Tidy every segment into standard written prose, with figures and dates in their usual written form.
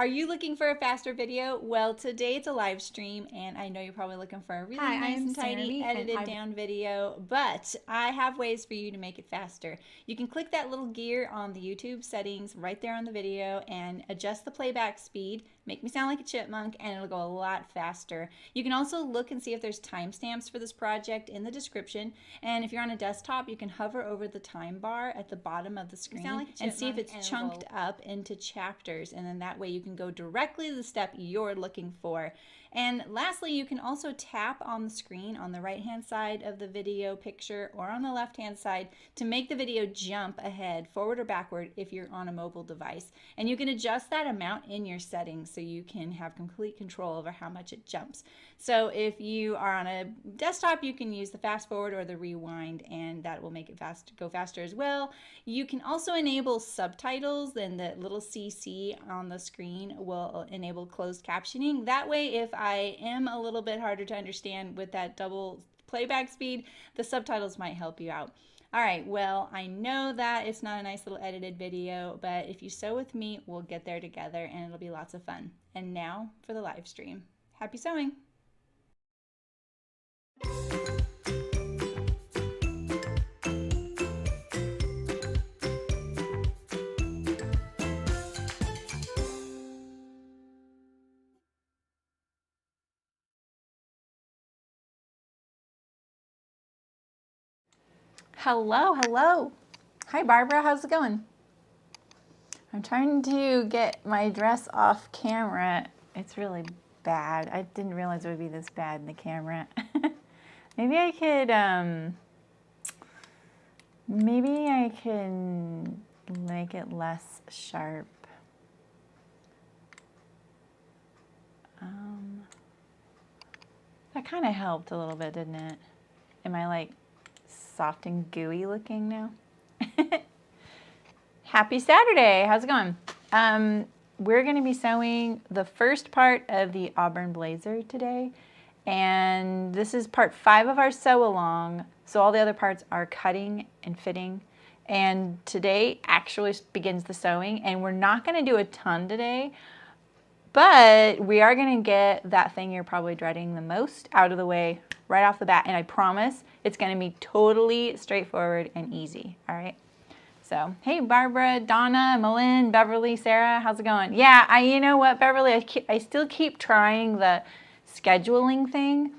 Are you looking for a faster video? Well, today it's a live stream, and I know you're probably looking for a really nice and tidy edited down video, but I have ways for you to make it faster. You can click that little gear on the YouTube settings right there on the video and adjust the playback speed, make me sound like a chipmunk, and it'll go a lot faster. You can also look and see if there's timestamps for this project in the description, and if you're on a desktop, you can hover over the time bar at the bottom of the screen and see if it's chunked up into chapters, and then that way you can go directly to the step you're looking for. And lastly, you can also tap on the screen on the right hand side of the video picture or on the left hand side to make the video jump ahead, forward or backward if you're on a mobile device. And you can adjust that amount in your settings so you can have complete control over how much it jumps. So if you are on a desktop, you can use the fast forward or the rewind, and that will make it go faster as well. You can also enable subtitles, and the little CC on the screen will enable closed captioning. That way, if I am a little bit harder to understand with that double playback speed, the subtitles might help you out. All right, well, I know that it's not a nice little edited video, but if you sew with me, we'll get there together and it'll be lots of fun. And now for the live stream. Happy sewing! Hello, hello. Hi, Barbara. How's it going? I'm trying to get my dress off camera. It's really bad. I didn't realize it would be this bad in the camera. Maybe I can make it less sharp. That kind of helped a little bit, didn't it? Am I like soft and gooey looking now? Happy Saturday. How's it going? We're going to be sewing the first part of the Auburn blazer today, and this is part 5 of our sew along, so all the other parts are cutting and fitting, and today actually begins the sewing. And we're not going to do a ton today, but we are going to get that thing you're probably dreading the most out of the way right off the bat, and I promise it's going to be totally straightforward and easy. All right. So, hey, Barbara, Donna, Malin, Beverly, Sarah, how's it going? Yeah, you know what, Beverly, I still keep trying the scheduling thing,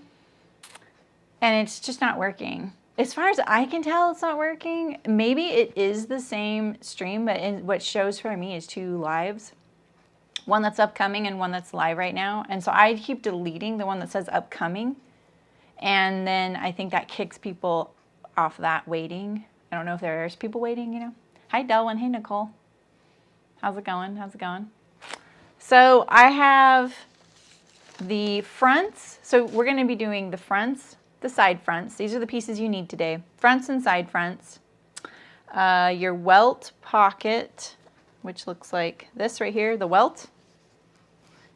and it's just not working. As far as I can tell, it's not working. Maybe it is the same stream, but what shows for me is 2 lives. One that's upcoming and one that's live right now. And so I keep deleting the one that says upcoming, and then I think that kicks people off that waiting. I don't know if there's people waiting, you know. Hi, Delwyn. Hey, Nicole. How's it going? How's it going? So I have the fronts. So we're going to be doing the fronts, the side fronts. These are the pieces you need today. Fronts and side fronts. Your welt pocket, which looks like this right here, the welt.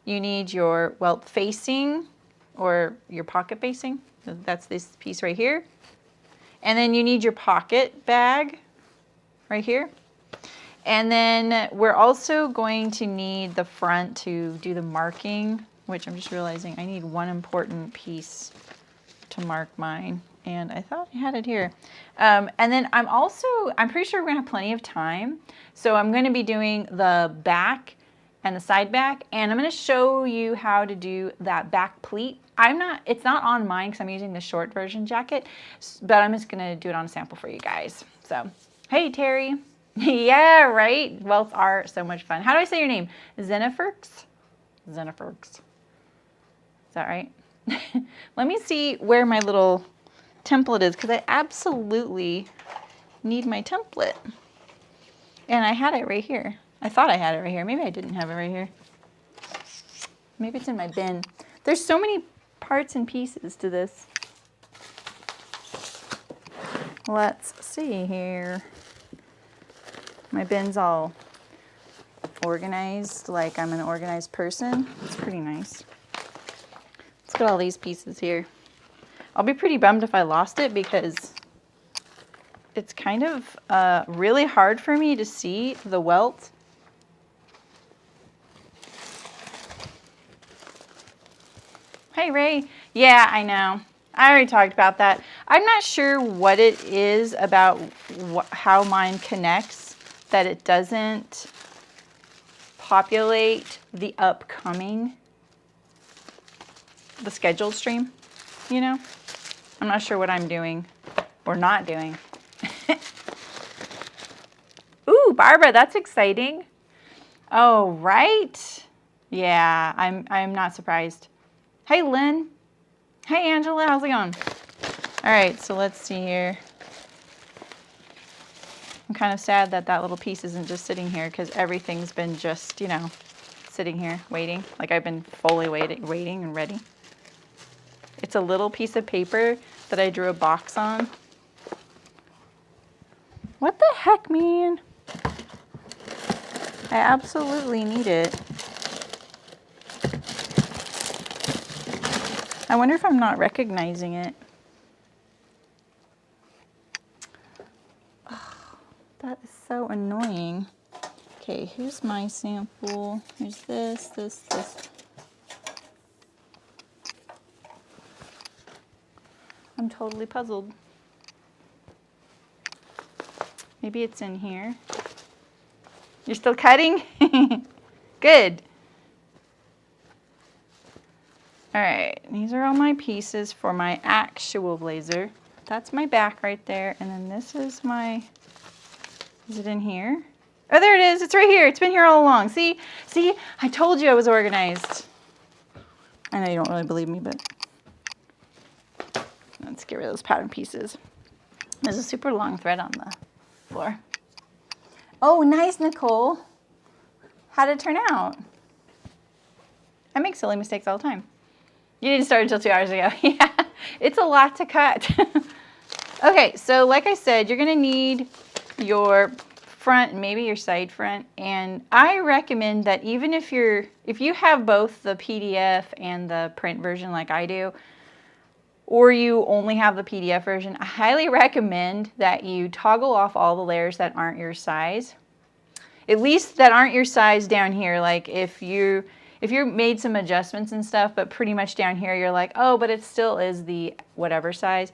You need your welt facing or your pocket facing. That's this piece right here. And then you need your pocket bag right here. And then we're also going to need the front to do the marking, which I'm just realizing I need one important piece to mark mine. And I thought I had it here. And then I'm pretty sure we're gonna have plenty of time. So I'm gonna be doing the back and the side back, and I'm gonna show you how to do that back pleat. It's not on mine because I'm using the short version jacket, but I'm just gonna do it on a sample for you guys. So, hey Terry. Yeah, right? Welts are so much fun. How do I say your name? Zenifurx? Zenifurx. Is that right? Let me see where my little template is, because I absolutely need my template. And I had it right here. I thought I had it right here. Maybe I didn't have it right here. Maybe it's in my bin. There's so many parts and pieces to this. Let's see here. My bin's all organized, like I'm an organized person. It's pretty nice. Let's get all these pieces here. I'll be pretty bummed if I lost it because it's kind of really hard for me to see the welt. Hey, Ray. Yeah, I know. I already talked about that. I'm not sure what it is about how mine connects that it doesn't populate the scheduled stream, you know? I'm not sure what I'm doing or not doing. Ooh, Barbara, that's exciting. Oh, right? Yeah, I'm not surprised. Hey, Lynn. Hey, Angela, how's it going? All right, so let's see here. I'm kind of sad that that little piece isn't just sitting here because everything's been just, you know, sitting here waiting. Like I've been fully waiting and ready. It's a little piece of paper that I drew a box on. What the heck, man? I absolutely need it. I wonder if I'm not recognizing it. Oh, that is so annoying. Okay, here's my sample. Here's this. I'm totally puzzled. Maybe it's in here. You're still cutting? Good. All right, these are all my pieces for my actual blazer. That's my back right there. And then this is my, is it in here? Oh, there it is. It's right here. It's been here all along. See, I told you I was organized. I know you don't really believe me, but let's get rid of those pattern pieces. There's a super long thread on the floor. Oh, nice, Nicole. How did it turn out? I make silly mistakes all the time. You didn't start until 2 hours ago. Yeah, it's a lot to cut. Okay, so like I said, you're gonna need your front and maybe your side front. And I recommend that even if you have both the PDF and the print version like I do, or you only have the PDF version, I highly recommend that you toggle off all the layers that aren't your size. At least that aren't your size down here. Like if you made some adjustments and stuff, but pretty much down here you're like, oh, but it still is the whatever size.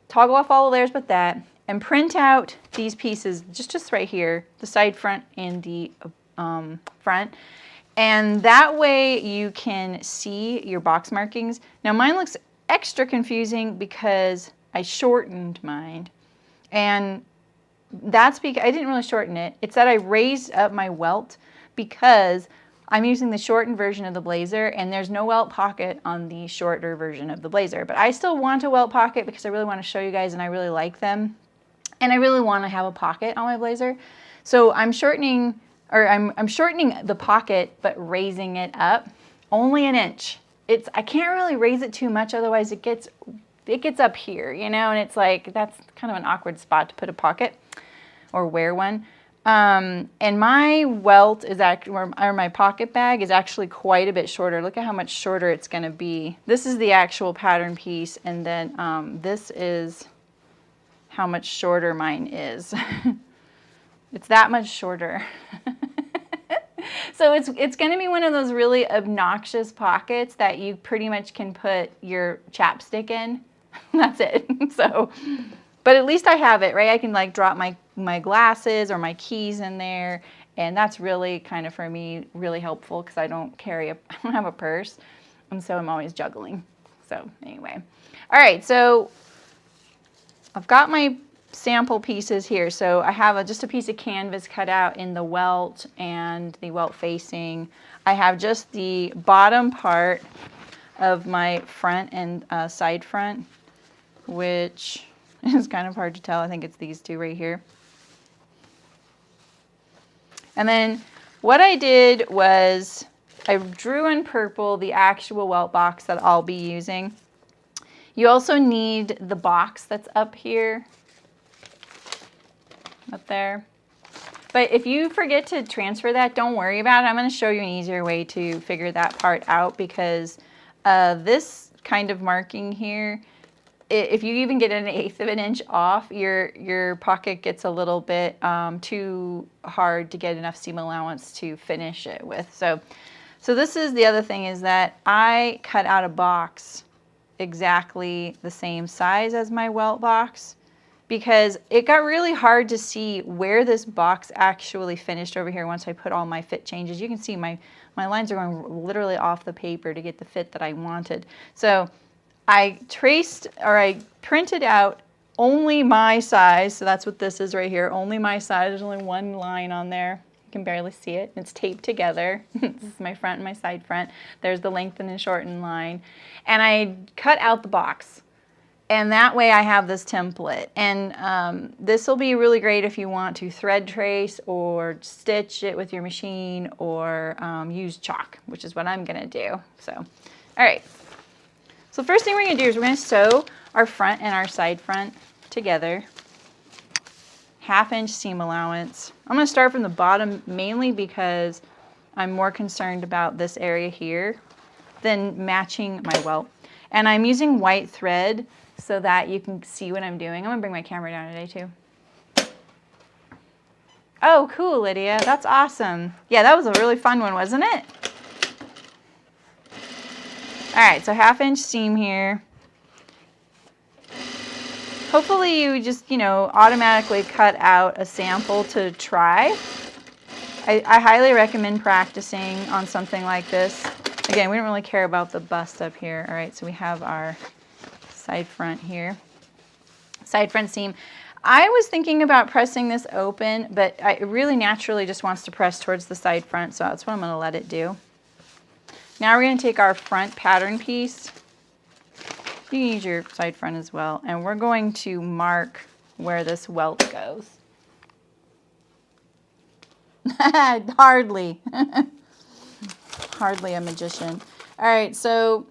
Toggle off all the layers but that, and print out these pieces just right here, the side front and the front. And that way you can see your box markings. Now mine looks extra confusing because I shortened mine. And that's because I didn't really shorten it. It's that I raised up my welt because I'm using the shortened version of the blazer and there's no welt pocket on the shorter version of the blazer. But I still want a welt pocket because I really want to show you guys and I really like them. And I really want to have a pocket on my blazer. So I'm shortening, or I'm shortening the pocket but raising it up only an inch. I can't really raise it too much, otherwise it gets up here, you know, and it's like, that's kind of an awkward spot to put a pocket or wear one. And my welt is actually, or my pocket bag is actually quite a bit shorter. Look at how much shorter it's going to be. This is the actual pattern piece, and then this is how much shorter mine is. It's that much shorter. So it's going to be one of those really obnoxious pockets that you pretty much can put your chapstick in. That's it. So, but at least I have it, right? I can like drop my glasses or my keys in there, and that's really kind of for me really helpful because I don't have a purse, and so I'm always juggling. So anyway, all right. So I've got my sample pieces here. So I have just a piece of canvas cut out in the welt and the welt facing. I have just the bottom part of my front and side front, which is kind of hard to tell. I think it's these two right here. And then what I did was I drew in purple the actual welt box that I'll be using. You also need the box that's up here, up there. But if you forget to transfer that, don't worry about it. I'm going to show you an easier way to figure that part out, because this kind of marking here, if you even get an 1/8 of an inch off, your pocket gets a little bit too hard to get enough seam allowance to finish it with. So So this is the other thing, is that I cut out a box exactly the same size as my welt box, because it got really hard to see where this box actually finished over here once I put all my fit changes. You can see my lines are going literally off the paper to get the fit that I wanted. So I printed out only my size, so that's what this is right here, only my size. There's only one line on there. You can barely see it. It's taped together. This is my front and my side front. There's the lengthen and shorten line. And I cut out the box. And that way I have this template. And this will be really great if you want to thread trace or stitch it with your machine, or use chalk, which is what I'm gonna do. So, all right. So the first thing we're gonna do is we're gonna sew our front and our side front together. 1/2 inch seam allowance. I'm gonna start from the bottom mainly because I'm more concerned about this area here than matching my welt. And I'm using white thread so that you can see what I'm doing. I'm gonna bring my camera down today too. Oh, cool, Lydia, that's awesome. Yeah, that was a really fun one, wasn't it? All right, so 1/2 inch seam here. Hopefully you just, automatically cut out a sample to try. I highly recommend practicing on something like this. Again, we don't really care about the bust up here. All right, so we have our side front here. Side front seam. I was thinking about pressing this open, but it really naturally just wants to press towards the side front, so that's what I'm gonna let it do. Now we're gonna take our front pattern piece. You can use your side front as well, and we're going to mark where this welt goes. Hardly. Hardly a magician. All right, so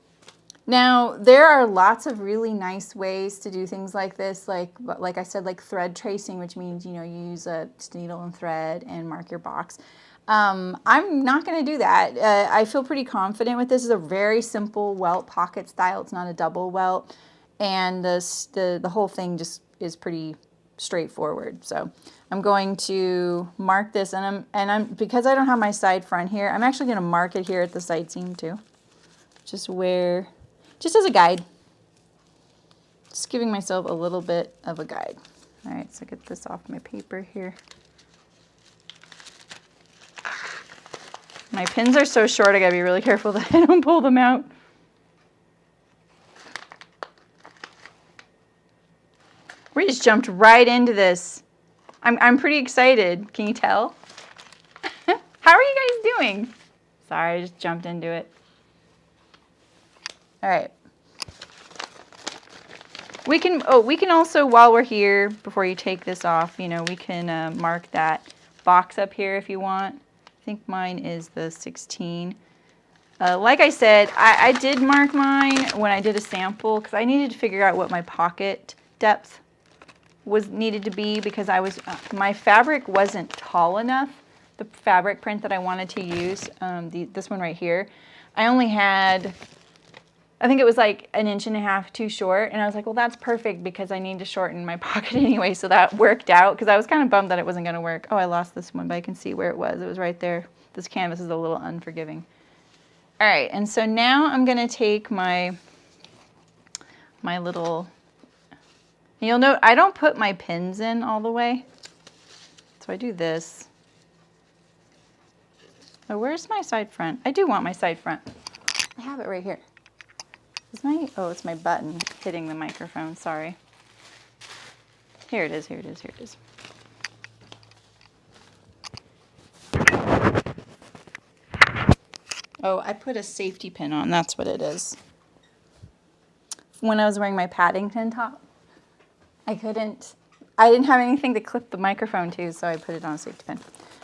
now there are lots of really nice ways to do things like this, like I said, like thread tracing, which means, you use a needle and thread and mark your box. I'm not going to do that. I feel pretty confident with this. This is a very simple welt pocket style. It's not a double welt, and the whole thing just is pretty straightforward. So I'm going to mark this, and I'm because I don't have my side front here, I'm actually going to mark it here at the side seam too, just as a guide. Just giving myself a little bit of a guide. All right, so get this off my paper here. My pins are so short, I gotta be really careful that I don't pull them out. We just jumped right into this. I'm pretty excited. Can you tell? How are you guys doing? Sorry, I just jumped into it. All right. We can also, while we're here, before you take this off, we can mark that box up here if you want. I think mine is the 16. Like I said, I did mark mine when I did a sample because I needed to figure out what my pocket depth needed to be, because my fabric wasn't tall enough. The fabric print that I wanted to use, this one right here, I only had, I think it was like 1.5 inches too short, and I was like, well, that's perfect because I need to shorten my pocket anyway, so that worked out, because I was kind of bummed that it wasn't going to work. Oh, I lost this one, but I can see where it was. It was right there. This canvas is a little unforgiving. All right, and so now I'm going to take my little, you'll note I don't put my pins in all the way, so I do this. Oh, where's my side front? I do want my side front. I have it right here. Oh, it's my button hitting the microphone, sorry. Here it is, here it is, here it is. Oh, I put a safety pin on, that's what it is. When I was wearing my Paddington top, I didn't have anything to clip the microphone to, so I put it on a safety pin.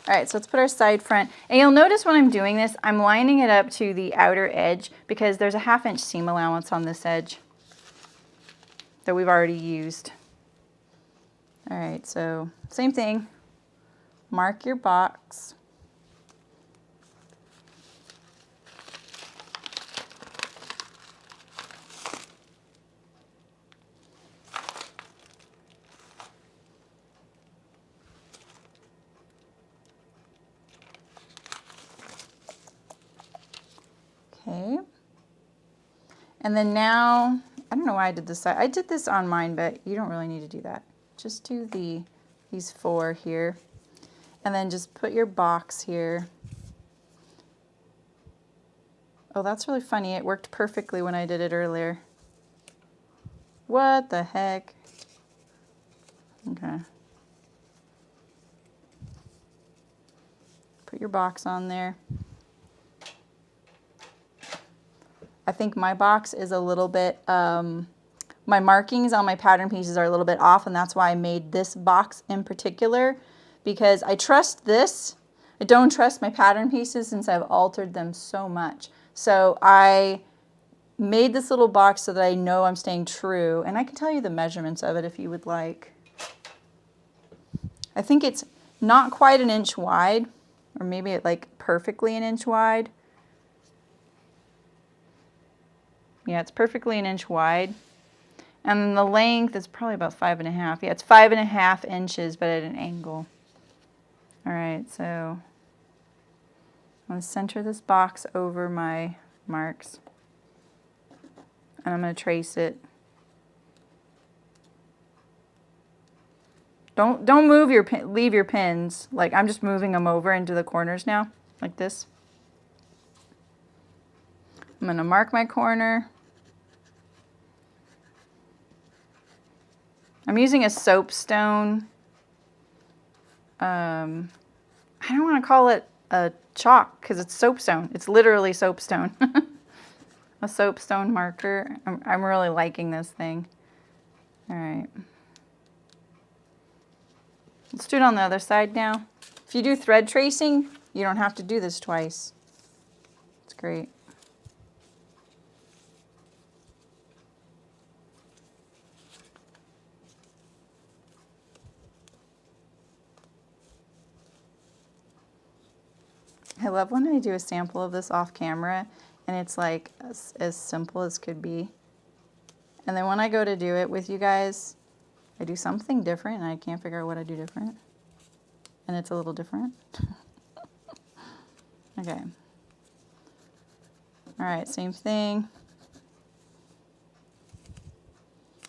All right, so let's put our side front. And you'll notice when I'm doing this, I'm lining it up to the outer edge because there's a 1/2 inch seam allowance on this edge that we've already used. All right, so same thing. Mark your box. And then now, I don't know why I did this. I did this on mine, but you don't really need to do that. Just do these 4 here. And then just put your box here. Oh, that's really funny. It worked perfectly when I did it earlier. What the heck? Okay. Put your box on there. I think my box is a little bit, my markings on my pattern pieces are a little bit off, and that's why I made this box in particular, because I trust this. I don't trust my pattern pieces since I've altered them so much. So I made this little box so that I know I'm staying true, and I can tell you the measurements of it if you would like. I think it's not quite an inch wide, or maybe it like perfectly an inch wide. Yeah, it's perfectly an inch wide. And the length is probably about 5.5. Yeah, it's 5.5 inches, but at an angle. All right, so I'm going to center this box over my marks. And I'm going to trace it. Don't move leave your pins. Like, I'm just moving them over into the corners now, like this. I'm going to mark my corner. I'm using a soapstone. I don't want to call it a chalk because it's soapstone. It's literally soapstone. A soapstone marker. I'm really liking this thing. All right. Let's do it on the other side now. If you do thread tracing, you don't have to do this twice. It's great. I love when I do a sample of this off camera and it's like as simple as could be. And then when I go to do it with you guys, I do something different and I can't figure out what I do different. And it's a little different. Okay. All right, same thing.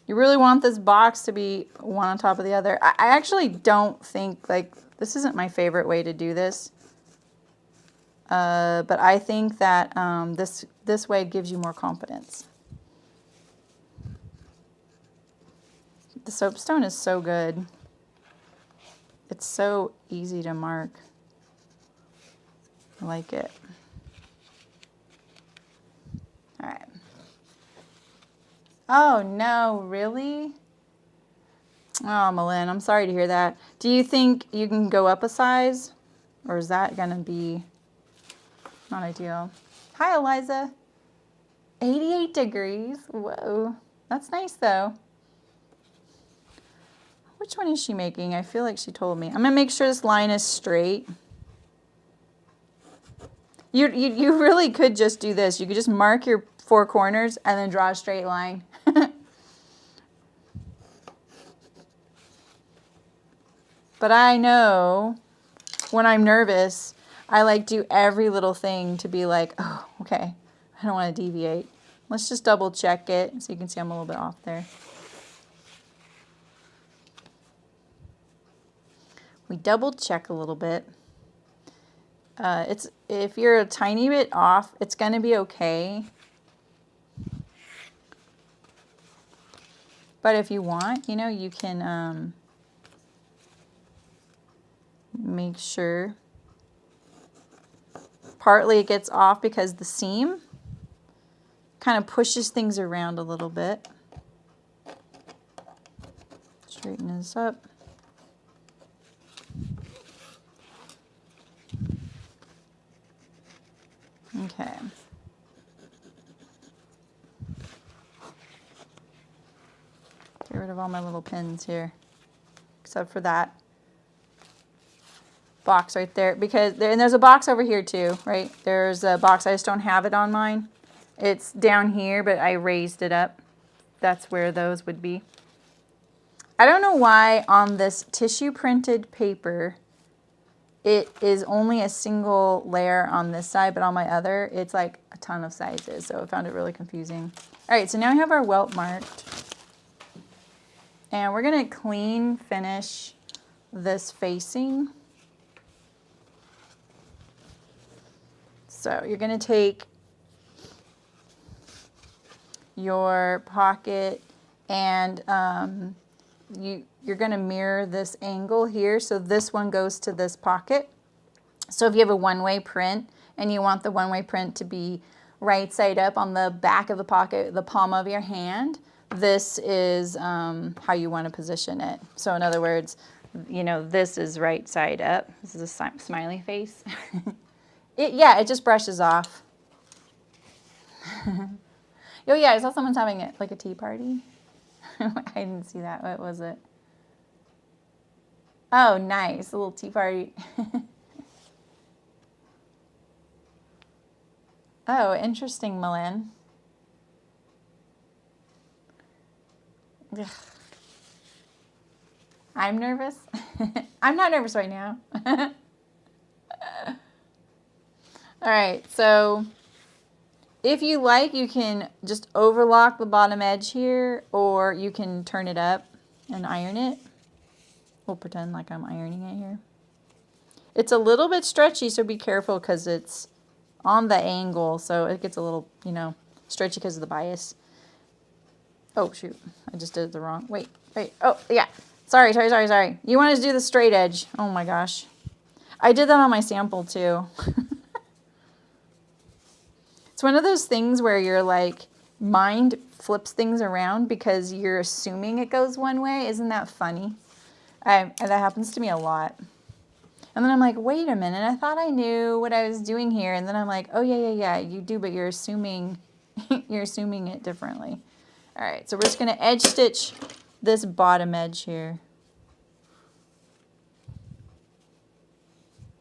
You really want this box to be one on top of the other. I actually don't think, like, this isn't my favorite way to do this. But I think that this way gives you more confidence. The soapstone is so good. It's so easy to mark. I like it. All right. Oh no, really? Oh, Malin, I'm sorry to hear that. Do you think you can go up a size? Or is that gonna be not ideal? Hi, Eliza. 88 degrees. Whoa. That's nice, though. Which one is she making? I feel like she told me. I'm going to make sure this line is straight. You really could just do this. You could just mark your 4 corners and then draw a straight line. But I know when I'm nervous, I like do every little thing to be like, oh, okay, I don't want to deviate. Let's just double check it so you can see I'm a little bit off there. We double check a little bit. If you're a tiny bit off, it's going to be okay. But if you want, you know, you can make sure. Partly it gets off because the seam kind of pushes things around a little bit. Straighten this up. Okay. Get rid of all my little pins here, except for that box right there, because and there's a box over here too, right? There's a box, I just don't have it on mine. It's down here, but I raised it up. That's where those would be. I don't know why on this tissue printed paper it is only a single layer on this side, but on my other, it's like a ton of sizes. So I found it really confusing. All right, so now we have our welt marked. And we're gonna clean finish this facing. So you're gonna take your pocket and you're gonna mirror this angle here. So this one goes to this pocket. So if you have a one-way print and you want the one-way print to be right side up on the back of the pocket, the palm of your hand, this is how you want to position it. So in other words, you know, this is right side up. This is a smiley face. It just brushes off. Oh yeah, I saw someone's having it like a tea party. I didn't see that. What was it? Oh, nice. A little tea party. Oh, interesting, Malin. Ugh. I'm nervous. I'm not nervous right now. All right, so if you like, you can just overlock the bottom edge here, or you can turn it up and iron it. We'll pretend like I'm ironing it here. It's a little bit stretchy, so be careful because it's on the angle, so it gets a little, you know, stretchy because of the bias. Oh, shoot. I just did it the wrong. Wait. Oh, yeah. Sorry. You wanted to do the straight edge. Oh, my gosh. I did that on my sample, too. It's one of those things where you're like, mind flips things around because you're assuming it goes one way. Isn't that funny? That happens to me a lot. And then I'm like, wait a minute. I thought I knew what I was doing here. And then I'm like, oh, yeah. You do, but you're assuming it differently. All right, so we're just going to edge stitch this bottom edge here.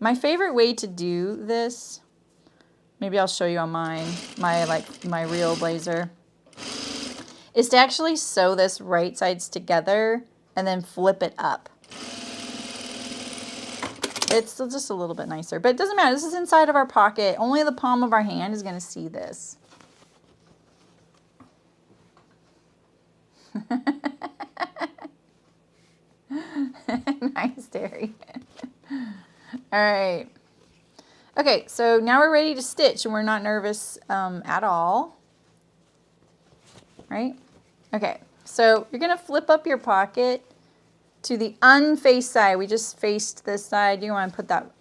My favorite way to do this, maybe I'll show you on my real blazer, is to actually sew this right sides together and then flip it up. It's just a little bit nicer, but it doesn't matter. This is inside of our pocket. Only the palm of our hand is going to see this. Nice, Terry. All right. Okay, so now we're ready to stitch and we're not nervous at all. Right? Okay, so you're going to flip up your pocket to the unfaced side. We just faced this side. You want to put that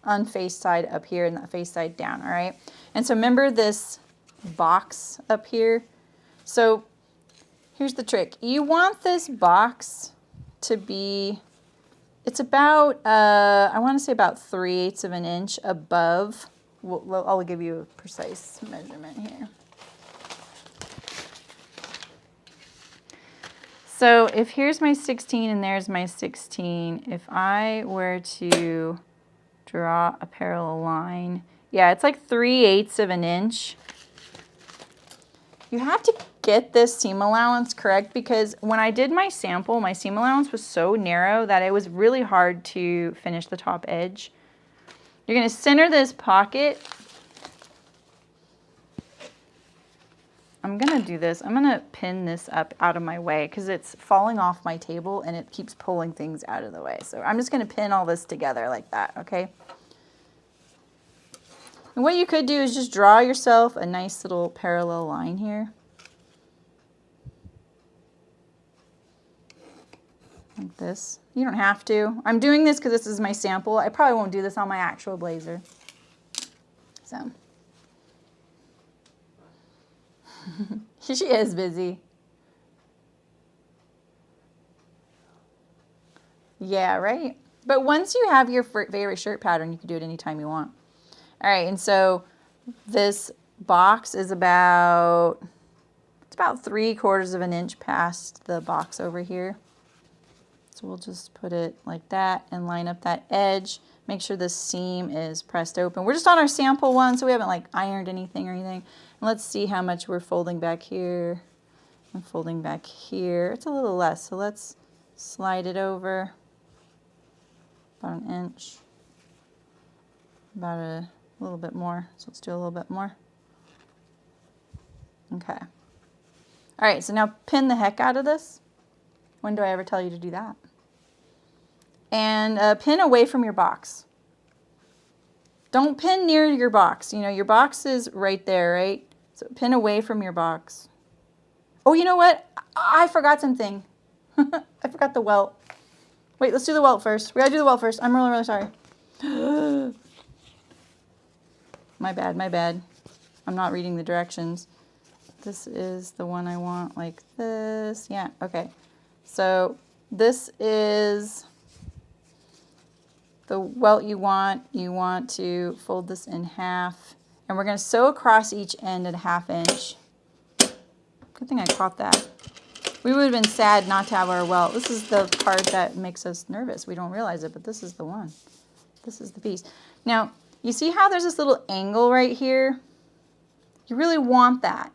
unfaced side up here and that faced side down, all right? And so remember this box up here? So here's the trick. You want this box to be, it's about, I want to say about 3/8 of an inch above. I'll give you a precise measurement here. So if here's my 16 and there's my 16, if I were to draw a parallel line, yeah, it's like 3/8 of an inch. You have to get this seam allowance correct because when I did my sample, my seam allowance was so narrow that it was really hard to finish the top edge. You're going to center this pocket. I'm going to do this. I'm going to pin this up out of my way because it's falling off my table and it keeps pulling things out of the way. So I'm just going to pin all this together like that, okay? And what you could do is just draw yourself a nice little parallel line here. Like this. You don't have to. I'm doing this because this is my sample. I probably won't do this on my actual blazer. So. She is busy. Yeah, right? But once you have your favorite shirt pattern, you can do it anytime you want. All right, and so this box is about 3/4 of an inch past the box over here. So we'll just put it like that and line up that edge. Make sure the seam is pressed open. We're just on our sample one, so we haven't like ironed anything or anything. And let's see how much we're folding back here and folding back here. It's a little less, so let's slide it over about 1 inch. about a little bit more. So let's do a little bit more. Okay. All right, so now pin the heck out of this. When do I ever tell you to do that? And pin away from your box. Don't pin near your box. You know, your box is right there, right? So pin away from your box. Oh, you know what? I forgot something. I forgot the welt. Wait, let's do the welt first. We gotta do the welt first. I'm really, really sorry. My bad, my bad. I'm not reading the directions. This is the one I want like this. Yeah, okay. So this is the welt you want. You want to fold this in half. And we're gonna sew across each end at 1/2 inch. Good thing I caught that. We would have been sad not to have our welt. This is the part that makes us nervous. We don't realize it, but this is the one. This is the piece. Now, you see how there's this little angle right here? You really want that.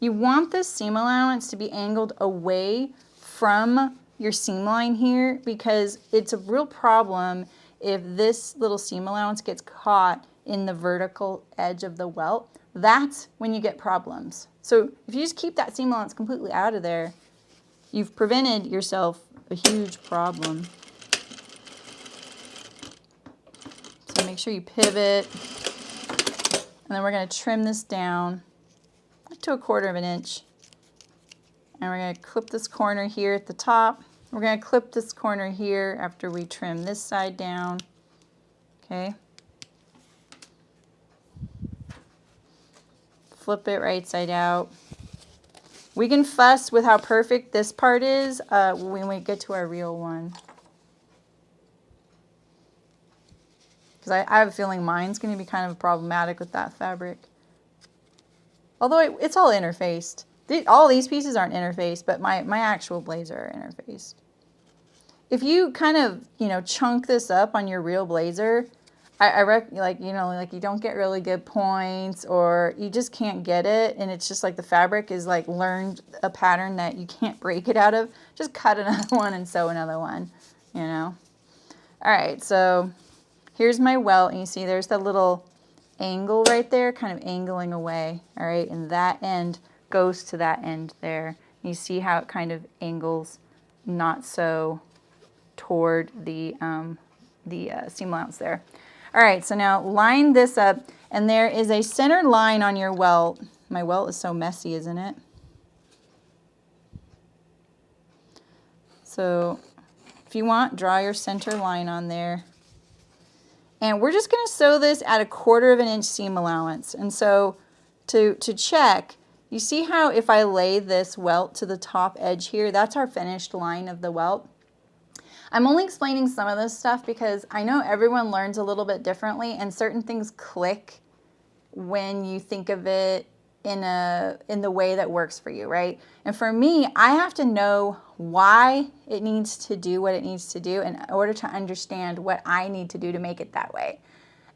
You want this seam allowance to be angled away from your seam line here because it's a real problem if this little seam allowance gets caught in the vertical edge of the welt. That's when you get problems. So if you just keep that seam allowance completely out of there, you've prevented yourself a huge problem. So make sure you pivot. And then we're going to trim this down to 1/4 inch. And we're going to clip this corner here at the top. We're going to clip this corner here after we trim this side down. Okay. Flip it right side out. We can fuss with how perfect this part is when we get to our real one. Because I have a feeling mine's going to be kind of problematic with that fabric. Although it's all interfaced. All these pieces aren't interfaced, but my actual blazer are interfaced. If you kind of, you know, chunk this up on your real blazer, I reckon, like, you know, like you don't get really good points or you just can't get it. And it's just like the fabric is like learned a pattern that you can't break it out of. Just cut another one and sew another one, you know. All right, so here's my welt. And you see there's that little angle right there, kind of angling away. All right, and that end goes to that end there. You see how it kind of angles not so toward the seam allowance there. All right, so now line this up, and there is a center line on your welt. My welt is so messy, isn't it? So if you want, draw your center line on there. And we're just gonna sew this at 1/4 inch seam allowance. And so to check, you see how if I lay this welt to the top edge here, that's our finished line of the welt. I'm only explaining some of this stuff because I know everyone learns a little bit differently and certain things click when you think of it in the way that works for you, right? And for me, I have to know why it needs to do what it needs to do in order to understand what I need to do to make it that way.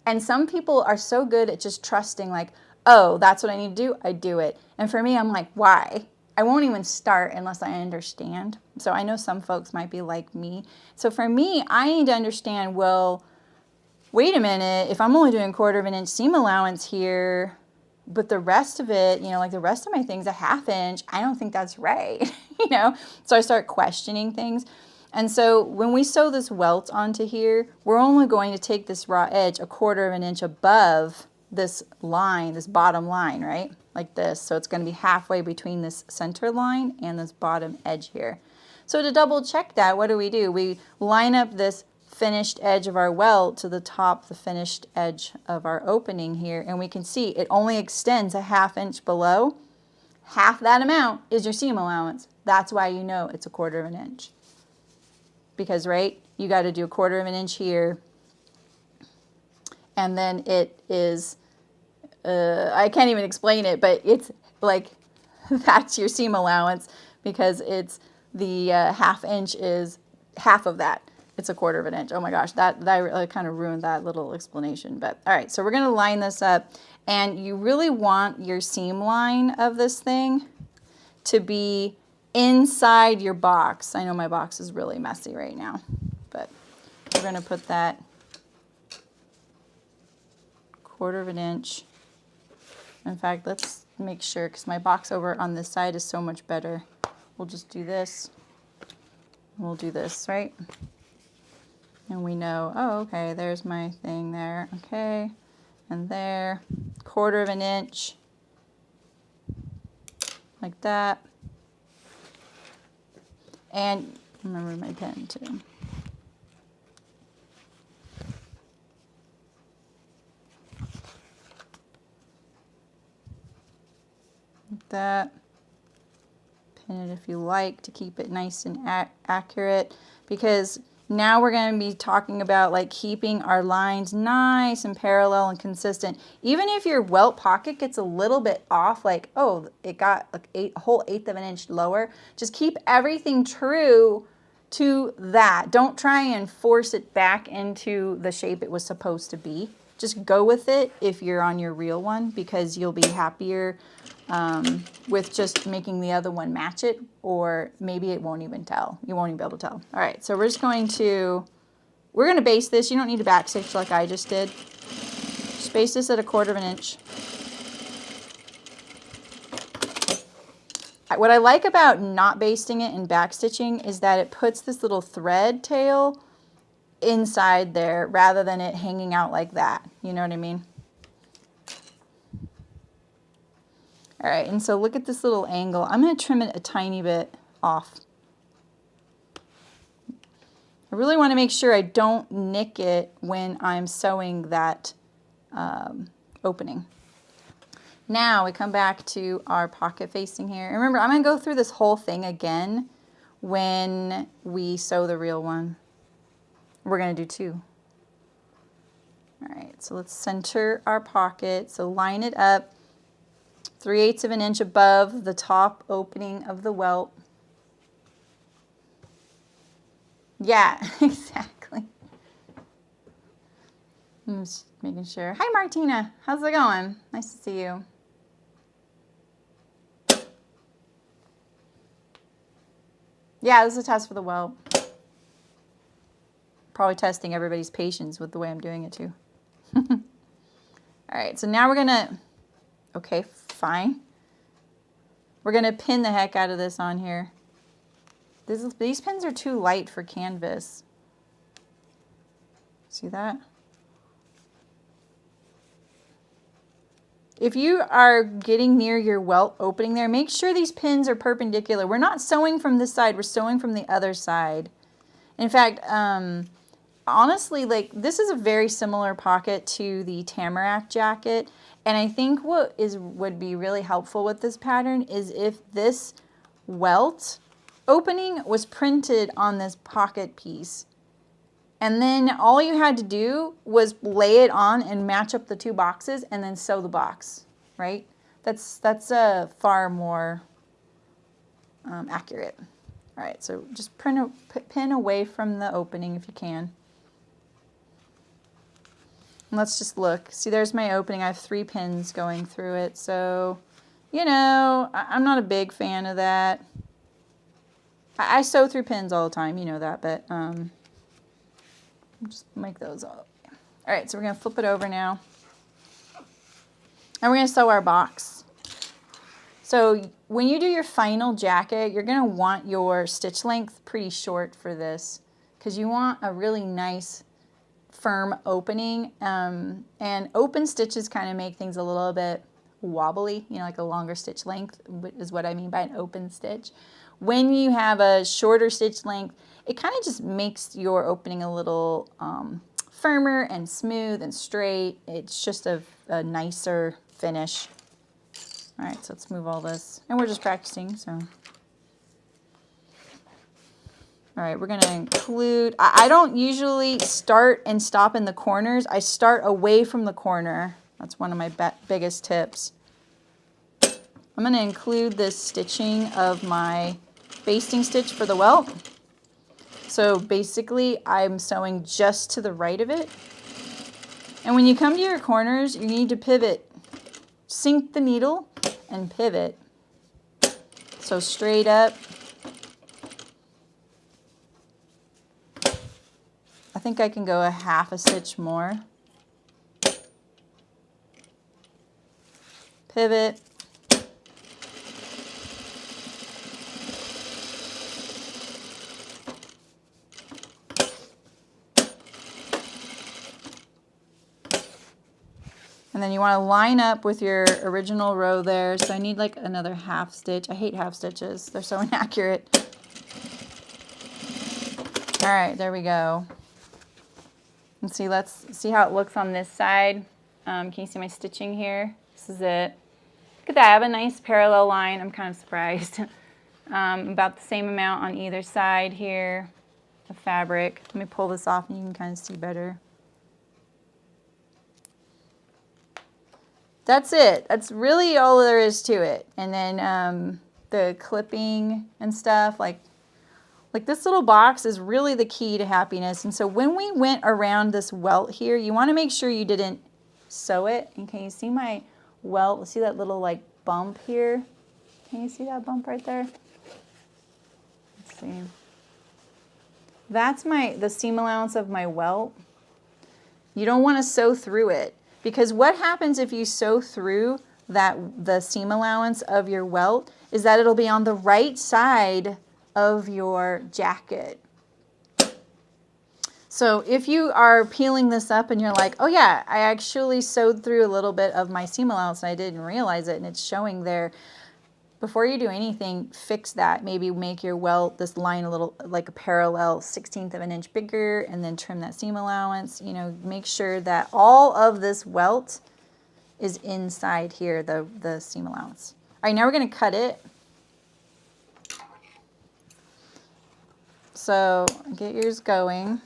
And some people are so good at just trusting like, oh, that's what I need to do, I do it. And for me, I'm like, why? I won't even start unless I understand. So I know some folks might be like me. So for me, I need to understand, well, wait a minute, if I'm only doing 1/4 inch seam allowance here, but the rest of it, you know, like the rest of my thing's a 1/2 inch, I don't think that's right, you know? So I start questioning things. And so when we sew this welt onto here, we're only going to take this raw edge 1/4 inch above this line, this bottom line, right? Like this. So it's going to be halfway between this center line and this bottom edge here. So to double check that, what do? We line up this finished edge of our welt to the top, the finished edge of our opening here, and we can see it only extends a 1/2 inch below. Half that amount is your seam allowance. That's why you know it's 1/4 inch. Because, right, you got to do 1/4 inch here, and then it is, I can't even explain it, but it's like, that's your seam allowance because it's the 1/2 inch is half of that. It's 1/4 inch. Oh my gosh, that really kind of ruined that little explanation. But all right, so we're going to line this up, and you really want your seam line of this thing to be inside your box. I know my box is really messy right now, but we're going to put that 1/4 of an inch. In fact, let's make sure, because my box over on this side is so much better. We'll just do this. We'll do this, right? And we know, oh, okay, there's my thing there. Okay, and there, 1/4 of an inch, like that. And remember my pen too. Like that. Pin it if you like to keep it nice and accurate, because now we're going to be talking about like keeping our lines nice and parallel and consistent. Even if your welt pocket gets a little bit off, like, oh, it got like a whole 1/8 of an inch lower, just keep everything true to that. Don't try and force it back into the shape it was supposed to be. Just go with it if you're on your real one, because you'll be happier with just making the other one match it, or maybe it won't even tell. You won't even be able to tell. All right, so we're going to baste this. You don't need to back stitch like I just did. Just baste this at 1/4 of an inch. What I like about not basting it and back stitching is that it puts this little thread tail inside there rather than it hanging out like that. You know what I mean? All right, and so look at this little angle. I'm going to trim it a tiny bit off. I really want to make sure I don't nick it when I'm sewing that opening. Now we come back to our pocket facing here. And remember, I'm going to go through this whole thing again when we sew the real one. We're going to do 2. All right, so let's center our pocket. So line it up 3/8 of an inch above the top opening of the welt. Yeah, exactly. I'm just making sure. Hi, Martina. How's it going? Nice to see you. Yeah, this is a test for the welt. Probably testing everybody's patience with the way I'm doing it too. All right, so now we're gonna, okay, fine. We're gonna pin the heck out of this on here. These pins are too light for canvas. See that? If you are getting near your welt opening there, make sure these pins are perpendicular. We're not sewing from this side, we're sewing from the other side. In fact, honestly, like, this is a very similar pocket to the Tamarack jacket. And I think what would be really helpful with this pattern is if this welt opening was printed on this pocket piece. And then all you had to do was lay it on and match up the 2 boxes and then sew the box, right? That's far more accurate. All right, so just pin away from the opening if you can. And let's just look. See, there's my opening. I have 3 pins going through it. So, you know, I'm not a big fan of that. I sew through pins all the time, you know that, but just make those all. All right, so we're going to flip it over now. And we're going to sew our box. So when you do your final jacket, you're going to want your stitch length pretty short for this, because you want a really nice firm opening, and open stitches kind of make things a little bit wobbly, you know, like a longer stitch length is what I mean by an open stitch. When you have a shorter stitch length, it kind of just makes your opening a little firmer and smooth and straight. It's just a nicer finish. All right, so let's move all this, and we're just practicing, so. All right, we're going to include, I don't usually start and stop in the corners. I start away from the corner. That's one of my biggest tips. I'm going to include this stitching of my basting stitch for the welt. So basically, I'm sewing just to the right of it. And when you come to your corners, you need to pivot. Sink the needle and pivot. So straight up. I think I can go a 1/2 stitch more. pivot. And then you want to line up with your original row there. So I need like another half stitch. I hate half stitches. They're so inaccurate. All right, there we go. And see, let's see how it looks on this side. Can you see my stitching here? This is it. Look at that, I have a nice parallel line. I'm kind of surprised. About the same amount on either side here, the fabric. Let me pull this off and you can kind of see better. That's it. That's really all there is to it. And then the clipping and stuff, like this little box is really the key to happiness. And so when we went around this welt here, you want to make sure you didn't sew it. And can you see my welt? See that little like bump here? Can you see that bump right there? Let's see. That's the seam allowance of my welt. You don't want to sew through it, because what happens if you sew through the seam allowance of your welt is that it'll be on the right side of your jacket. So if you are peeling this up and you're like, oh yeah, I actually sewed through a little bit of my seam allowance and I didn't realize it and it's showing there, before you do anything, fix that. Maybe make your welt, this line a little, like a parallel 1/16 of an inch bigger, and then trim that seam allowance. You know, make sure that all of this welt is inside here, the seam allowance. All right, now we're gonna cut it. So get yours going.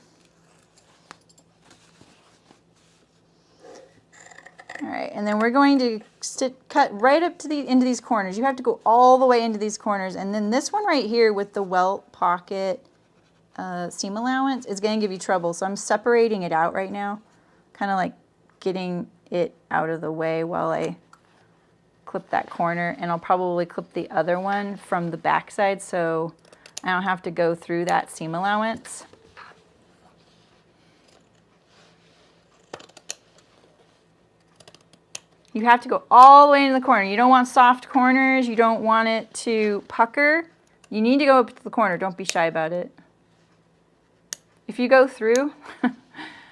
All right, and then we're going to cut right up to into these corners. You have to go all the way into these corners, and then this one right here with the Welt Pocket seam allowance is going to give you trouble. So I'm separating it out right now, kind of like getting it out of the way while I clip that corner, and I'll probably clip the other one from the back side so I don't have to go through that seam allowance. You have to go all the way into the corner. You don't want soft corners. You don't want it to pucker. You need to go up to the corner. Don't be shy about it. If you go through, I'm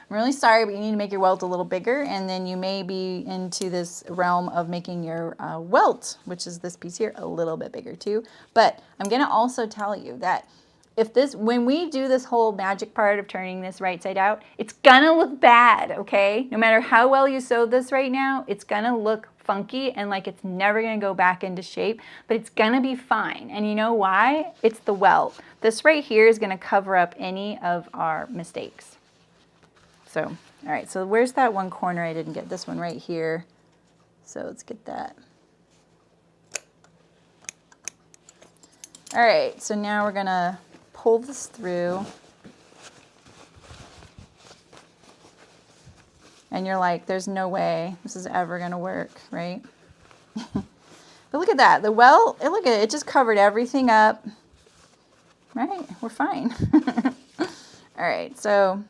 really sorry, but you need to make your welt a little bigger, and then you may be into this realm of making your welt, which is this piece here, a little bit bigger too. But I'm gonna also tell you that when we do this whole magic part of turning this right side out, it's gonna look bad, okay? No matter how well you sewed this right now, it's gonna look funky and like it's never gonna go back into shape, but it's gonna be fine. And you know why? It's the welt. This right here is gonna cover up any of our mistakes. So, all right, so where's that one corner I didn't get? This one right here. So let's get that. All right, so now we're gonna pull this through. And you're like, there's no way this is ever gonna work, right? But look at that, the welt, look at it, it just covered everything up. Right, we're fine. All right, so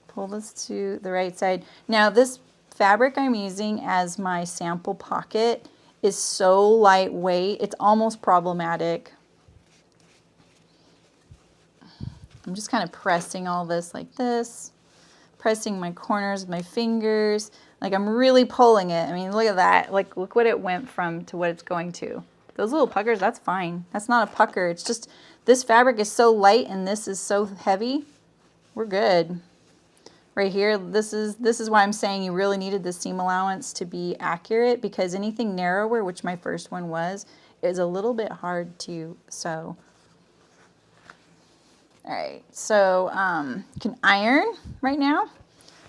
pull this to the right side. Now this fabric I'm using as my sample pocket is so lightweight, it's almost problematic. I'm just kind of pressing all this like this, pressing my corners with my fingers. Like I'm really pulling it. I mean, look at that. Like, look what it went from to what it's going to. Those little puckers, that's fine. That's not a pucker. It's just this fabric is so light and this is so heavy. We're good. Right here, this is why I'm saying you really needed the seam allowance to be accurate, because anything narrower, which my first one was, is a little bit hard to sew. All right, so you can iron right now.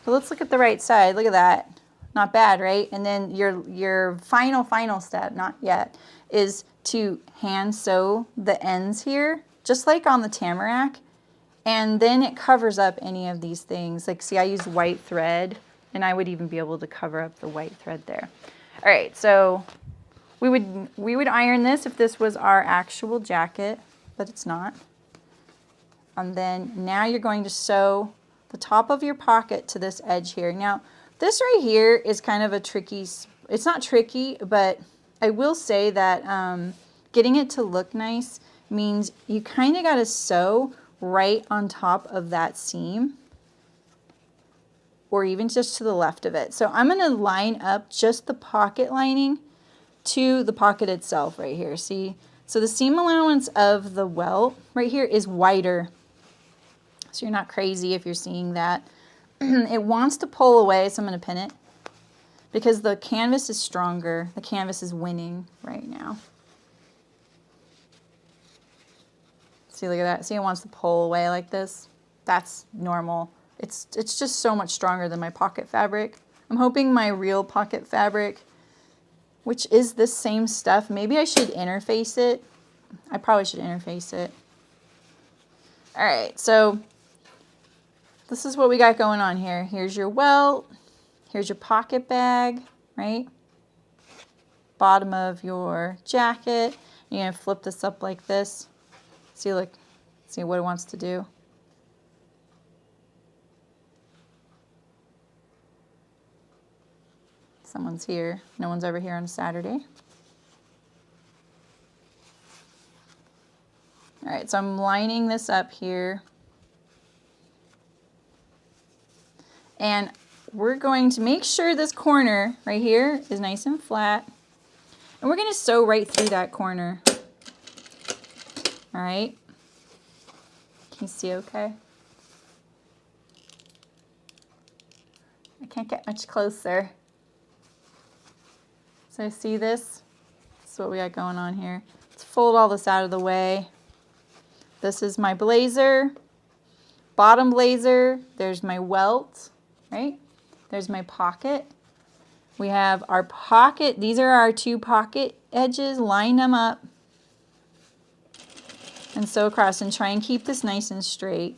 But let's look at the right side. Look at that. Not bad, right? And then your final step, not yet, is to hand sew the ends here, just like on the tamarack. And then it covers up any of these things. Like, see, I used white thread, and I would even be able to cover up the white thread there. All right, so we would iron this if this was our actual jacket, but it's not. And then now you're going to sew the top of your pocket to this edge here. Now, This right here is kind of a tricky, it's not tricky, but I will say that getting it to look nice means you kind of got to sew right on top of that seam, or even just to the left of it. So I'm going to line up just the pocket lining to the pocket itself right here. See? So the seam allowance of the welt right here is wider. So you're not crazy if you're seeing that. It wants to pull away, so I'm going to pin it because the canvas is stronger. The canvas is winning right now. See, look at that. See, it wants to pull away like this. That's normal. It's just so much stronger than my pocket fabric. I'm hoping my real pocket fabric, which is this same stuff, maybe I should interface it. I probably should interface it. All right, so this is what we got going on here. Here's your welt. Here's your pocket bag, right? Bottom of your jacket. You're going to flip this up like this. See, look, see what it wants to do. Someone's here. No one's ever here on a Saturday. All right, so I'm lining this up here. And we're going to make sure this corner right here is nice and flat. And we're going to sew right through that corner. All right. Can you see okay? I can't get much closer. So see this? This is what we got going on here. Let's fold all this out of the way. This is my blazer, bottom blazer. There's my welt, right? There's my pocket. We have our pocket. These are our two pocket edges. Line them up and sew across and try and keep this nice and straight.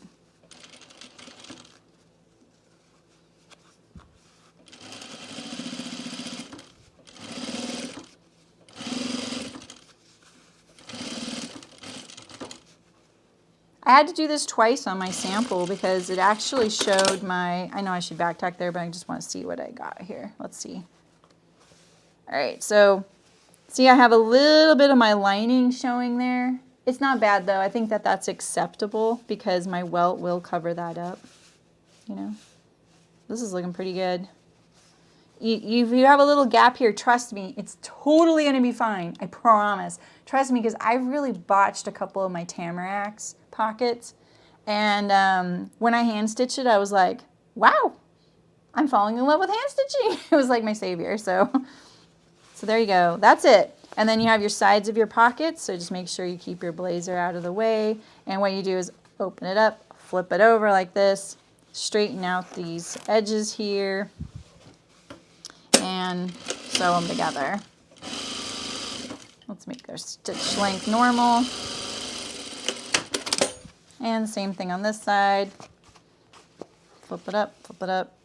I had to do this twice on my sample because it actually showed my, I know I should back tack there, but I just want to see what I got here. Let's see. All right, so see I have a little bit of my lining showing there. It's not bad though. I think that that's acceptable because my welt will cover that up. You know, this is looking pretty good. If you have a little gap here, trust me, it's totally going to be fine. I promise. Trust me, because I've really botched a couple of my tamaracks pockets. And when I hand stitched it, I was like, wow, I'm falling in love with hand stitching. It was like my savior. So there you go. That's it. And then you have your sides of your pockets. So just make sure you keep your blazer out of the way. And what you do is open it up, flip it over like this, straighten out these edges here, and sew them together. Let's make our stitch length normal. And same thing on this side. Flip it up, flip it up.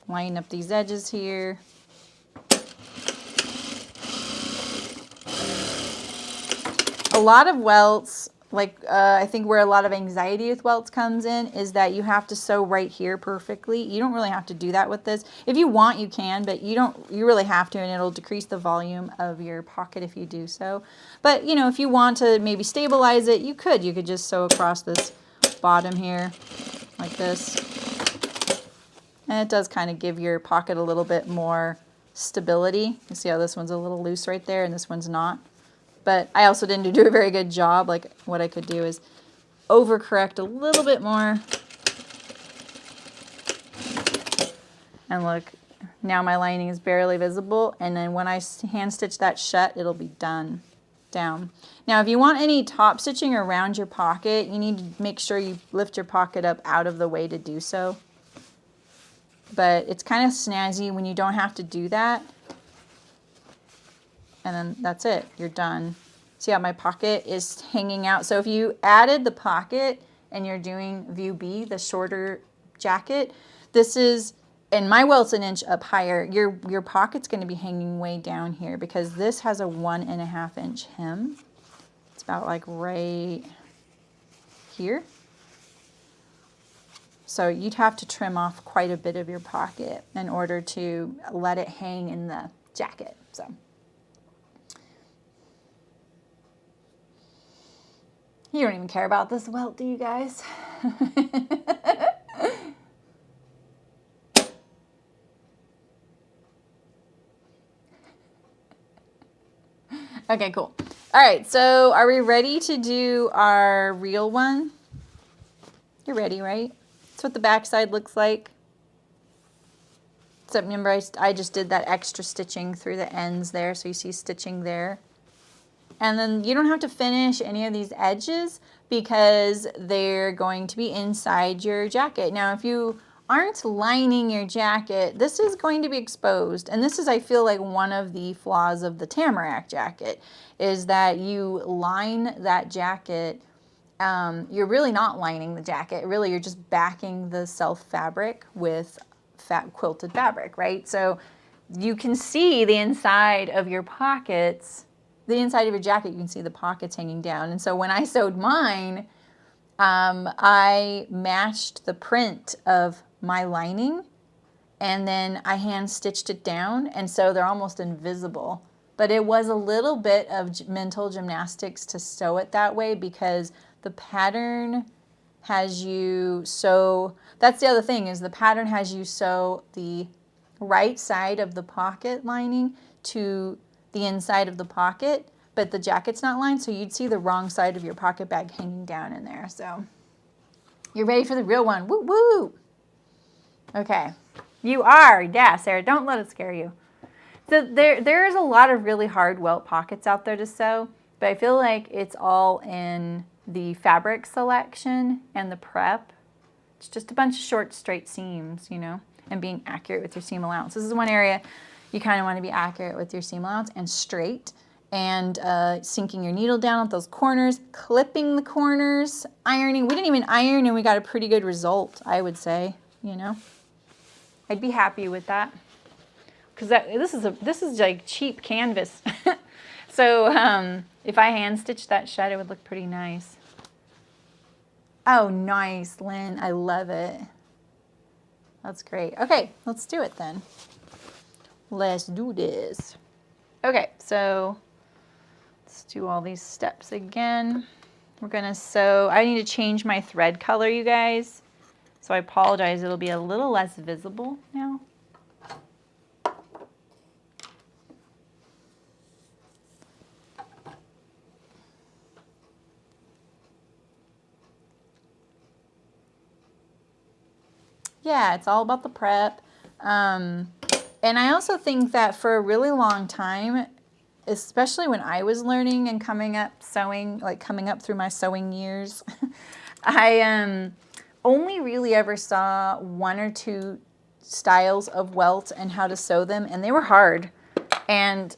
Line up these edges here. A lot of welts, like I think where a lot of anxiety with welts comes in is that you have to sew right here perfectly. You don't really have to do that with this. If you want, you can, but you really have to, and it'll decrease the volume of your pocket if you do so. But you know, if you want to maybe stabilize it, you could just sew across this bottom here like this. And it does kind of give your pocket a little bit more stability. You see how this one's a little loose right there and this one's not. But I also didn't do a very good job. Like what I could do is overcorrect a little bit more. And look, now my lining is barely visible. And then when I hand stitch that shut, it'll be done down. Now, if you want any top stitching around your pocket, you need to make sure you lift your pocket up out of the way to do so. But it's kind of snazzy when you don't have to do that. And then that's it, you're done. See how my pocket is hanging out? So if you added the pocket and you're doing view B, the shorter jacket, this is, and my welt's an inch up higher, your pocket's gonna be hanging way down here because this has a 1.5 inch hem. It's about like right here. So you'd have to trim off quite a bit of your pocket in order to let it hang in the jacket. So you don't even care about this welt, do you guys? Okay, cool. All right, so are we ready to do our real one? You're ready, right? That's what the back side looks like. So remember, I just did that extra stitching through the ends there, so you see stitching there. And then you don't have to finish any of these edges because they're going to be inside your jacket. Now, if you aren't lining your jacket, this is going to be exposed. And this is, I feel like, one of the flaws of the Tamarack jacket is that you line that jacket. You're really not lining the jacket. Really, you're just backing the self fabric with quilted fabric, right? So you can see the inside of your pockets, the inside of your jacket, you can see the pockets hanging down. And so when I sewed mine, I matched the print of my lining and then I hand stitched it down, and so they're almost invisible. But it was a little bit of mental gymnastics to sew it that way because the pattern has you sew, that's the other thing, is the pattern has you sew the right side of the pocket lining to the inside of the pocket, but the jacket's not lined, so you'd see the wrong side of your pocket bag hanging down in there. So you're ready for the real one. Woo woo! Okay, you are. Yeah, Sarah, don't let it scare you. So there's a lot of really hard welt pockets out there to sew, but I feel like it's all in the fabric selection and the prep. It's just a bunch of short, straight seams, you know, and being accurate with your seam allowance. This is one area you kind of want to be accurate with your seam allowance and straight, and sinking your needle down at those corners, clipping the corners, ironing. We didn't even iron and we got a pretty good result, I would say, you know. I'd be happy with that because this is like cheap canvas. So if I hand stitched that shed, it would look pretty nice. Oh, nice, Lynn. I love it. That's great. Okay, let's do it then. Let's do this. Okay, so let's do all these steps again. We're gonna sew. I need to change my thread color, you guys. So I apologize, it'll be a little less visible now. Yeah, it's all about the prep. And I also think that for a really long time, especially when I was learning and coming up sewing, like coming up through my sewing years, I only really ever saw one or two styles of welt and how to sew them, and they were hard. And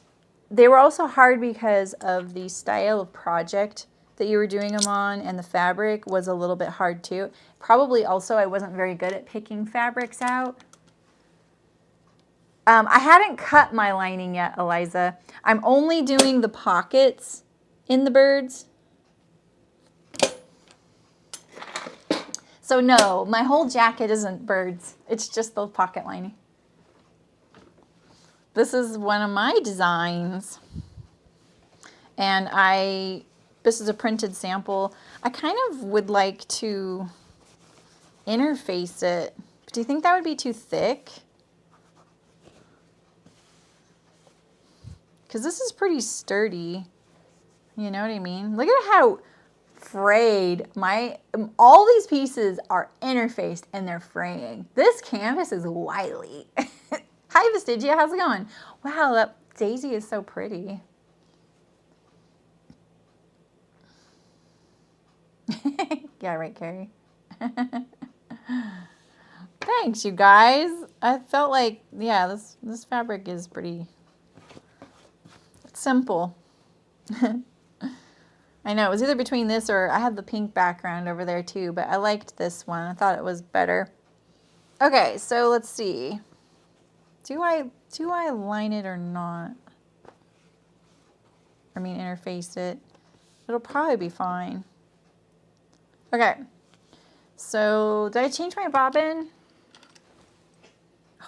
they were also hard because of the style of project that you were doing them on, and the fabric was a little bit hard too. Probably also I wasn't very good at picking fabrics out. I hadn't cut my lining yet, Eliza. I'm only doing the pockets in the birds. So no, my whole jacket isn't birds. It's just the pocket lining. This is one of my designs. And this is a printed sample. I kind of would like to interface it. Do you think that would be too thick? Because this is pretty sturdy. You know what I mean? Look at how frayed all these pieces are interfaced and they're fraying. This canvas is wily. Hi Vestigia, how's it going? Wow, that daisy is so pretty. Yeah, right, Carrie. Thanks, you guys. I felt like, yeah, this fabric is pretty simple. I know, it was either between this or I had the pink background over there too, but I liked this one. I thought it was better. Okay, so let's see. Do I line it or not? I mean, interface it. It'll probably be fine. Okay, So did I change my bobbin?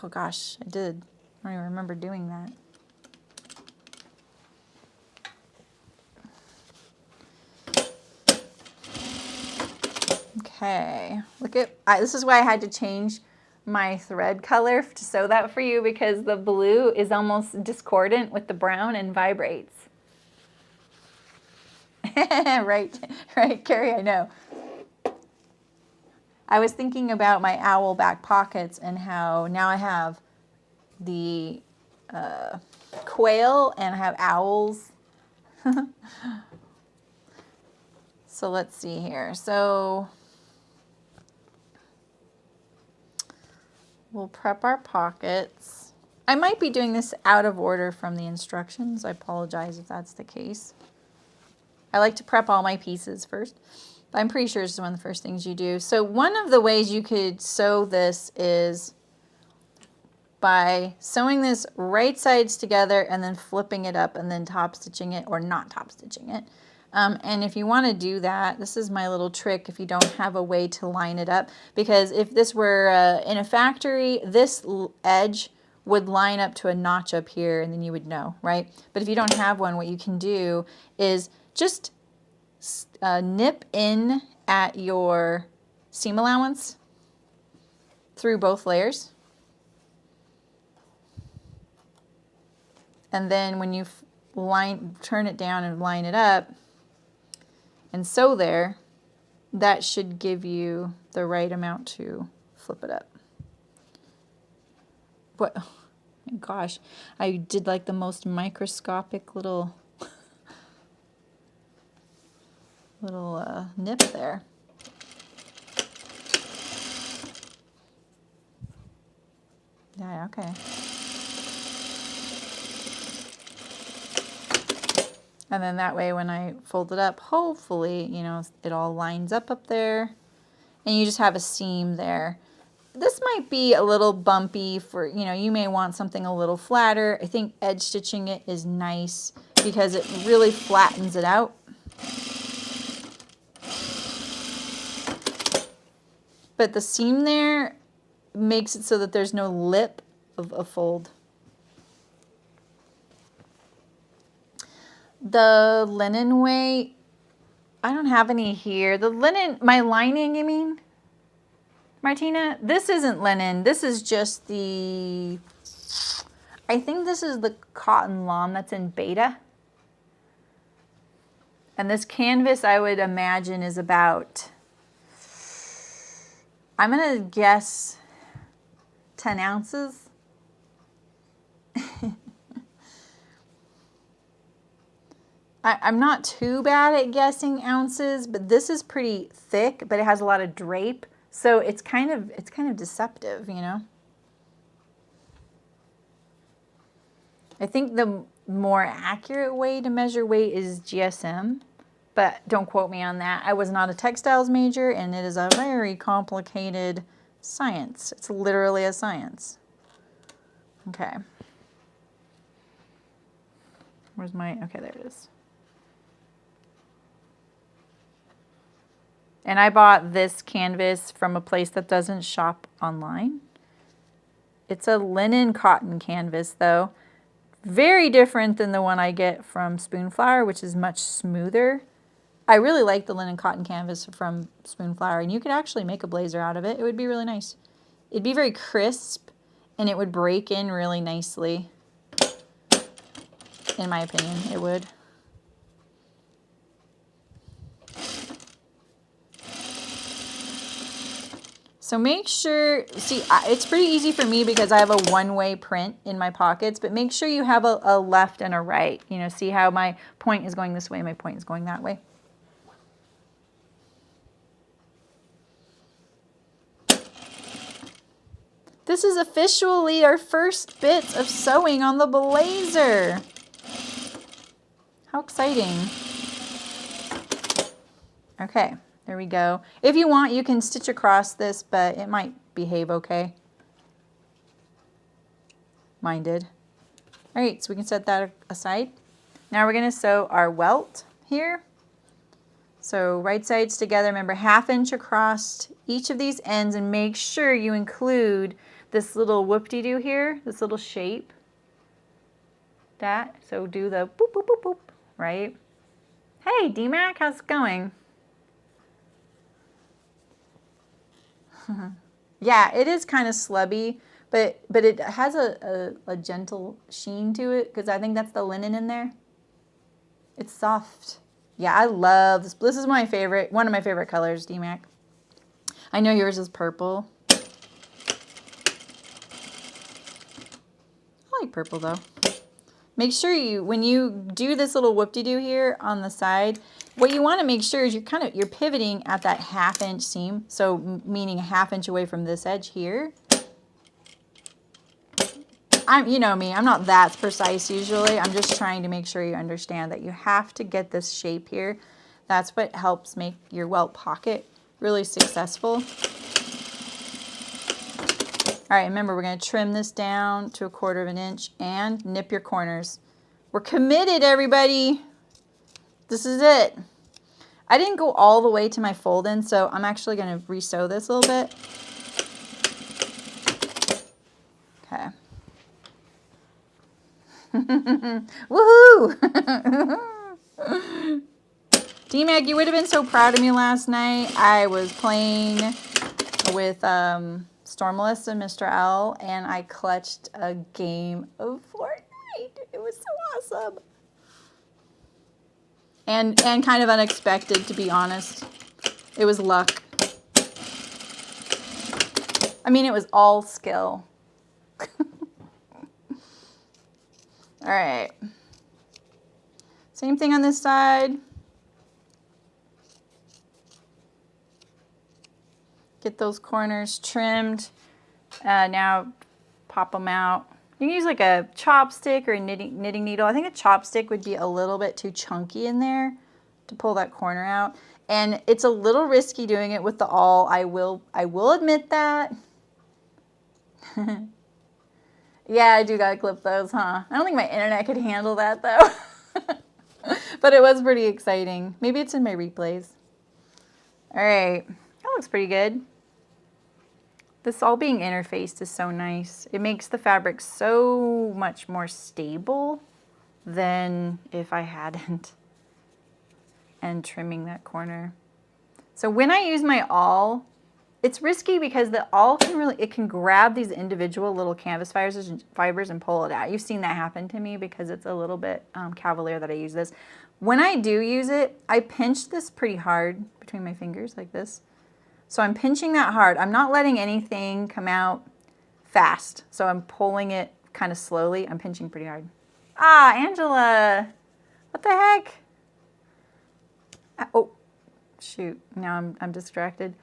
Oh gosh, I did. I don't even remember doing that. Okay, look at, this is why I had to change my thread color to sew that for you, because the blue is almost discordant with the brown and vibrates. Right, Carrie, I know. I was thinking about my owl back pockets and how now I have the quail and I have owls. So let's see here. So we'll prep our pockets. I might be doing this out of order from the instructions. I apologize if that's the case. I like to prep all my pieces first. But I'm pretty sure this is one of the first things you do. So one of the ways you could sew this is by sewing this right sides together and then flipping it up and then top stitching it, or not top stitching it. And if you want to do that, this is my little trick if you don't have a way to line it up. Because if this were in a factory, this edge would line up to a notch up here and then you would know, right? But if you don't have one, what you can do is just nip in at your seam allowance through both layers. And then when you turn it down and line it up and sew there, that should give you the right amount to flip it up. What? Oh my gosh, I did like the most microscopic little nip there. Yeah, okay. And then that way when I fold it up, hopefully, you know, it all lines up there. And you just have a seam there. This might be a little bumpy for, you know, you may want something a little flatter. I think edge stitching it is nice because it really flattens it out. But the seam there makes it so that there's no lip of a fold. The linen weight, I don't have any here. The linen, my lining, you mean, Martina? This isn't linen. This is just the, I think this is the cotton lawn that's in beta. And this canvas, I would imagine, is about, I'm going to guess 10 ounces. I'm not too bad at guessing ounces, but this is pretty thick, but it has a lot of drape. So it's kind of deceptive, you know. I think the more accurate way to measure weight is GSM, but don't quote me on that. I was not a textiles major, and it is a very complicated science. It's literally a science. Okay. Where's my, okay, there it is. And I bought this canvas from a place that doesn't shop online. It's a linen cotton canvas though. Very different than the one I get from Spoonflower, which is much smoother. I really like the linen cotton canvas from Spoonflower, and you could actually make a blazer out of it. It would be really nice. It'd be very crisp, and it would break in really nicely. In my opinion, it would. So make sure, see, it's pretty easy for me because I have a one-way print in my pockets, but make sure you have a left and a right. You know, see how my point is going this way, my point is going that way. This is officially our first bits of sewing on the blazer. How exciting. Okay. There we go. If you want, you can stitch across this, but it might behave okay. Mine did. All right, so we can set that aside. Now we're going to sew our welt here. So right sides together, remember 1/2 inch across each of these ends and make sure you include this little whoop-de-doo here, this little shape. That, so do the boop, boop, boop, boop, right? Hey, D-Mac, how's it going? Yeah, it is kind of slubby, but it has a gentle sheen to it because I think that's the linen in there. It's soft. Yeah, I love this. This is my favorite, one of my favorite colors, D-Mac. I know yours is purple. I like purple though. Make sure you, when you do this little whoop-de-doo here on the side, what you want to make sure is you're pivoting at that 1/2 inch seam. So meaning a 1/2 inch away from this edge here. You know me, I'm not that precise usually. I'm just trying to make sure you understand that you have to get this shape here. That's what helps make your welt pocket really successful. All right, remember we're going to trim this down to 1/4 inch and nip your corners. We're committed, everybody. This is it. I didn't go all the way to my fold in, so I'm actually going to re-sew this a little bit. Okay. Woohoo! D-Mac, you would have been so proud of me last night. I was playing with Stormless and Mr. L, and I clutched a game of Fortnite. It was so awesome. And kind of unexpected, to be honest. It was luck. I mean, it was all skill. All right. Same thing on this side. Get those corners trimmed. Now pop them out. You can use like a chopstick or a knitting needle. I think a chopstick would be a little bit too chunky in there to pull that corner out. And it's a little risky doing it with the awl. I will admit that. Yeah, I do gotta clip those, huh? I don't think my internet could handle that though. But it was pretty exciting. Maybe it's in my replays. All right, that looks pretty good. This all being interfaced is so nice. It makes the fabric so much more stable than if I hadn't. And trimming that corner. So when I use my awl, it's risky because the awl can grab these individual little canvas fibers and pull it out. You've seen that happen to me because it's a little bit cavalier that I use this. When I do use it, I pinch this pretty hard between my fingers like this. So I'm pinching that hard. I'm not letting anything come out fast. So I'm pulling it kind of slowly. I'm pinching pretty hard. Ah, Angela, what the heck? Oh, shoot, now I'm distracted.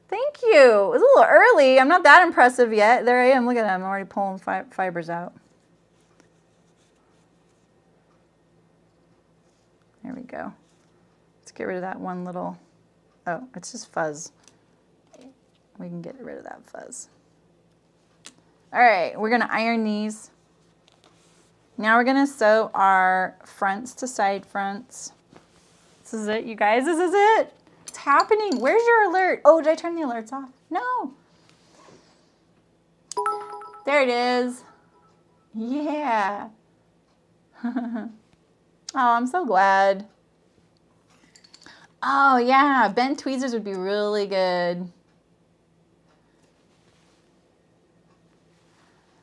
Thank you. It was a little early. I'm not that impressive yet. There I am. Look at that. I'm already pulling fibers out. There we go. Let's get rid of that one little, oh, it's just fuzz. We can get rid of that fuzz. All right, we're gonna iron these. Now we're gonna sew our fronts to side fronts. This is it, you guys, this is it. It's happening. Where's your alert? Oh, did I turn the alerts off? No. There it is. Yeah. Oh, I'm so glad. Oh yeah, bent tweezers would be really good.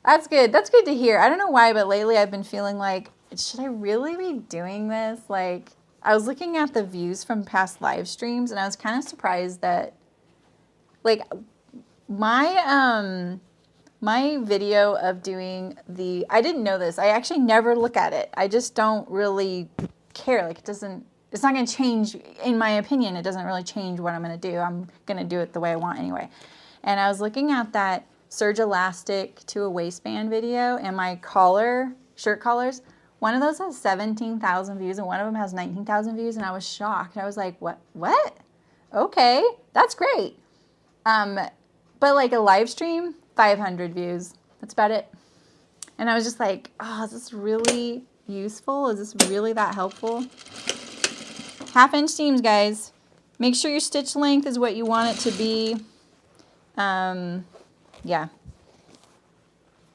That's good. That's good to hear. I don't know why, but lately I've been feeling like, should I really be doing this? Like, I was looking at the views from past live streams and I was kind of surprised that, like, my video of doing the, I didn't know this. I actually never look at it. I just don't really care. Like, it's not going to change, in my opinion, it doesn't really change what I'm going to do. I'm going to do it the way I want anyway. And I was looking at that serge elastic to a waistband video and my shirt collars. One of those has 17,000 views and one of them has 19,000 views, and I was shocked. I was like, what? Okay, that's great. But like a live stream, 500 views. That's about it. And I was just like, oh, is this really useful? Is this really that helpful? 1/2 inch seams, guys. Make sure your stitch length is what you want it to be. Yeah.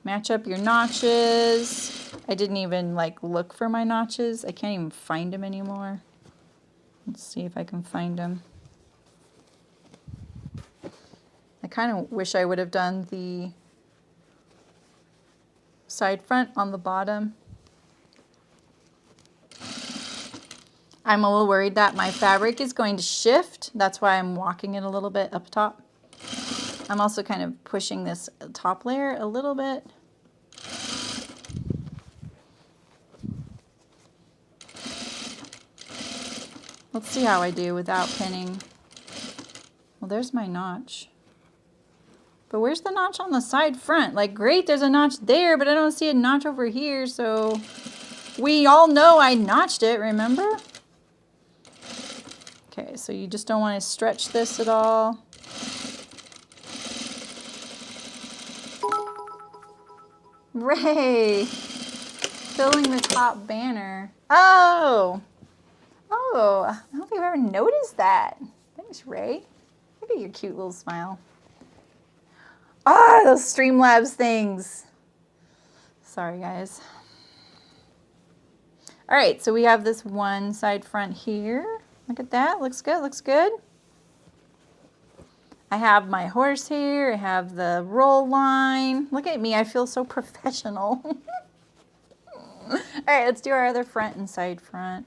Match up your notches. I didn't even like look for my notches. I can't even find them anymore. Let's see if I can find them. I kind of wish I would have done the side front on the bottom. I'm a little worried that my fabric is going to shift. That's why I'm walking it a little bit up top. I'm also kind of pushing this top layer a little bit. Let's see how I do without pinning. Well, there's my notch. But where's the notch on the side front? Like, great, there's a notch there, but I don't see a notch over here, so we all know I notched it, remember? Okay, so you just don't want to stretch this at all. Ray! Filling the top banner. Oh! Oh, I don't think I've ever noticed that. Thanks, Ray. Look at your cute little smile. Ah, those Streamlabs things. Sorry, guys. All right, so we have this one side front here. Look at that. Looks good. Looks good. I have my horse here. I have the roll line. Look at me. I feel so professional. All right, let's do our other front and side front.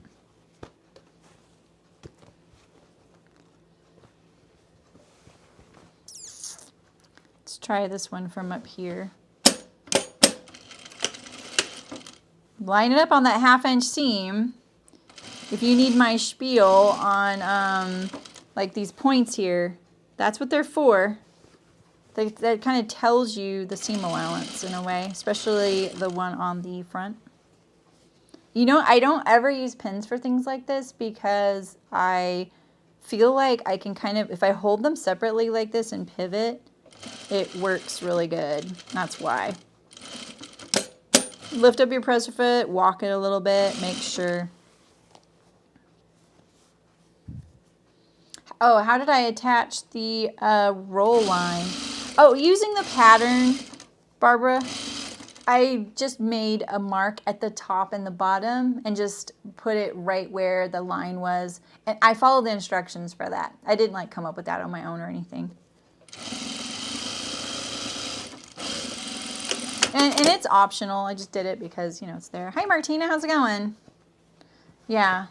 Let's try this one from up here. Line it up on that 1/2 inch seam. If you need my spiel on like these points here, that's what they're for. That kind of tells you the seam allowance in a way, especially the one on the front. You know, I don't ever use pins for things like this because I feel like I can kind of, if I hold them separately like this and pivot, it works really good. That's why. Lift up your presser foot, walk it a little bit, make sure. Oh, how did I attach the roll line? Oh, using the pattern, Barbara, I just made a mark at the top and the bottom and just put it right where the line was. And I followed the instructions for that. I didn't like come up with that on my own or anything. And it's optional. I just did it because, you know, it's there. Hi, Martina. How's it going? Yeah.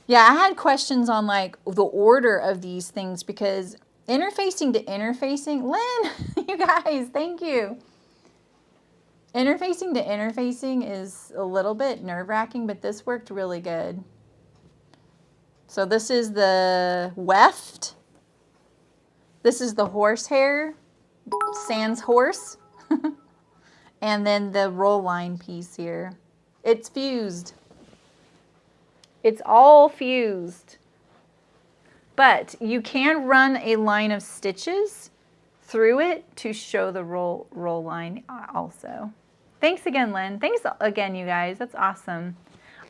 Yeah, I had questions on, like, the order of these things because interfacing to interfacing. Lynn, you guys, thank you. Interfacing to interfacing is a little bit nerve-wracking, but this worked really good. So this is the weft. This is the horsehair. Sans horse. And then the roll line piece here. It's fused. It's all fused. But you can run a line of stitches through it to show the roll line also. Thanks again, Lynn. Thanks again, you guys. That's awesome.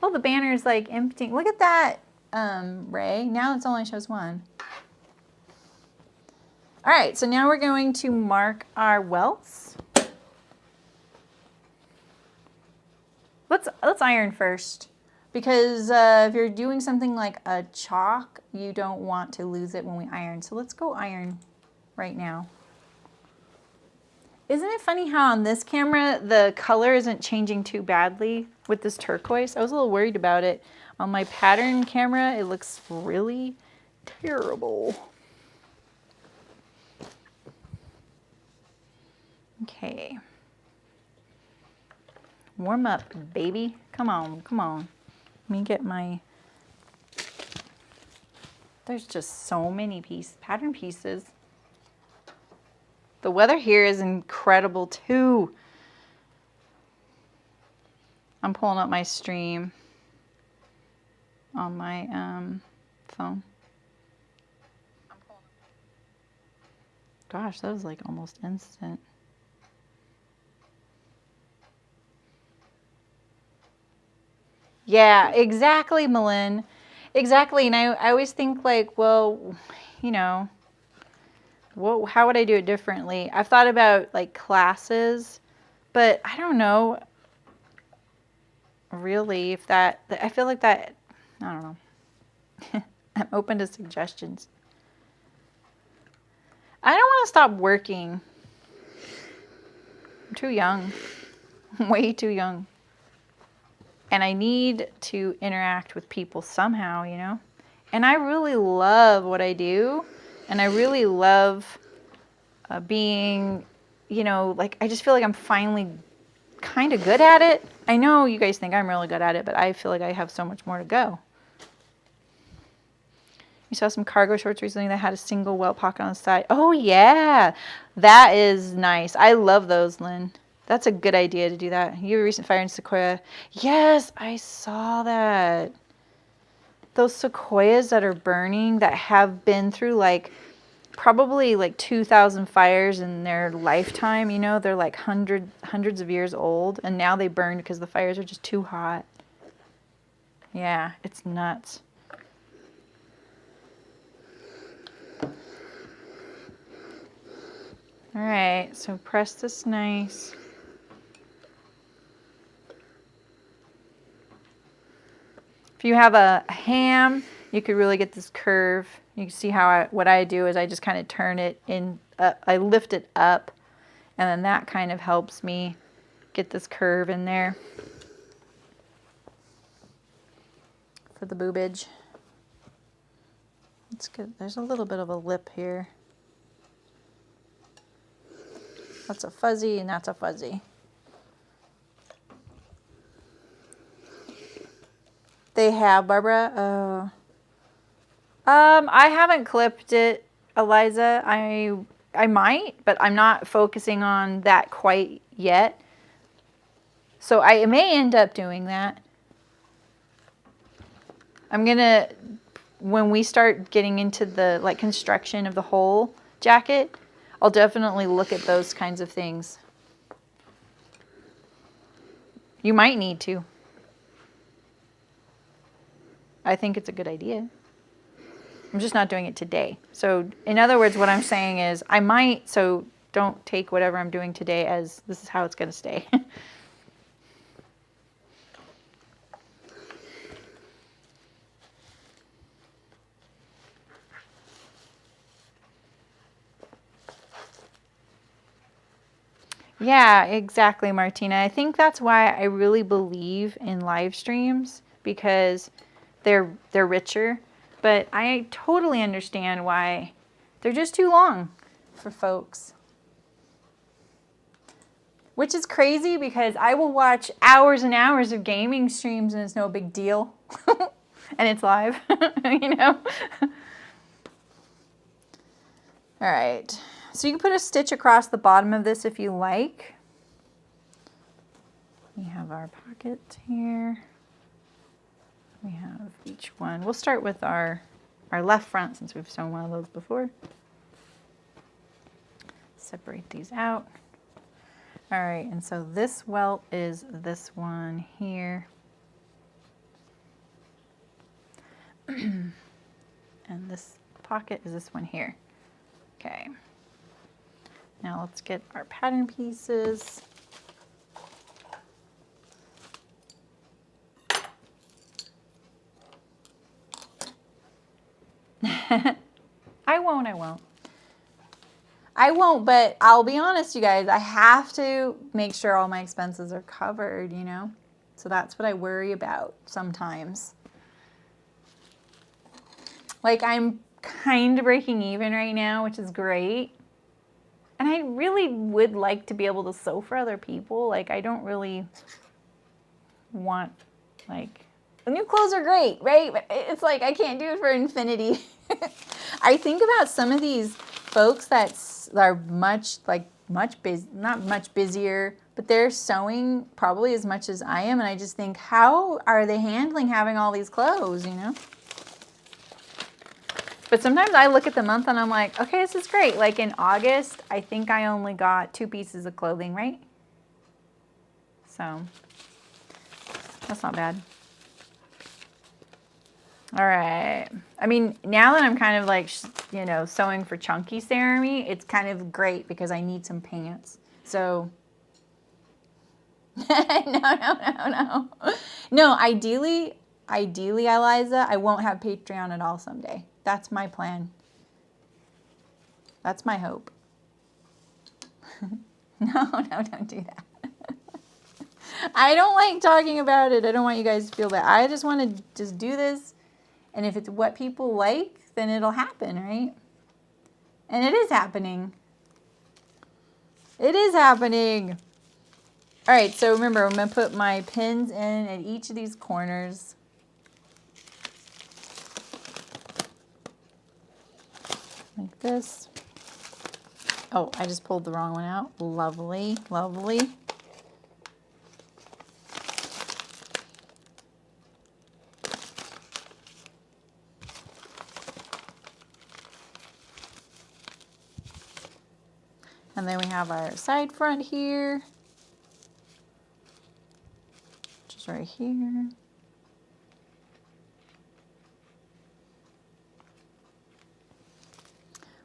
Oh, the banner's like emptying. Look at that, Ray. Now it only shows one. All right, so now we're going to mark our welts. Let's iron first, because if you're doing something like a chalk, you don't want to lose it when we iron. So let's go iron right now. Isn't it funny how on this camera the color isn't changing too badly with this turquoise? I was a little worried about it. On my pattern camera, it looks really terrible. Okay. Warm up, baby. Come on, come on. Let me get my... There's just so many pattern pieces. The weather here is incredible too. I'm pulling up my stream on my phone. Gosh, that was like almost instant. Yeah, exactly, Malin. Exactly. And I always think like, well, you know, how would I do it differently? I've thought about like classes, but I don't know really if that, I feel like that, I don't know. I'm open to suggestions. I don't want to stop working. I'm too young. I'm way too young. And I need to interact with people somehow, you know? And I really love what I do. And I really love being, you know, like, I just feel like I'm finally kind of good at it. I know you guys think I'm really good at it, but I feel like I have so much more to go. You saw some cargo shorts recently that had a single welt pocket on the side. Oh, yeah. That is nice. I love those, Lynn. That's a good idea to do that. You have a recent fire in Sequoia. Yes, I saw that. Those sequoias that are burning that have been through like probably like 2,000 fires in their lifetime. You know, they're like hundreds of years old. And now they burn because the fires are just too hot. Yeah, it's nuts. All right, so press this nice. If you have a ham, you could really get this curve. You can see how what I do is I just kind of turn it in, I lift it up, and then that kind of helps me get this curve in there for the boobage. It's good. There's a little bit of a lip here. That's a fuzzy and that's a fuzzy. They have, Barbara. I haven't clipped it, Eliza. I might, but I'm not focusing on that quite yet. So I may end up doing that. I'm gonna, when we start getting into the like construction of the whole jacket, I'll definitely look at those kinds of things. You might need to. I think it's a good idea. I'm just not doing it today. So in other words, what I'm saying is I might, so don't take whatever I'm doing today as this is how it's going to stay. Yeah, exactly, Martina. I think that's why I really believe in live streams, because they're richer. But I totally understand why they're just too long for folks. Which is crazy because I will watch hours and hours of gaming streams and it's no big deal. And it's live, you know? All right. So you can put a stitch across the bottom of this if you like. We have our pocket here. We have each one. We'll start with our left front since we've sewn one of those before. Separate these out. All right, and so this welt is this one here. And this pocket is this one here. Okay. Now let's get our pattern pieces. I won't, but I'll be honest, you guys, I have to make sure all my expenses are covered, you know? So that's what I worry about sometimes. Like, I'm kind of breaking even right now, which is great. And I really would like to be able to sew for other people. Like, I don't really want, like, the new clothes are great, right? But it's like, I can't do it for infinity. I think about some of these folks that are not much busier, but they're sewing probably as much as I am. And I just think, how are they handling having all these clothes, you know? But sometimes I look at the month and I'm like, okay, this is great. Like in August, I think I only got 2 pieces of clothing, right? So that's not bad. All right. I mean, now that I'm kind of like, you know, sewing for chunky ceremony, it's kind of great because I need some pants. So, no. No, ideally, Eliza, I won't have Patreon at all someday. That's my plan. That's my hope. No, don't do that. I don't like talking about it. I don't want you guys to feel bad. I just want to just do this. And if it's what people like, then it'll happen, right? And it is happening. It is happening. All right, so remember, I'm going to put my pins in at each of these corners. Like this. Oh, I just pulled the wrong one out. Lovely, lovely. And then we have our side front here, which is right here.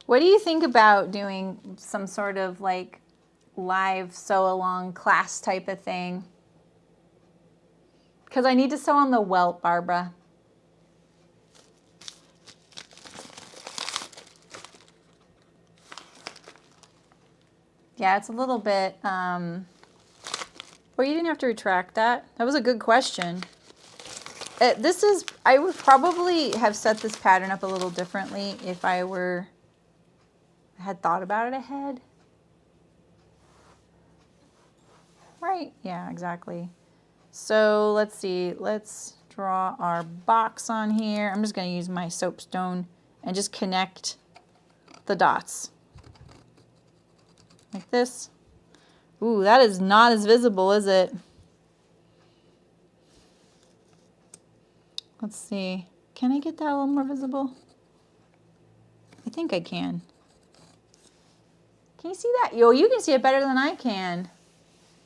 What do you think about doing some sort of like live sew along class type of thing? Because I need to sew on the welt, Barbara. Yeah, it's a little bit, well, you didn't have to retract that. That was a good question. I would probably have set this pattern up a little differently if I had thought about it ahead. Right, yeah, exactly. So let's see, let's draw our box on here. I'm just gonna use my soapstone and just connect the dots. Like this. Ooh, that is not as visible, is it? Let's see. Can I get that a little more visible? I think I can. Can you see that? Yo, you can see it better than I can.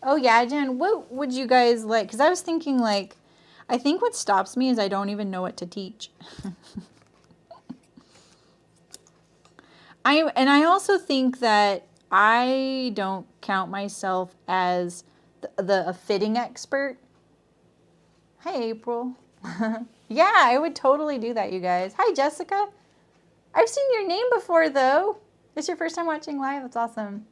Oh yeah, Jen, what would you guys like? Because I was thinking like, I think what stops me is I don't even know what to teach. I also think that I don't count myself as a fitting expert. Hey, April. Yeah, I would totally do that, you guys. Hi, Jessica. I've seen your name before, though. It's your first time watching live. That's awesome.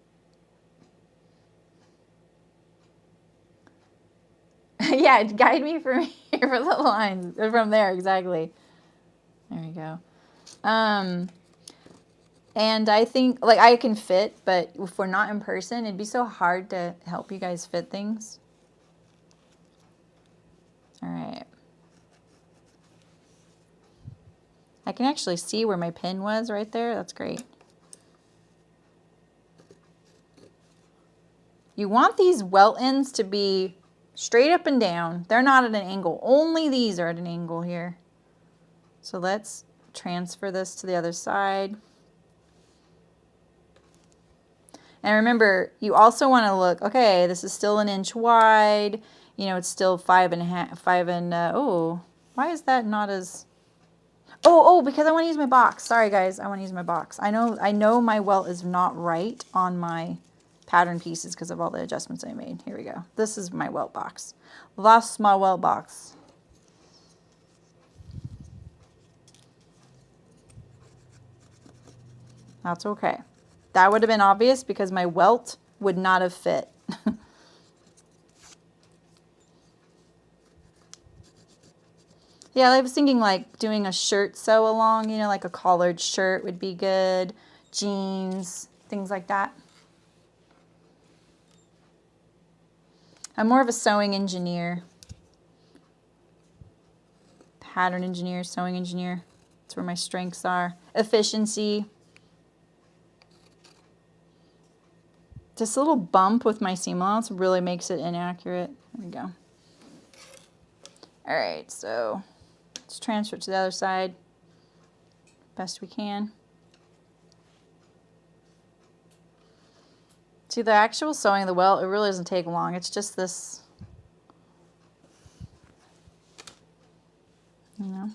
Yeah, guide me from here for the lines. From there, exactly. There you go. And I think, like, I can fit, but if we're not in person, it'd be so hard to help you guys fit things. All right. I can actually see where my pin was right there. That's great. You want these welt ends to be straight up and down. They're not at an angle. Only these are at an angle here. So let's transfer this to the other side. And remember, you also want to look, okay, this is still 1 inch wide. You know, it's still 5.5, oh, why is that not as, oh, because I want to use my box. Sorry, guys, I want to use my box. I know my welt is not right on my pattern pieces because of all the adjustments I made. Here we go. This is my welt box. Lost my welt box. That's okay. That would have been obvious because my welt would not have fit. Yeah, I was thinking like doing a shirt sew along, you know, like a collared shirt would be good. Jeans, things like that. I'm more of a sewing engineer. Pattern engineer, sewing engineer. That's where my strengths are. Efficiency. This little bump with my seam allowance really makes it inaccurate. There we go. All right, so let's transfer it to the other side best we can. See, the actual sewing of the welt, it really doesn't take long. It's just this, you know.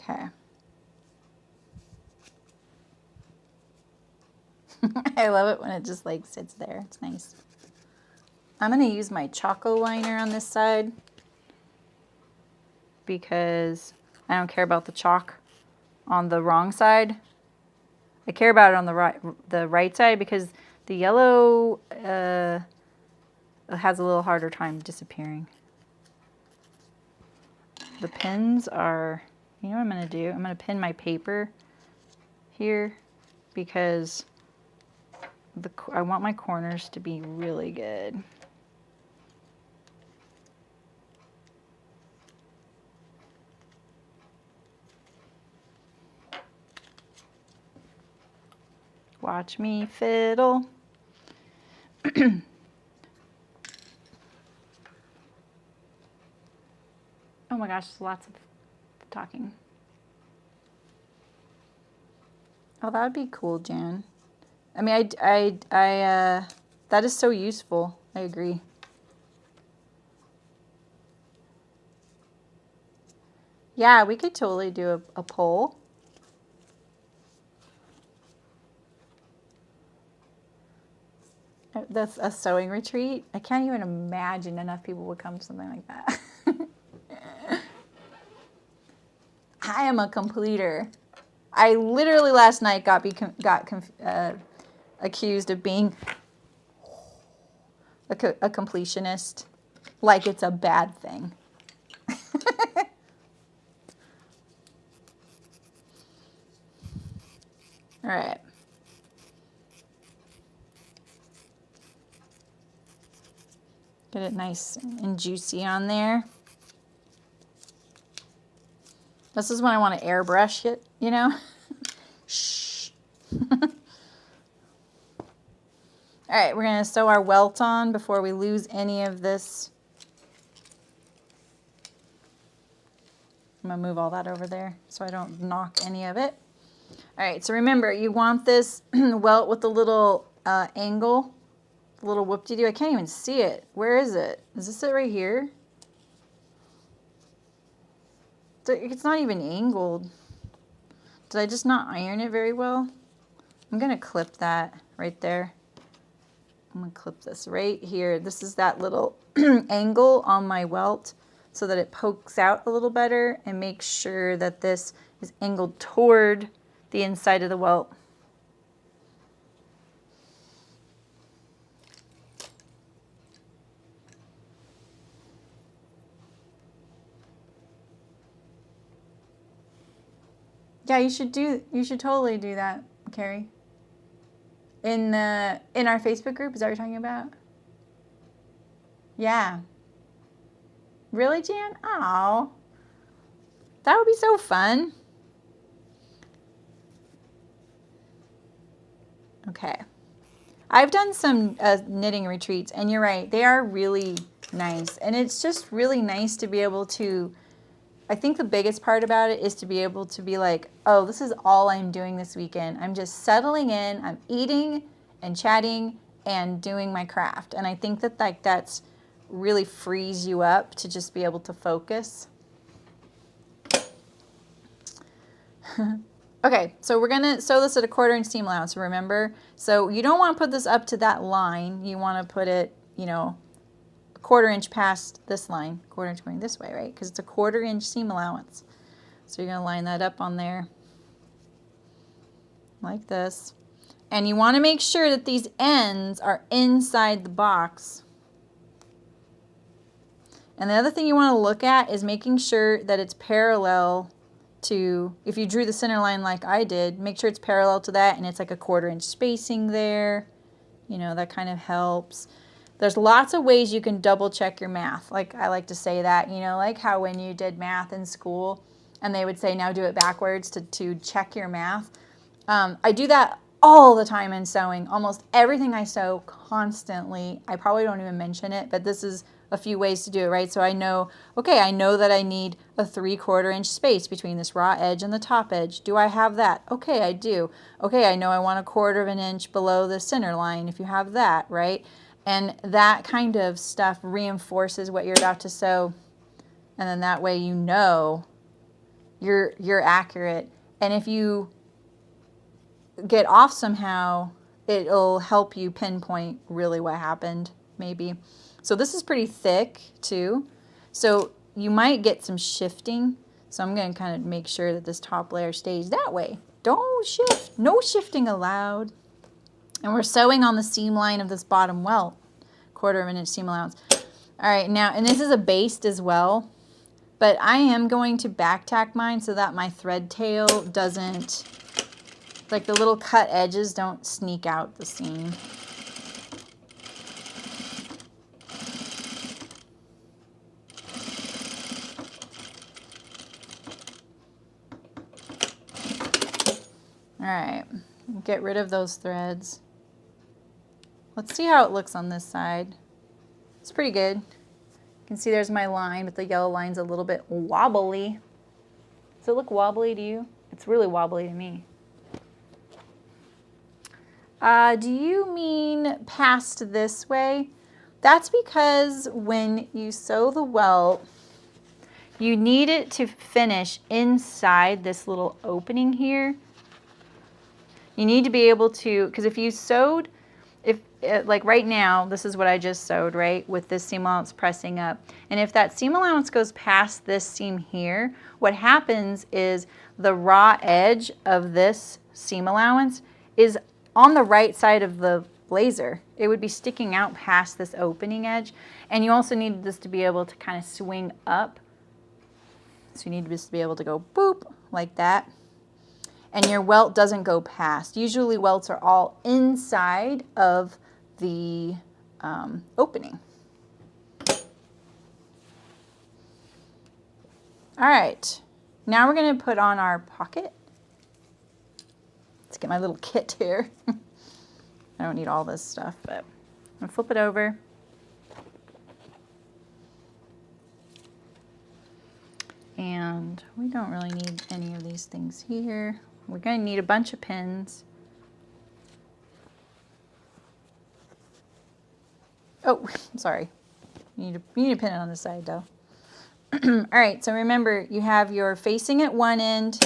Okay. I love it when it just like sits there. It's nice. I'm going to use my Chaco liner on this side because I don't care about the chalk on the wrong side. I care about it on the right side because the yellow has a little harder time disappearing. The pins are, you know what I'm going to do? I'm going to pin my paper here because I want my corners to be really good. Watch me fiddle. Oh my gosh, there's lots of talking. Oh, that would be cool, Jan. I mean, that is so useful. I agree. Yeah, we could totally do a poll. That's a sewing retreat. I can't even imagine enough people would come to something like that. I am a completer. I literally last night got accused of being a completionist, like it's a bad thing. All right. Get it nice and juicy on there. This is when I want to airbrush it, you know? Shh. All right, we're going to sew our welt on before we lose any of this. I'm going to move all that over there so I don't knock any of it. All right, so remember, you want this welt with the little angle, the little whoop-de-doo. I can't even see it. Where is it? Is this it right here? It's not even angled. Did I just not iron it very well? I'm going to clip that right there. I'm going to clip this right here. This is that little angle on my welt so that it pokes out a little better, and make sure that this is angled toward the inside of the welt. Yeah, you should totally do that, Carrie. In our Facebook group, is that what you're talking about? Yeah. Really, Jan? Oh, that would be so fun. Okay. I've done some knitting retreats, and you're right, they are really nice. And it's just really nice to be able to, I think the biggest part about it is to be able to be like, oh, this is all I'm doing this weekend. I'm just settling in, I'm eating and chatting and doing my craft. And I think that that's really frees you up to just be able to focus. Okay, so we're gonna sew this at a 1/4 inch seam allowance, remember? So you don't want to put this up to that line. You want to put it, you know, a 1/4 inch past this line, 1/4 inch going this way, right? Because it's a 1/4 inch seam allowance. So you're gonna line that up on there like this. And you want to make sure that these ends are inside the box. And the other thing you want to look at is making sure that it's parallel to, if you drew the center line like I did, make sure it's parallel to that and it's like a 1/4 inch spacing there. You know, that kind of helps. There's lots of ways you can double check your math. Like I like to say that, you know, like how when you did math in school and they would say, now do it backwards to check your math. I do that all the time in sewing. Almost everything I sew constantly. I probably don't even mention it, but this is a few ways to do it, right? So I know, okay, I know that I need a 3/4 inch space between this raw edge and the top edge. Do I have that? Okay, I do. Okay, I know I want a 1/4 inch below the center line if you have that, right? And that kind of stuff reinforces what you're about to sew. And then that way you know you're accurate. And if you get off somehow, it'll help you pinpoint really what happened, maybe. So this is pretty thick too. So you might get some shifting. So I'm going to kind of make sure that this top layer stays that way. Don't shift. No shifting allowed. And we're sewing on the seam line of this bottom welt. 1/4 of an inch seam allowance. All right, now, and this is a baste as well. But I am going to back tack mine so that my thread tail doesn't, like the little cut edges don't sneak out the seam. All right, get rid of those threads. Let's see how it looks on this side. It's pretty good. You can see there's my line, but the yellow line's a little bit wobbly. Does it look wobbly to you? It's really wobbly to me. Do you mean past this way? That's because when you sew the welt, you need it to finish inside this little opening here. You need to be able to, because if you sewed, like right now, this is what I just sewed, right, with this seam allowance pressing up. And if that seam allowance goes past this seam here, what happens is the raw edge of this seam allowance is on the right side of the blazer. It would be sticking out past this opening edge. And you also need this to be able to kind of swing up. So you need just to be able to go boop like that. And your welt doesn't go past. Usually welts are all inside of the opening. All right, now we're gonna put on our pocket. Let's get my little kit here. I don't need all this stuff, but I'm gonna flip it over. And we don't really need any of these things here. We're going to need a bunch of pins. Oh, I'm sorry. You need a pin on the side though. All right, so remember you have your facing at one end,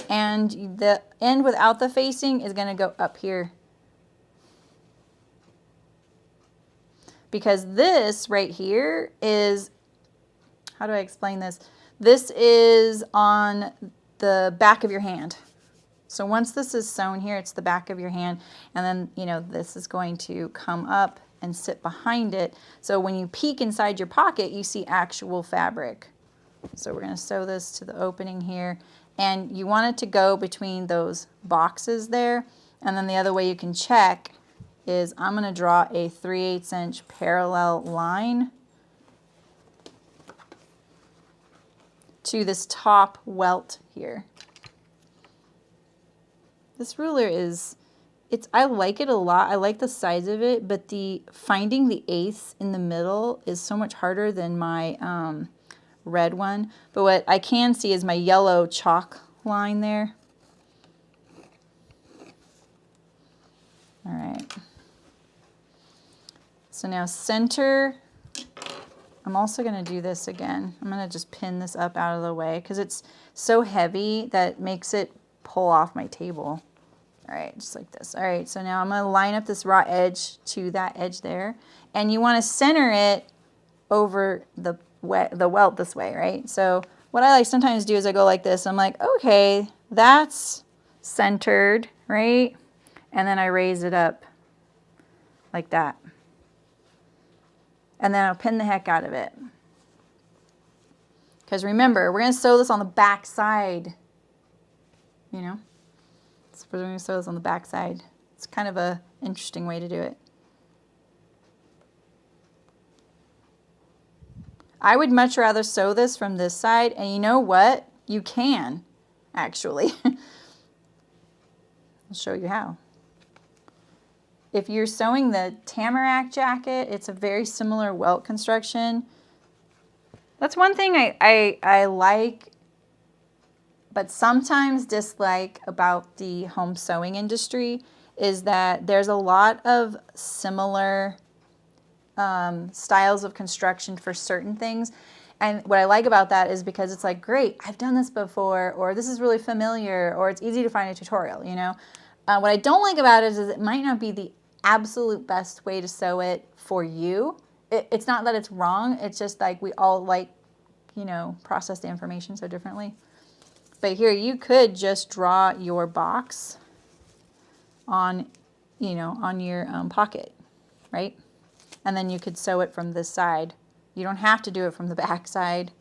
and the end without the facing is going to go up here. Because this right here is, how do I explain this? This is on the back of your hand. So once this is sewn here, it's the back of your hand, and then, you know, this is going to come up and sit behind it. So when you peek inside your pocket, you see actual fabric. So we're going to sew this to the opening here, and you want it to go between those boxes there. And then the other way you can check is I'm going to draw a 3/8 inch parallel line to this top welt here. This ruler is, I like it a lot. I like the size of it, but finding the 1/8 in the middle is so much harder than my red one. But what I can see is my yellow chalk line there. All right. So now center. I'm also going to do this again. I'm going to just pin this up out of the way because it's so heavy that it makes it pull off my table. All right, just like this. All right, so now I'm going to line up this raw edge to that edge there. And you want to center it over the welt this way, right? So what I like sometimes do is I go like this. I'm like, okay, that's centered, right? And then I raise it up like that. And then I'll pin the heck out of it. Because remember, we're going to sew this on the back side. You know? So we're going to sew this on the back side. It's kind of an interesting way to do it. I would much rather sew this from this side. And you know what? You can, actually. I'll show you how. If you're sewing the tamarack jacket, it's a very similar welt construction. That's one thing I like, but sometimes dislike about the home sewing industry is that there's a lot of similar styles of construction for certain things. And what I like about that is because it's like, great, I've done this before, or this is really familiar, or it's easy to find a tutorial, you know. What I don't like about it is it might not be the absolute best way to sew it for you. It's not that it's wrong, it's just like we all like, you know, process the information so differently. But here you could just draw your box on, you know, on your pocket, right? And then you could sew it from this side. You don't have to do it from the back side.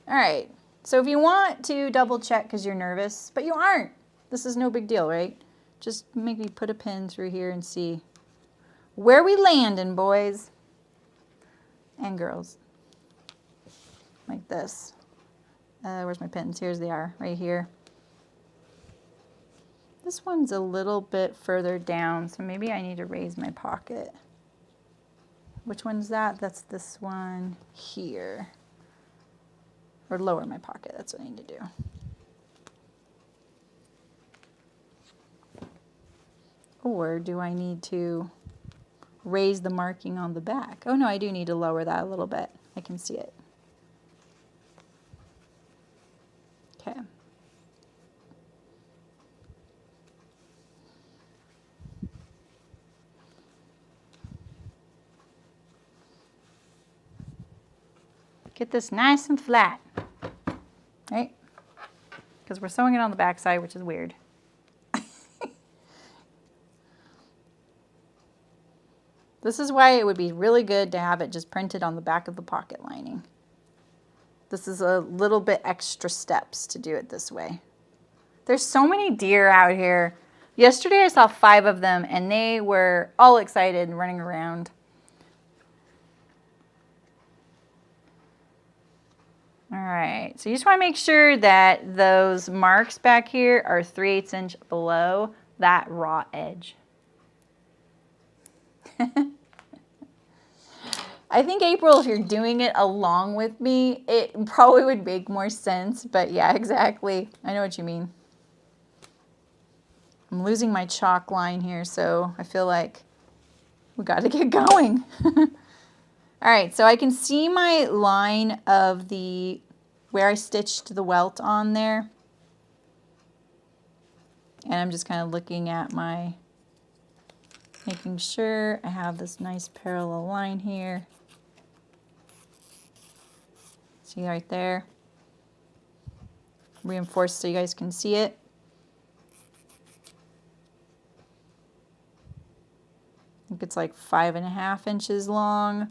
All right, so if you want to double check because you're nervous, but you aren't, this is no big deal, right? Just maybe put a pin through here and see where we landing, boys and girls. Like this. Where's my pins? Here's they are, right here. This one's a little bit further down, so maybe I need to raise my pocket. Which one's that? That's this one here. Or lower my pocket, that's what I need to do. Or do I need to raise the marking on the back? Oh no, I do need to lower that a little bit. I can see it. Okay. Get this nice and flat, right? Because we're sewing it on the back side, which is weird. This is why it would be really good to have it just printed on the back of the pocket lining. This is a little bit extra steps to do it this way. There's so many deer out here. Yesterday I saw 5 of them and they were all excited and running around. All right, so you just want to make sure that those marks back here are 3/8 inch below that raw edge. I think, April, if you're doing it along with me, it probably would make more sense, but yeah, exactly. I know what you mean. I'm losing my chalk line here, so I feel like we got to get going. All right, so I can see my line of where I stitched the welt on there. And I'm just kind of looking at making sure I have this nice parallel line here. See right there? Reinforced so you guys can see it. I think it's like 5.5 inches long,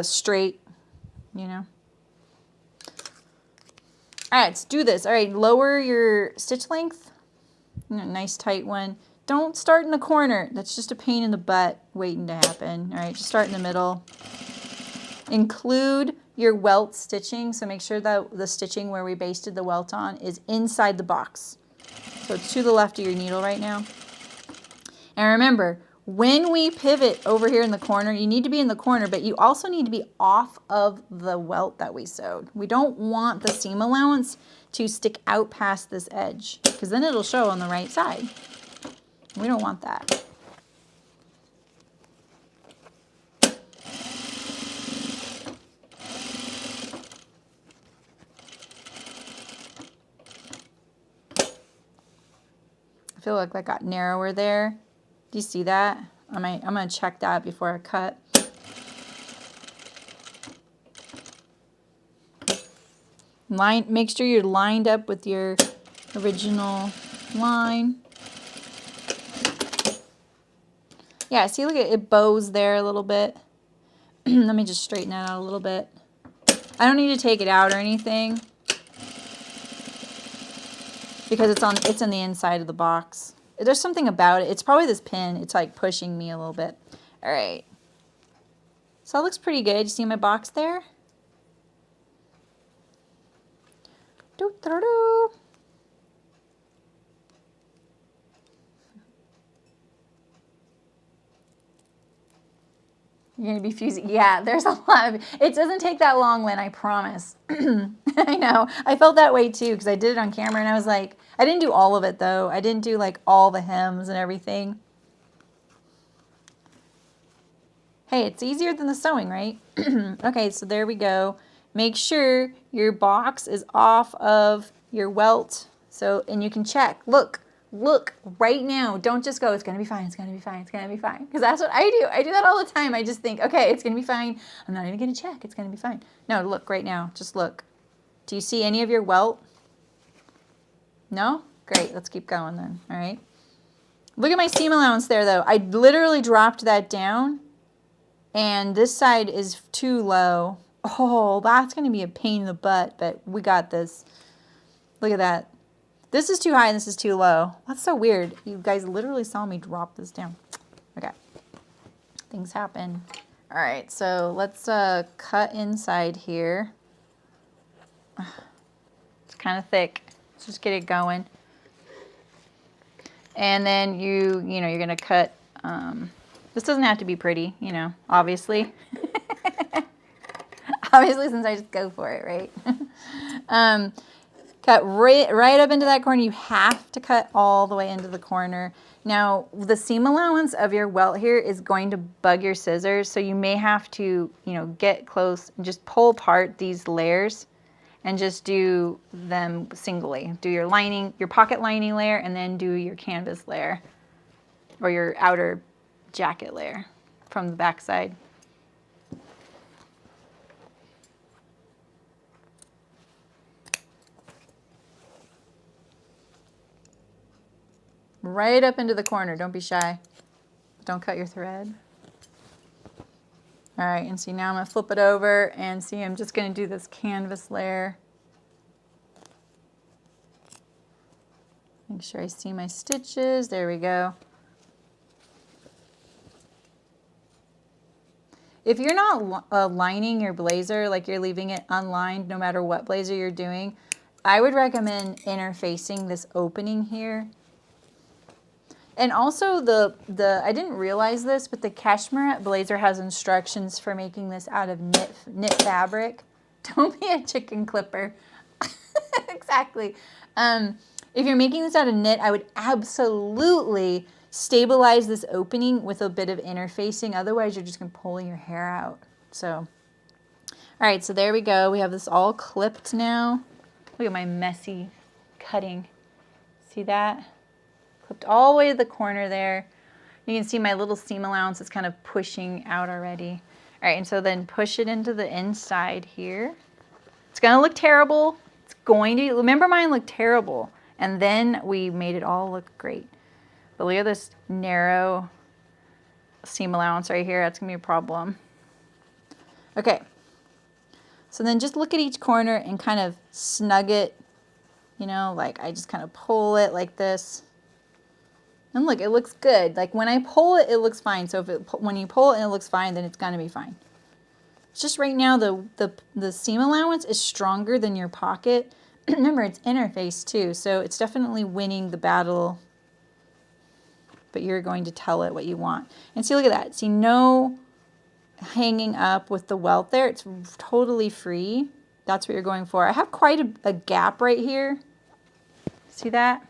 straight, you know. All right, let's do this. All right, lower your stitch length. Nice tight one. Don't start in the corner. That's just a pain in the butt waiting to happen. All right, just start in the middle. Include your welt stitching, so make sure that the stitching where we basted the welt on is inside the box. So it's to the left of your needle right now. And remember, when we pivot over here in the corner, you need to be in the corner, but you also need to be off of the welt that we sewed. We don't want the seam allowance to stick out past this edge, because then it'll show on the right side. We don't want that. I feel like that got narrower there. Do you see that? I'm going to check that before I cut. Make sure you're lined up with your original line. Yeah, see, look at it bows there a little bit. Let me just straighten that out a little bit. I don't need to take it out or anything because it's in the inside of the box. There's something about it. It's probably this pin. It's like pushing me a little bit. All right. So that looks pretty good. You see my box there? Doo-doo-doo. You're going to be fusing. Yeah, there's a lot of, it doesn't take that long, Lynn, I promise. I know. I felt that way too because I did it on camera and I was like, I didn't do all of it though. I didn't do like all the hems and everything. Hey, it's easier than the sewing, right? Okay, so there we go. Make sure your box is off of your welt. So, and you can check. Look right now. Don't just go, it's gonna be fine, it's gonna be fine, it's gonna be fine. Because that's what I do. I do that all the time. I just think, okay, it's gonna be fine. I'm not even gonna check, it's gonna be fine. No, look right now. Just look. Do you see any of your welt? No? Great, let's keep going then, all right? Look at my seam allowance there though. I literally dropped that down and this side is too low. Oh, that's gonna be a pain in the butt, but we got this. Look at that. This is too high and this is too low. That's so weird. You guys literally saw me drop this down. Okay, things happen. All right, so let's cut inside here. It's kind of thick. Let's just get it going. And then you're gonna cut, this doesn't have to be pretty, you know, obviously. Obviously, since I just go for it, right? Cut right up into that corner. You have to cut all the way into the corner. Now, the seam allowance of your welt here is going to bug your scissors, so you may have to, get close and just pull apart these layers and just do them singly. Do your lining, your pocket lining layer, and then do your canvas layer or your outer jacket layer from the back side. Right up into the corner, don't be shy. Don't cut your thread. All right, and see now I'm gonna flip it over and see I'm just gonna do this canvas layer. Make sure I see my stitches, there we go. If you're not lining your blazer, like you're leaving it unlined no matter what blazer you're doing, I would recommend interfacing this opening here. And also I didn't realize this, but the Cashmerette blazer has instructions for making this out of knit fabric. Don't be a chicken clipper. Exactly. If you're making this out of knit, I would absolutely stabilize this opening with a bit of interfacing. Otherwise, you're just going to pull your hair out. So, all right, so there we go. We have this all clipped now. Look at my messy cutting. See that? Clipped all the way to the corner there. You can see my little seam allowance is kind of pushing out already. All right, and so then push it into the inside here. It's gonna look terrible. It's going to, remember mine looked terrible. And then we made it all look great. But look at this narrow seam allowance right here. That's gonna be a problem. Okay, so then just look at each corner and kind of snug it, like I just kind of pull it like this. And look, it looks good. Like when I pull it, it looks fine. So when you pull it and it looks fine, then it's gonna be fine. It's just right now the seam allowance is stronger than your pocket. Remember, it's interface too, so it's definitely winning the battle. But you're going to tell it what you want. And see, look at that. See, no hanging up with the welt there. It's totally free. That's what you're going for. I have quite a gap right here. See that?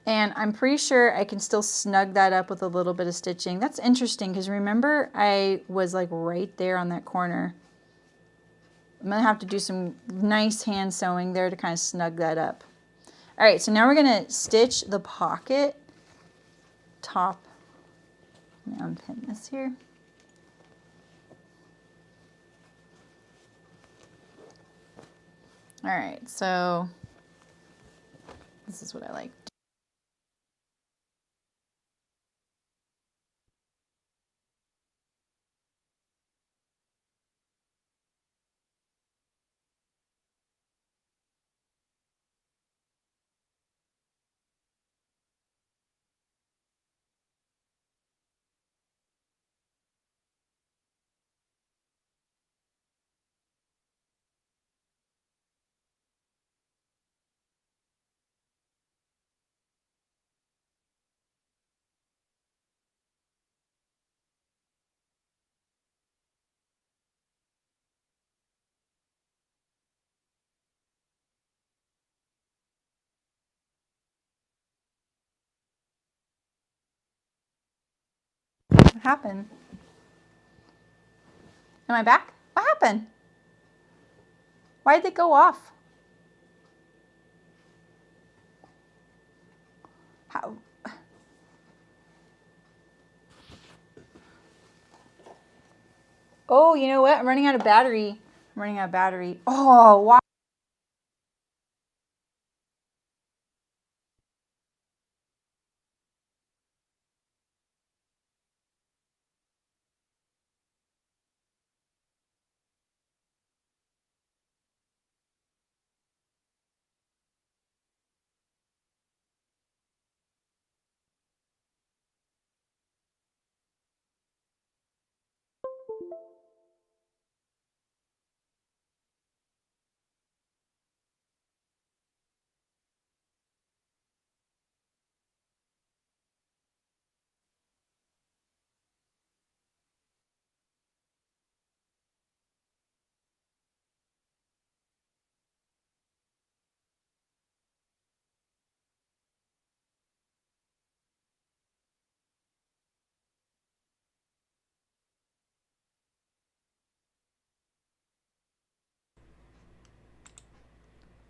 And I'm pretty sure I can still snug that up with a little bit of stitching. That's interesting because remember I was like right there on that corner. I'm gonna have to do some nice hand sewing there to kind of snug that up. All right, so now we're gonna stitch the pocket top. Let me unpin this here. All right, so this is what I like. What happened? Am I back? What happened? Why did they go off? How? Oh, you know what? I'm running out of battery. I'm running out of battery. Oh, wow.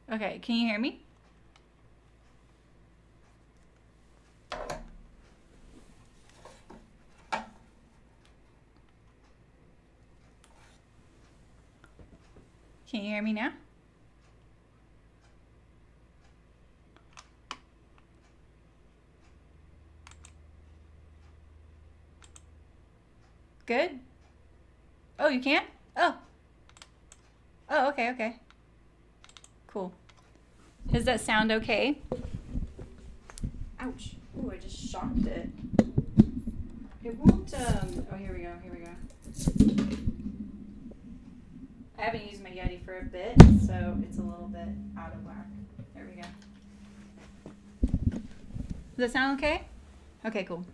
Okay, can you hear me? Can you hear me now? Good? Oh, you can't? Oh. Oh, okay, okay. Cool. Does that sound okay? Ouch. Ooh, I just shocked it. It won't, oh, here we go, here we go. I haven't used my Yeti for a bit, so it's a little bit out of whack. There we go. Does that sound okay? Okay, cool.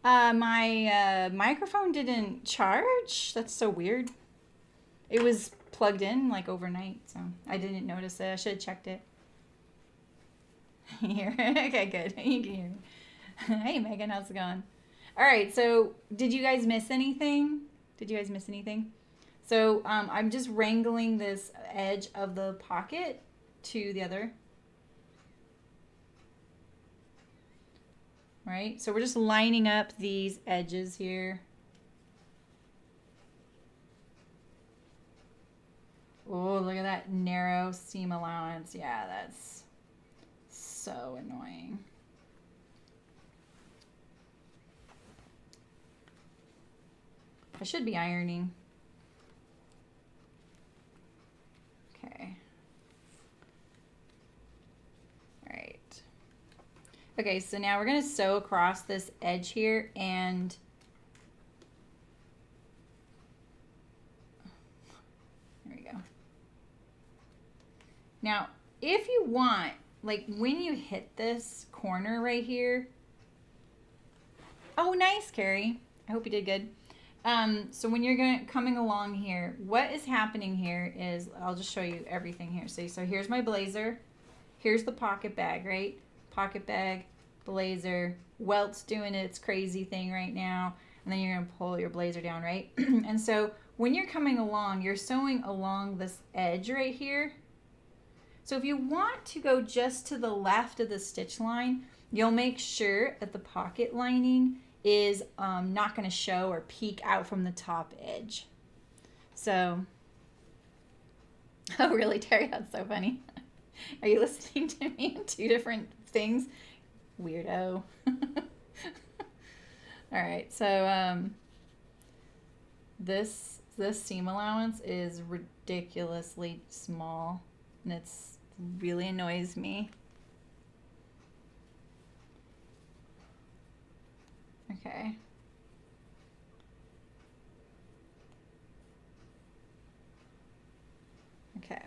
My microphone didn't charge. That's so weird. It was plugged in like overnight, so I didn't notice it. I should have checked it. Here. Okay, good. You can hear me. Hey, Megan, how's it going? All right, so did you guys miss anything? Did you guys miss anything? So I'm just wrangling this edge of the pocket to the other. Right? So we're just lining up these edges here. Oh, look at that narrow seam allowance. Yeah, that's so annoying. I should be ironing. Okay. All right. Okay, so now we're going to sew across this edge here, and there we go. Now, if you want, like when you hit this corner right here, oh, nice, Carrie. I hope you did good. So when you're coming along here, what is happening here is, I'll just show you everything here. So here's my blazer. Here's the pocket bag, right? Pocket bag, blazer, Welts doing its crazy thing right now. And then you're going to pull your blazer down, right? And so when you're coming along, you're sewing along this edge right here. So if you want to go just to the left of the stitch line, you'll make sure that the pocket lining is not going to show or peek out from the top edge. So, oh really, Terry, that's so funny. Are you listening to me in two different things? Weirdo. All right, so this seam allowance is ridiculously small, and it's really annoys me. Okay. Okay.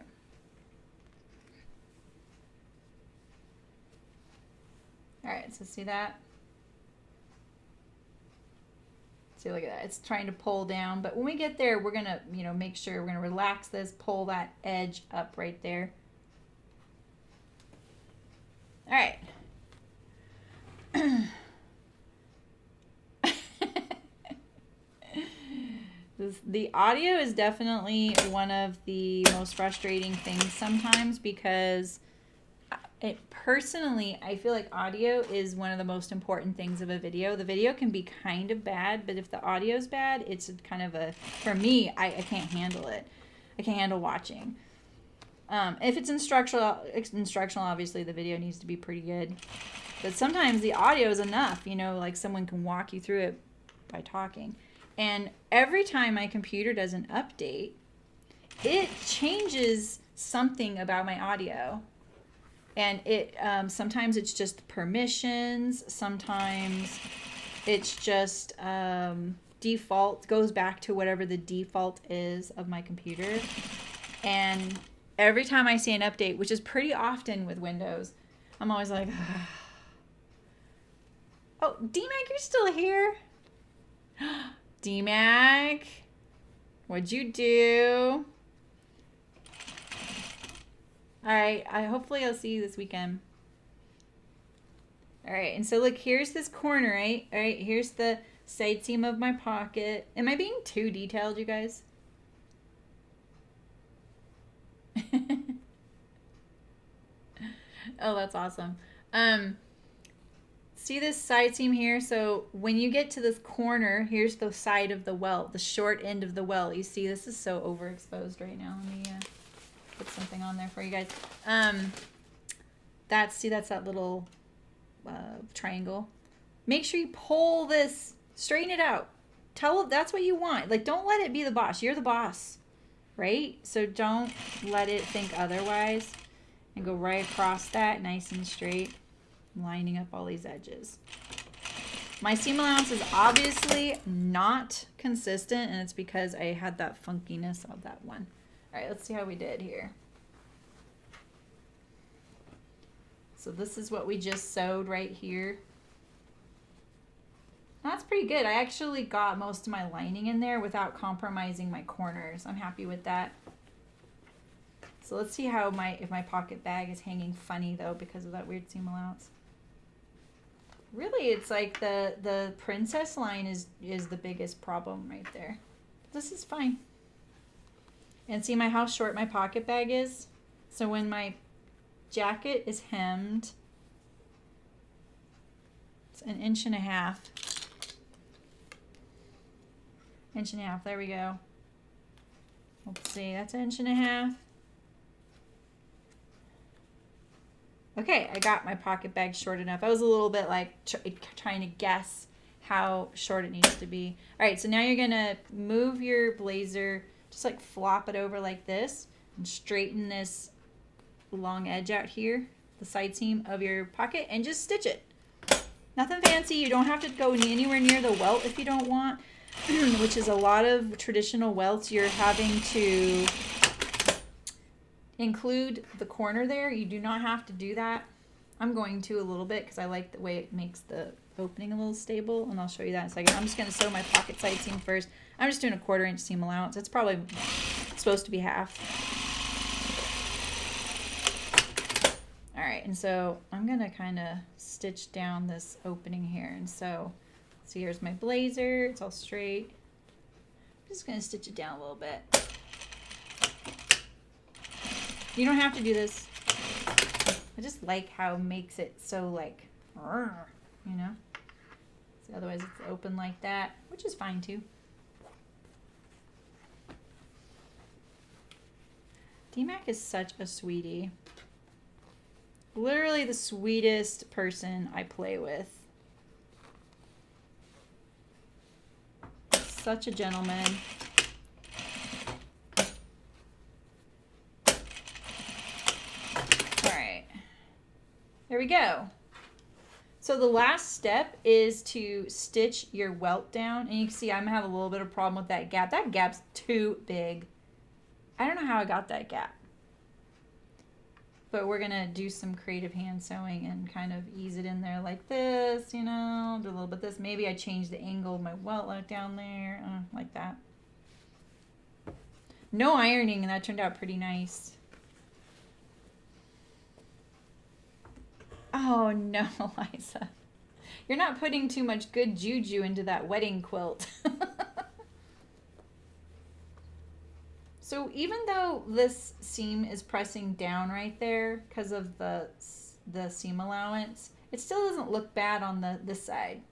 All right, so see that? See, look at that. It's trying to pull down, but when we get there, we're gonna, make sure we're gonna relax this, pull that edge up right there. All right. The audio is definitely one of the most frustrating things sometimes because personally, I feel like audio is one of the most important things of a video. The video can be kind of bad, but if the audio is bad, it's kind of for me, I can't handle it. I can't handle watching. If it's instructional, obviously the video needs to be pretty good. But sometimes the audio is enough, like someone can walk you through it by talking. And every time my computer does an update, it changes something about my audio. And it sometimes it's just permissions, sometimes it's just default, goes back to whatever the default is of my computer. And every time I see an update, which is pretty often with Windows, I'm always like, oh, D-Mac, you're still here? D-Mac, what'd you do? All right, hopefully I'll see you this weekend. All right, and so look, here's this corner, right? All right, here's the side seam of my pocket. Am I being too detailed, you guys? Oh, that's awesome. See this side seam here? So when you get to this corner, here's the side of the welt, the short end of the welt. You see, this is so overexposed right now. Let me put something on there for you guys. That's that little triangle. Make sure you pull this, straighten it out. That's what you want. Like, don't let it be the boss. You're the boss, right? So don't let it think otherwise. And go right across that, nice and straight, lining up all these edges. My seam allowance is obviously not consistent, and it's because I had that funkiness of that one. All right, let's see how we did here. So this is what we just sewed right here. That's pretty good. I actually got most of my lining in there without compromising my corners. I'm happy with that. So let's see how if my pocket bag is hanging funny though because of that weird seam allowance. Really, it's like the princess line is the biggest problem right there. This is fine. And see how short my pocket bag is? So when my jacket is hemmed, it's 1.5 inches. 1.5 inches, there we go. Let's see, that's 1.5 inches. Okay, I got my pocket bag short enough. I was a little bit like trying to guess how short it needs to be. All right, so now you're gonna move your blazer, just like flop it over like this and straighten this long edge out here, the side seam of your pocket, and just stitch it. Nothing fancy. You don't have to go anywhere near the welt if you don't want, which is a lot of traditional welts. You're having to include the corner there. You do not have to do that. I'm going to a little bit because I like the way it makes the opening a little stable, and I'll show you that in a second. I'm just going to sew my pocket side seam first. I'm just doing a 1/4 inch seam allowance. It's probably supposed to be half. All right, and so I'm going to kind of stitch down this opening here. And so here's my blazer. It's all straight. I'm just going to stitch it down a little bit. You don't have to do this. I just like how it makes it so like, you know? So otherwise it's open like that, which is fine too. D-Mac is such a sweetie. Literally the sweetest person I play with. Such a gentleman. There we go. So the last step is to stitch your welt down. And you can see I'm having a little bit of problem with that gap. That gap's too big. I don't know how I got that gap. But we're going to do some creative hand sewing and kind of ease it in there like this, you know, do a little bit this. Maybe I change the angle of my welt down there, like that. No ironing, and that turned out pretty nice. Oh no, Liza. You're not putting too much good juju into that wedding quilt. So even though this seam is pressing down right there because of the seam allowance, it still doesn't look bad on this side.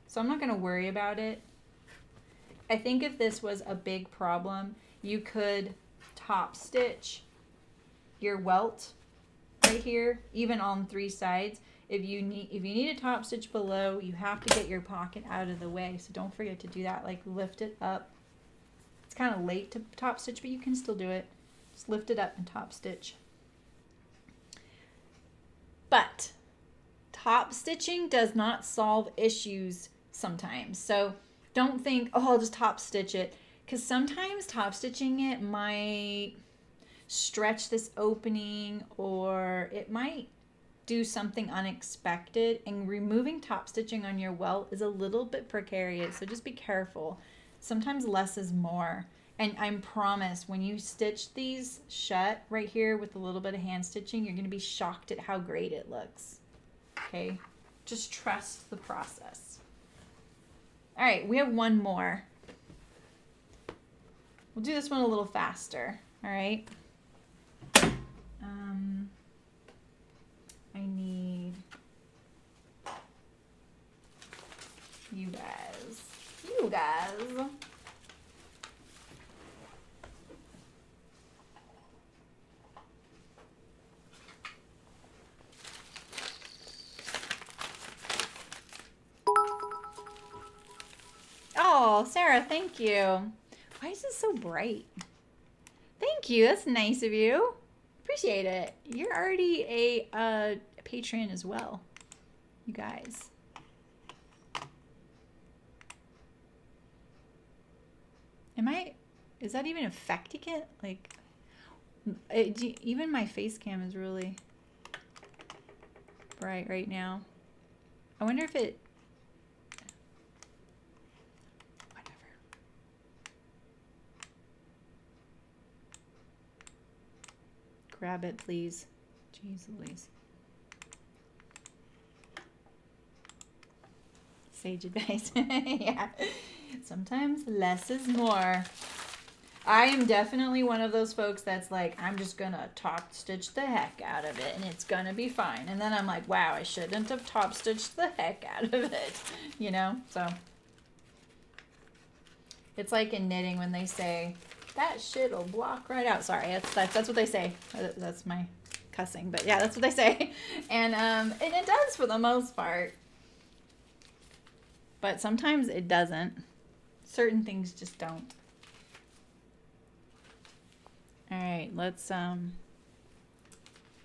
So I'm not going to worry about it. I think if this was a big problem, you could top stitch your welt right here, even on 3 sides. If you need a top stitch below, you have to get your pocket out of the way. So don't forget to do that. Like lift it up. It's kind of late to top stitch, but you can still do it. Just lift it up and top stitch. But top stitching does not solve issues sometimes. So don't think, oh, I'll just top stitch it. Because sometimes top stitching it might stretch this opening, or it might do something unexpected, and removing top stitching on your welt is a little bit precarious, so just be careful. Sometimes less is more, and I promise when you stitch these shut right here with a little bit of hand stitching, you're going to be shocked at how great it looks. Okay, just trust the process. All right, we have one more. We'll do this one a little faster. All right. I need you guys. Oh, Sarah, thank you. Why is it so bright? Thank you. That's nice of you. Appreciate it. You're already a patron as well, you guys. Is that even affecting it? Like, even my face cam is really bright right now. I wonder if it, whatever. Grab it, please. Jeez Louise. Sage advice. Yeah. Sometimes less is more. I am definitely one of those folks that's like, I'm just gonna top stitch the heck out of it and it's gonna be fine. And then I'm like, wow, I shouldn't have top stitched the heck out of it. You know? So it's like in knitting when they say, that shit'll block right out. Sorry, that's what they say. That's my cussing, but yeah, that's what they say. And it does for the most part. But sometimes it doesn't. Certain things just don't. All right, let's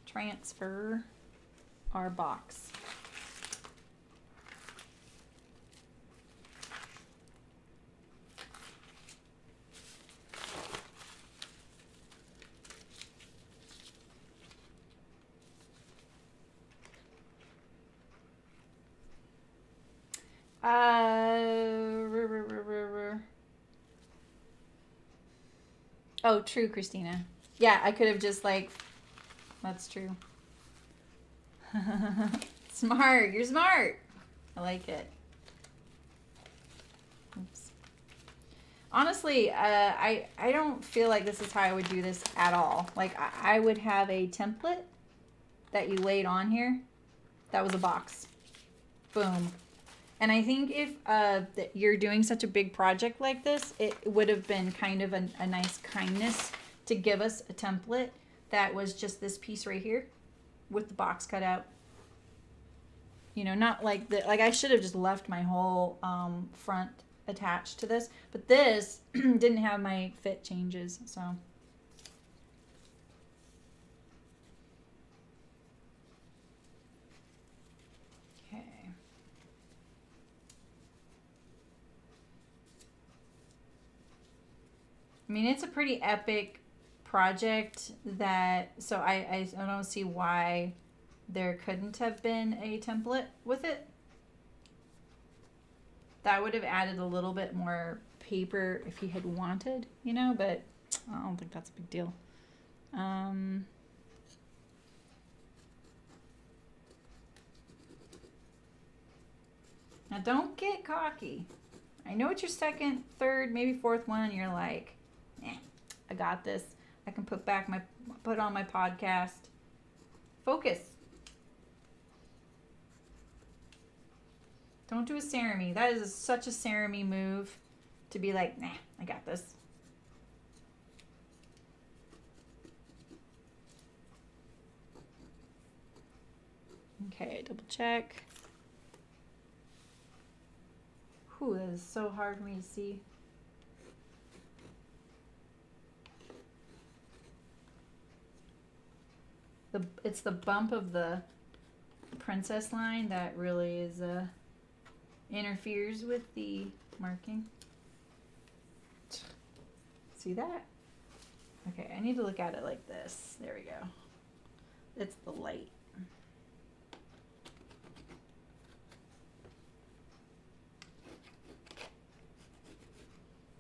transfer our box. Oh, true, Christina. Yeah, I could have just like, that's true. Smart, you're smart. I like it. Oops. Honestly, I don't feel like this is how I would do this at all. Like I would have a template that you laid on here. That was a box. Boom. And I think if you're doing such a big project like this, it would have been kind of a nice kindness to give us a template that was just this piece right here with the box cut out. You know, not like like I should have just left my whole front attached to this, but this didn't have my fit changes, so. I mean, it's a pretty epic project that, so I don't see why there couldn't have been a template with it. That would have added a little bit more paper if he had wanted, you know, but I don't think that's a big deal. Now don't get cocky. I know it's your second, third, maybe fourth one, and you're like, eh, I got this. I can put on my podcast. Focus. Don't do a Sarah-me. That is such a Sarah-me move to be like, nah, I got this. Okay, double check. Whew, that is so hard for me to see. It's the bump of the princess line that really is interferes with the marking. See that? Okay, I need to look at it like this. There we go. It's the light.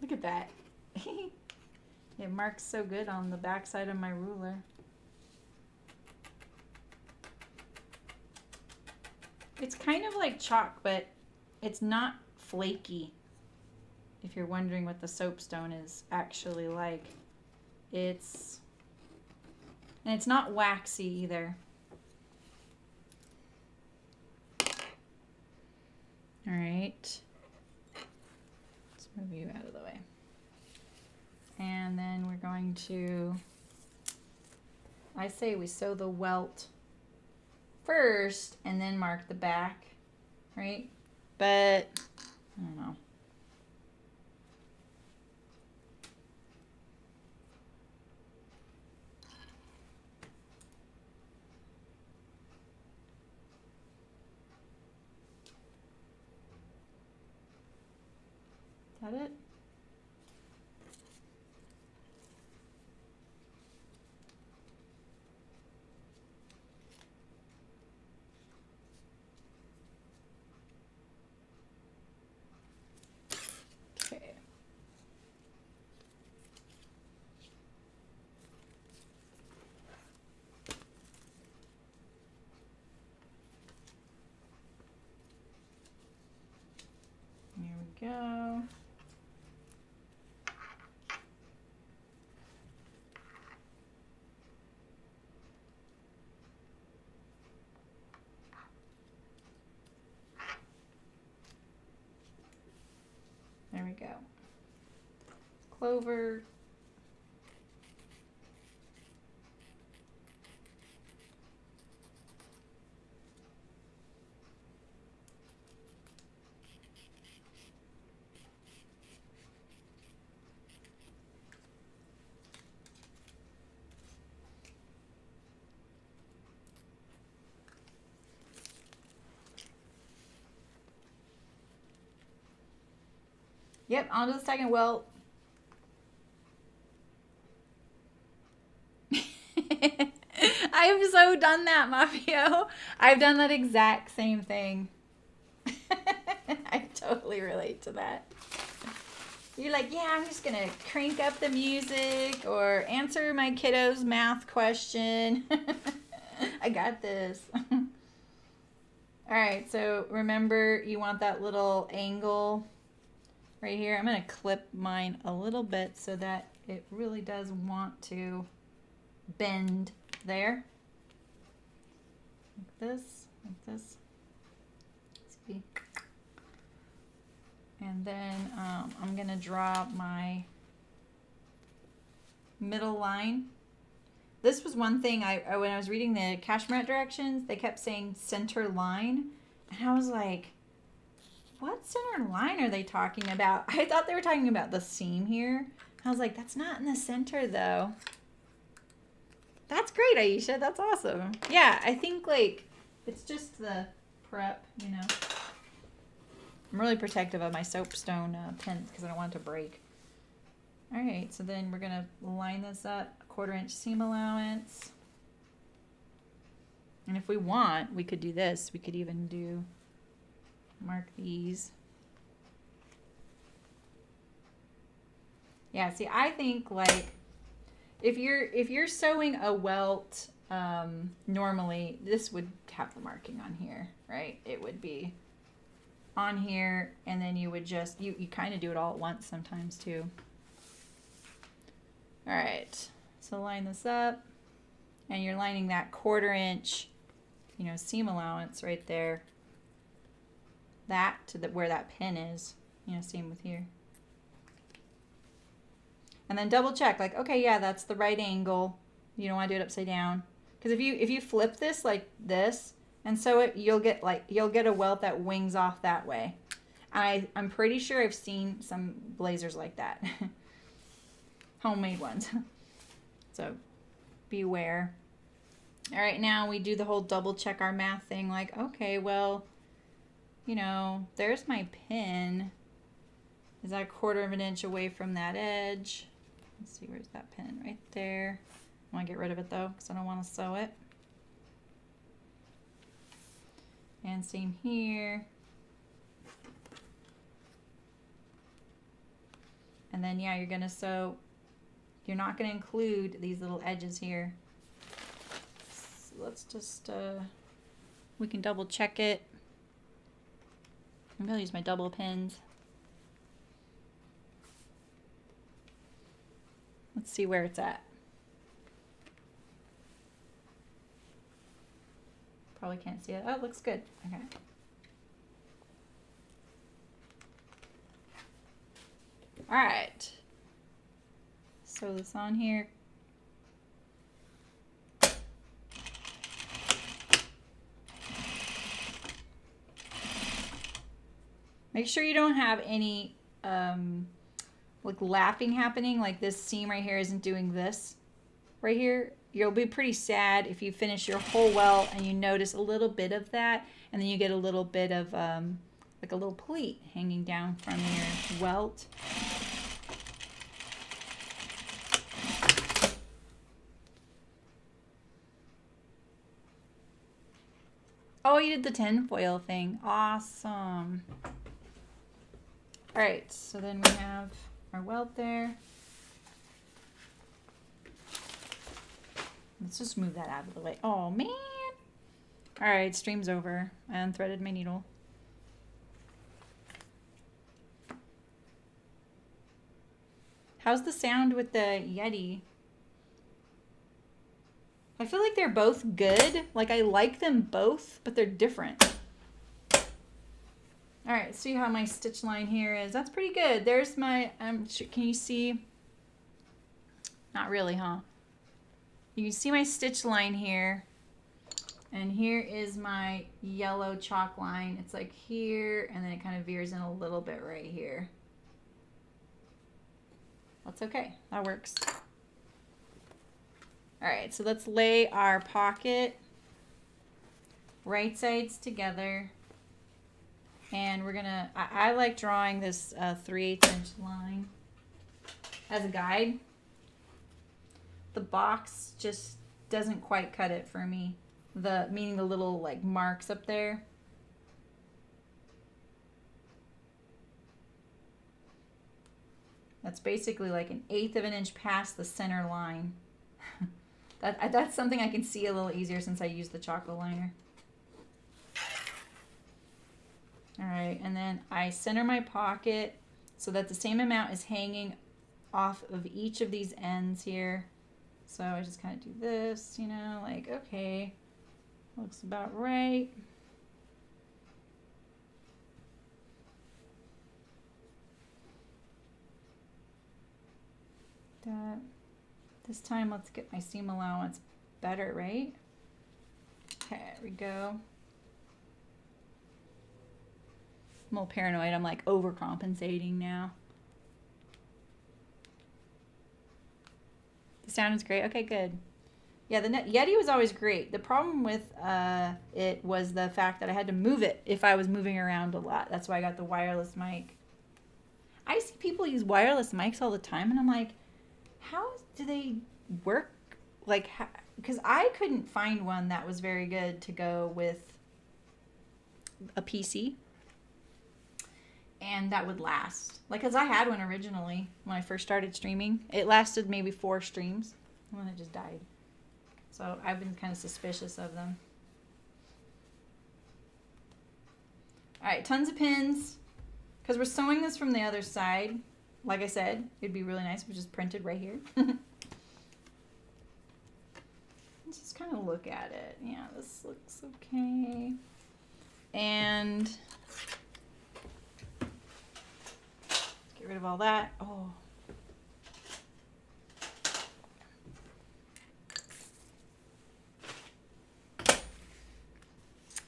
Look at that. It marks so good on the back side of my ruler. It's kind of like chalk, but it's not flaky. If you're wondering what the soapstone is actually like, and it's not waxy either. All right, let's move you out of the way. And then we're going to, I say we sew the welt first and then mark the back, right? But I don't know. Is that it? Okay. Here we go. There we go. Clover. Yep, on to the second welt. I've so done that, Mafio. I've done that exact same thing. I totally relate to that. You're like, yeah, I'm just going to crank up the music or answer my kiddo's math question. I got this. All right, so remember you want that little angle right here. I'm going to clip mine a little bit so that it really does want to bend there. Like this, like this. See? And then I'm going to draw my middle line. This was one thing when I was reading the Cashmerette directions, they kept saying center line. And I was like, what center line are they talking about? I thought they were talking about the seam here. I was like, that's not in the center though. That's great, Aisha. That's awesome. Yeah, I think like it's just the prep, you know. I'm really protective of my soapstone pins because I don't want it to break. All right, so then we're gonna line this up, 1/4 inch seam allowance. And if we want, we could do this. We could even mark these. Yeah, see, I think like if you're sewing a welt, normally this would have the marking on here, right? It would be on here, and then you would just you kind of do it all at once sometimes too. All right, so line this up, and you're lining that 1/4 inch, you know, seam allowance right there. That to where that pin is, you know, same with here. And then double check, like, okay, yeah, that's the right angle. You don't want to do it upside down, because if you flip this like this and sew it, you'll get a welt that wings off that way. I'm pretty sure I've seen some blazers like that. Homemade ones. So beware. All right, now we do the whole double check our math thing, like, okay, well, you know, there's my pin. Is that 1/4 inch away from that edge? Let's see, where's that pin? Right there. I want to get rid of it though, because I don't want to sew it. And same here. And then, yeah, you're going to sew. You're not going to include these little edges here. So let's just, we can double check it. I'm going to use my double pins. Let's see where it's at. Probably can't see it. Oh, it looks good. Okay. All right. Sew this on here. Make sure you don't have any like lapping happening, like this seam right here isn't doing this right here. You'll be pretty sad if you finish your whole welt and you notice a little bit of that, and then you get a little bit of like a little pleat hanging down from your welt. Oh, you did the tinfoil thing. Awesome. All right, so then we have our welt there. Let's just move that out of the way. Oh, man. All right, stream's over. I unthreaded my needle. How's the sound with the Yeti? I feel like they're both good. Like, I like them both, but they're different. All right, see how my stitch line here is. That's pretty good. There's my, can you see? Not really, huh? You can see my stitch line here. And here is my yellow chalk line. It's like here, and then it kind of veers in a little bit right here. That's okay, that works. All right, so let's lay our pocket right sides together. And we're gonna, I like drawing this 3/8 inch line as a guide. The box just doesn't quite cut it for me. Meaning the little like marks up there. That's basically like 1/8 of an inch past the center line. That's something I can see a little easier since I use the chocolate liner. All right, and then I center my pocket so that the same amount is hanging off of each of these ends here. So I just kind of do this, you know, like, okay, looks about right. This time, let's get my seam allowance better, right? Okay, there we go. I'm a little paranoid. I'm like overcompensating now. The sound is great. Okay, good. Yeah, the Yeti was always great. The problem with it was the fact that I had to move it if I was moving around a lot. That's why I got the wireless mic. I see people use wireless mics all the time, and I'm like, how do they work? Like, because I couldn't find one that was very good to go with a PC. And that would last. Like, because I had one originally when I first started streaming. It lasted maybe 4 streams, and then it just died. So I've been kind of suspicious of them. All right, tons of pins. Because we're sewing this from the other side. Like I said, it'd be really nice if it was just printed right here. just kind of look at it. Yeah, this looks okay. And get rid of all that. Oh.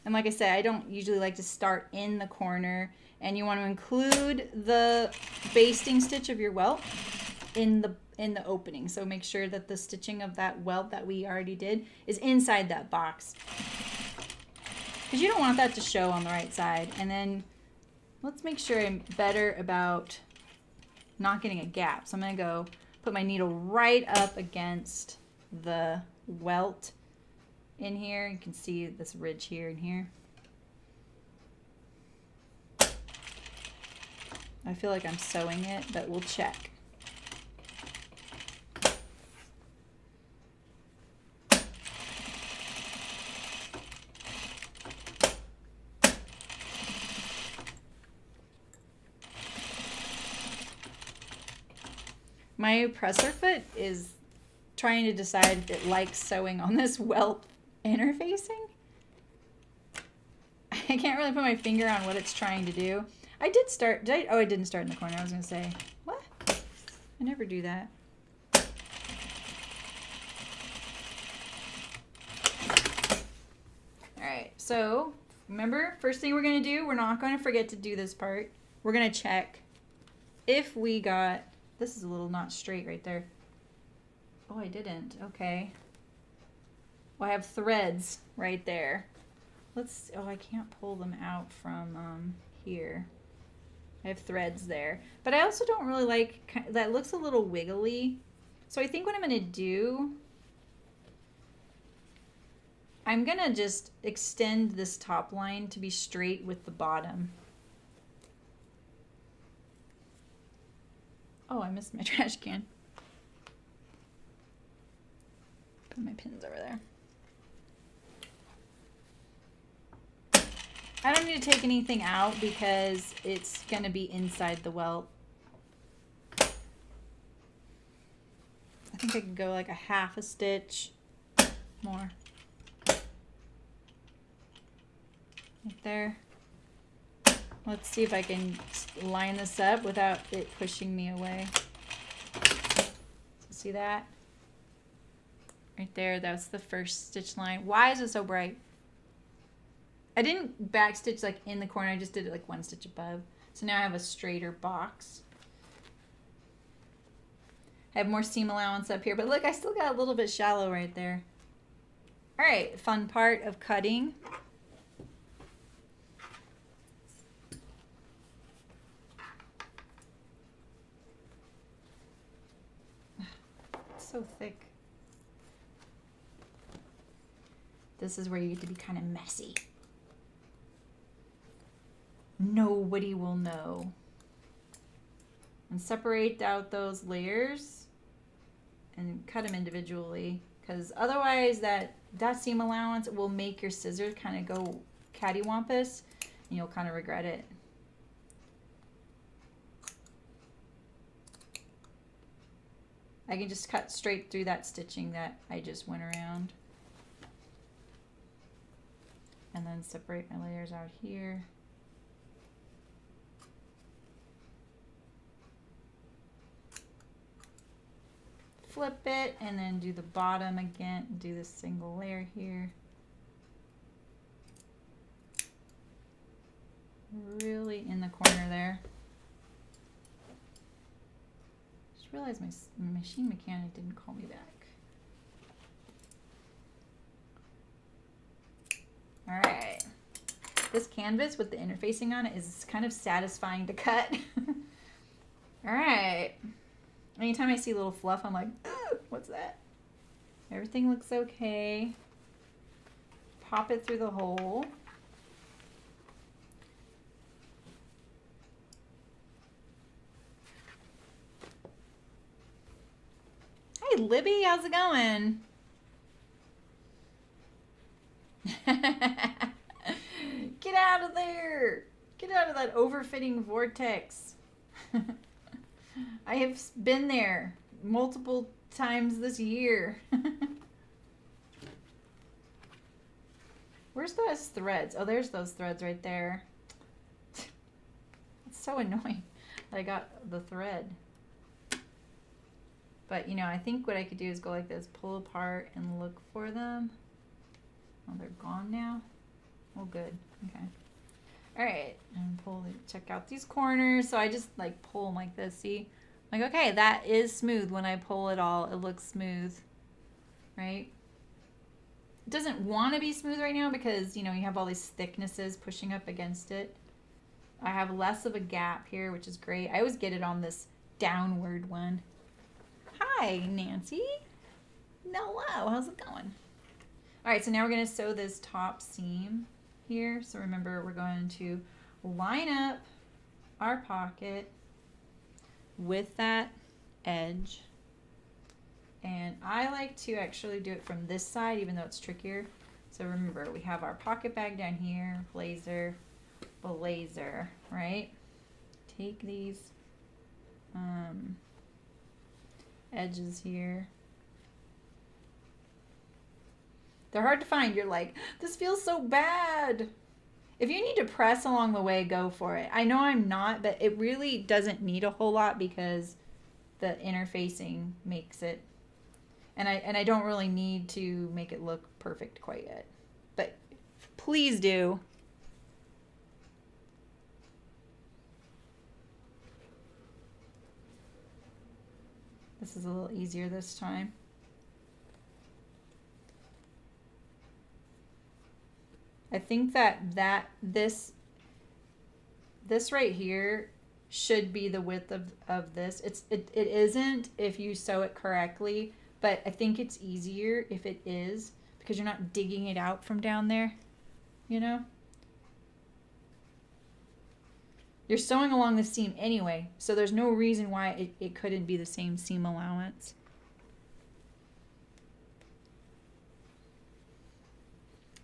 And like I said, I don't usually like to start in the corner, and you want to include the basting stitch of your welt in the opening. So make sure that the stitching of that welt that we already did is inside that box, because you don't want that to show on the right side. And then let's make sure I'm better about not getting a gap. So I'm going to go put my needle right up against the welt in here. You can see this ridge here and here. I feel like I'm sewing it, but we'll check. My presser foot is trying to decide if it likes sewing on this welt interfacing. I can't really put my finger on what it's trying to do. I did start, oh, I didn't start in the corner. I was going to say, what? I never do that. All right, so remember, first thing we're going to do, we're not going to forget to do this part. We're going to check if we got, this is a little not straight right there. Oh, I didn't. Okay. Well, I have threads right there. Let's, oh, I can't pull them out from here. I have threads there. But I also don't really like, that looks a little wiggly. So I think what I'm going to do, I'm going to just extend this top line to be straight with the bottom. Oh, I missed my trash can. Put my pins over there. I don't need to take anything out because it's going to be inside the welt. I think I could go like a half a stitch more. Right there. Let's see if I can line this up without it pushing me away. So see that? Right there, that's the first stitch line. Why is it so bright? I didn't back stitch like in the corner, I just did it like one stitch above. So now I have a straighter box. I have more seam allowance up here, but look, I still got a little bit shallow right there. All right, fun part of cutting. It's so thick. This is where you get to be kind of messy. Nobody will know. And separate out those layers and cut them individually, because otherwise that seam allowance will make your scissors kind of go cattywampus and you'll kind of regret it. I can just cut straight through that stitching that I just went around. And then separate my layers out here. Flip it and then do the bottom again, do this single layer here. Really in the corner there. Just realized my machine mechanic didn't call me back. All right, this canvas with the interfacing on it is kind of satisfying to cut. All right. Anytime I see a little fluff, I'm like, what's that? Everything looks okay. Pop it through the hole. Hey, Libby, how's it going? Get out of there. Get out of that overfitting vortex. I have been there multiple times this year. Where's those threads? Oh, there's those threads right there. It's so annoying that I got the thread. But, you know, I think what I could do is go like this, pull apart and look for them. Oh, they're gone now? Oh, good. Okay. All right. And check out these corners. So I just like pull them like this, see? Like, okay, that is smooth. When I pull it all, it looks smooth, right? It doesn't want to be smooth right now because, you know, you have all these thicknesses pushing up against it. I have less of a gap here, which is great. I always get it on this downward one. Hi, Nancy. Hello, how's it going? All right, so now we're going to sew this top seam here. So remember, we're going to line up our pocket with that edge. And I like to actually do it from this side, even though it's trickier. So remember, we have our pocket bag down here, blazer, right? Take these edges here. They're hard to find. You're like, this feels so bad. If you need to press along the way, go for it. I know I'm not, but it really doesn't need a whole lot because the interfacing makes it. And I don't really need to make it look perfect quite yet. But please do. This is a little easier this time. I think that this right here should be the width of this. It isn't if you sew it correctly, but I think it's easier if it is because you're not digging it out from down there, you know? You're sewing along the seam anyway, so there's no reason why it couldn't be the same seam allowance.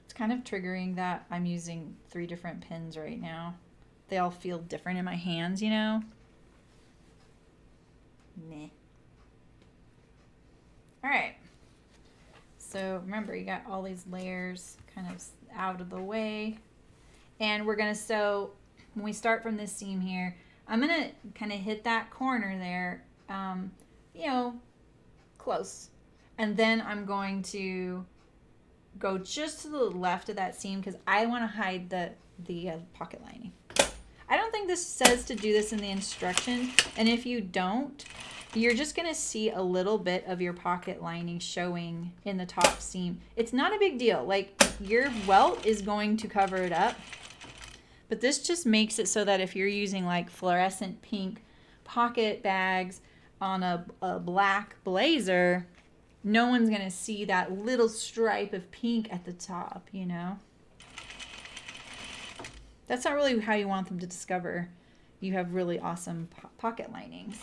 It's kind of triggering that I'm using 3 different pins right now. They all feel different in my hands, you know? Meh. All right. So remember, you got all these layers kind of out of the way. And we're going to sew, when we start from this seam here, I'm going to kind of hit that corner there, you know, close. And then I'm going to go just to the left of that seam because I want to hide the pocket lining. I don't think this says to do this in the instructions, and if you don't, you're just going to see a little bit of your pocket lining showing in the top seam. It's not a big deal. Like, your welt is going to cover it up, but this just makes it so that if you're using like fluorescent pink pocket bags on a black blazer, no one's going to see that little stripe of pink at the top, you know? That's not really how you want them to discover you have really awesome pocket linings.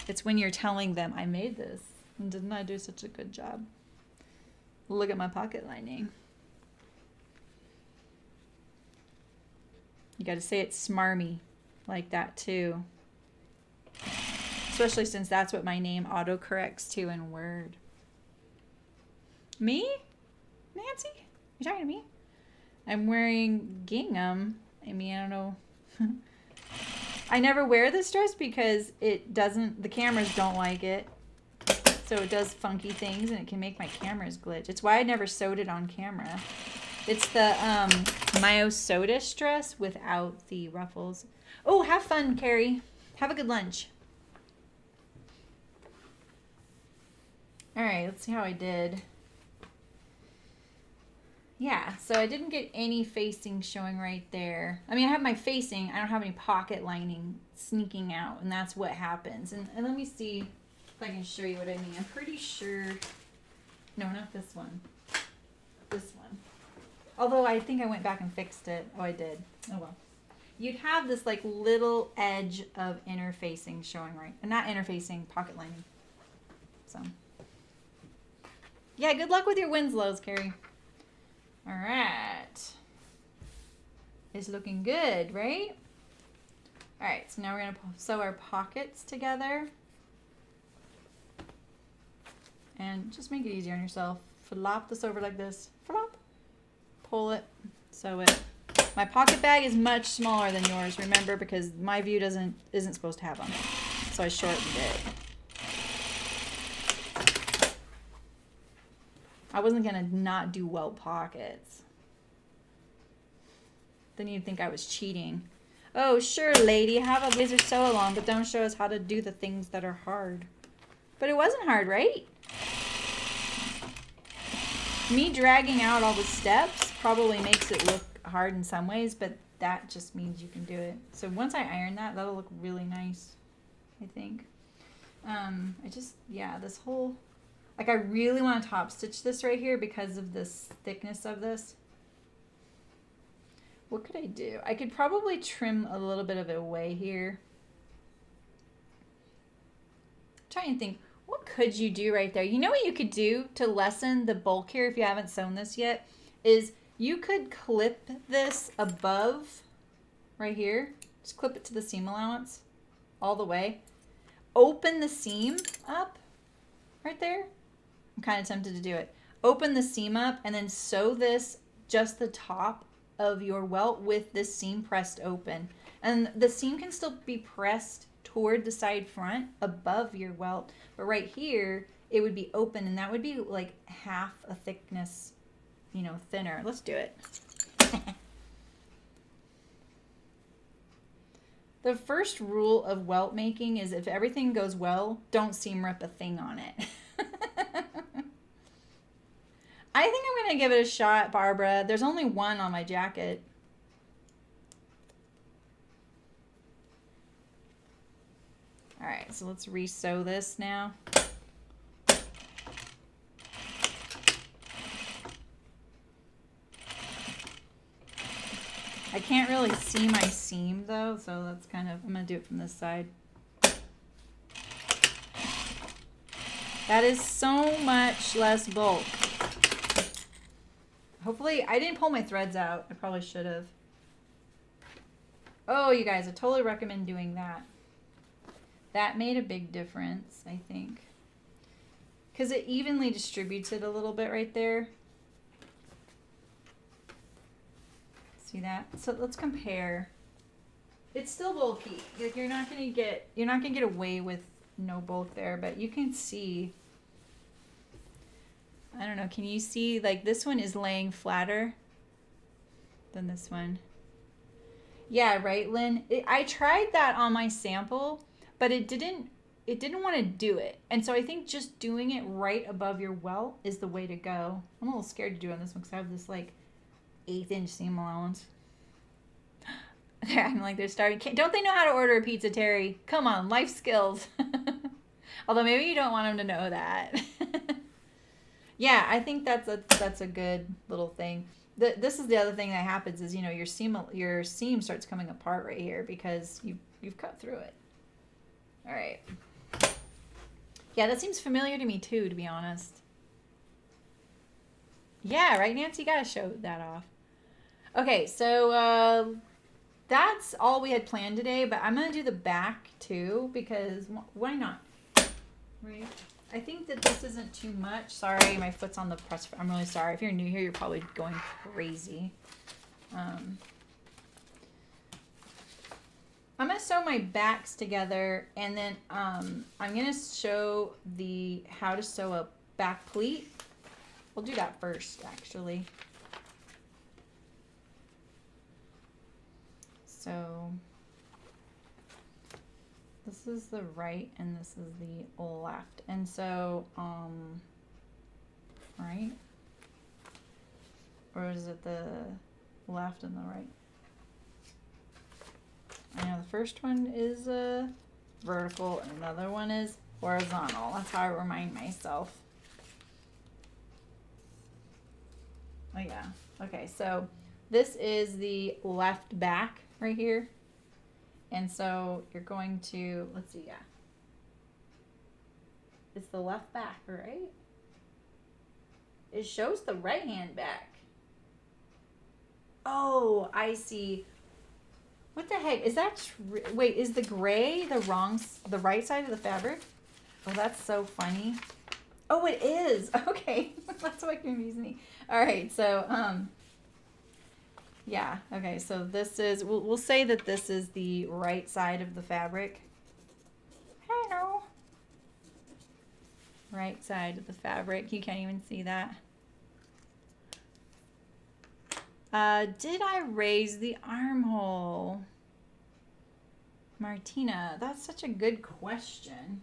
It's when you're telling them, I made this, and didn't I do such a good job? Look at my pocket lining. You got to say it smarmy like that too. Especially since that's what my name autocorrects to in Word. Me? Nancy? You talking to me? I'm wearing gingham. I mean, I don't know. I never wear this dress because the cameras don't like it. So it does funky things and it can make my cameras glitch. It's why I never sewed it on camera. It's the Mayo Sodish dress without the ruffles. Oh, have fun, Carrie. Have a good lunch. All right, let's see how I did. Yeah, so I didn't get any facing showing right there. I mean, I have my facing. I don't have any pocket lining sneaking out, and that's what happens. And let me see if I can show you what I mean. I'm pretty sure... No, not this one. This one. Although I think I went back and fixed it. Oh, I did. Oh, well. You'd have this, like, little edge of interfacing showing right... Not interfacing, pocket lining. So... Yeah, good luck with your Winslows, Carrie. All right. It's looking good, right? All right, so now we're going to sew our pockets together. And just make it easier on yourself. flop this over like this. Flop. Pull it. Sew it. My pocket bag is much smaller than yours, remember, because my view isn't supposed to have on it. So I shortened it. I wasn't gonna not do Welt Pockets. Then you'd think I was cheating. Oh, sure, lady, have a blazer sew along, but don't show us how to do the things that are hard. But it wasn't hard, right? Me dragging out all the steps probably makes it look hard in some ways, but that just means you can do it. So once I iron that, that'll look really nice, I think. This whole, like, I really want to top stitch this right here because of this thickness of this. What could I do? I could probably trim a little bit of it away here. I'm trying to think, what could you do right there? You know what you could do to lessen the bulk here if you haven't sewn this yet? Is you could clip this above right here. Just clip it to the seam allowance all the way. Open the seam up right there. I'm kind of tempted to do it. Open the seam up and then sew this just the top of your welt with this seam pressed open. And the seam can still be pressed toward the side front above your welt. But right here, it would be open and that would be like half a thickness, you know, thinner. Let's do it. The first rule of welt making is if everything goes well, don't seam rip a thing on it. I think I'm going to give it a shot, Barbara. There's only one on my jacket. All right, so let's re-sew this now. I can't really see my seam though, so that's kind of, I'm going to do it from this side. That is so much less bulk. Hopefully, I didn't pull my threads out. I probably should have. Oh, you guys, I totally recommend doing that. That made a big difference, I think. Because it evenly distributes it a little bit right there. See that? So let's compare. It's still bulky. Like you're not gonna get away with no bulk there, but you can see. I don't know, can you see, like this one is laying flatter than this one? Yeah, right, Lynn? I tried that on my sample, but it didn't want to do it. And so I think just doing it right above your welt is the way to go. I'm a little scared to do it on this one because I have this like 1/8 inch seam allowance. I'm like, they're starting. Don't they know how to order a pizza, Terry? Come on, life skills. Although maybe you don't want them to know that. Yeah, I think that's a good little thing. This is the other thing that happens is, you know, your seam starts coming apart right here because you've cut through it. All right. Yeah, that seems familiar to me too, to be honest. Yeah, right, Nancy? You gotta show that off. Okay, so that's all we had planned today, but I'm gonna do the back too because why not? Right. I think that this isn't too much. Sorry, my foot's on the press. I'm really sorry. If you're new here, you're probably going crazy. I'm going to sew my backs together, and then I'm going to show how to sew a back pleat. We'll do that first, actually. So this is the right and this is the left. And so, right? Or is it the left and the right? I know the first one is vertical and another one is horizontal. That's how I remind myself. Oh yeah. Okay, so this is the left back right here. And so you're going to, let's see, yeah. It's the left back, right? It shows the right hand back. Oh, I see. What the heck? Is that, wait, is the gray the right side of the fabric? Oh, that's so funny. Oh, it is. Okay. That's what confused me. All right. So, yeah. Okay. So this is, we'll say that this is the right side of the fabric. Hello. Right side of the fabric. You can't even see that. Did I raise the armhole? Martina, that's such a good question.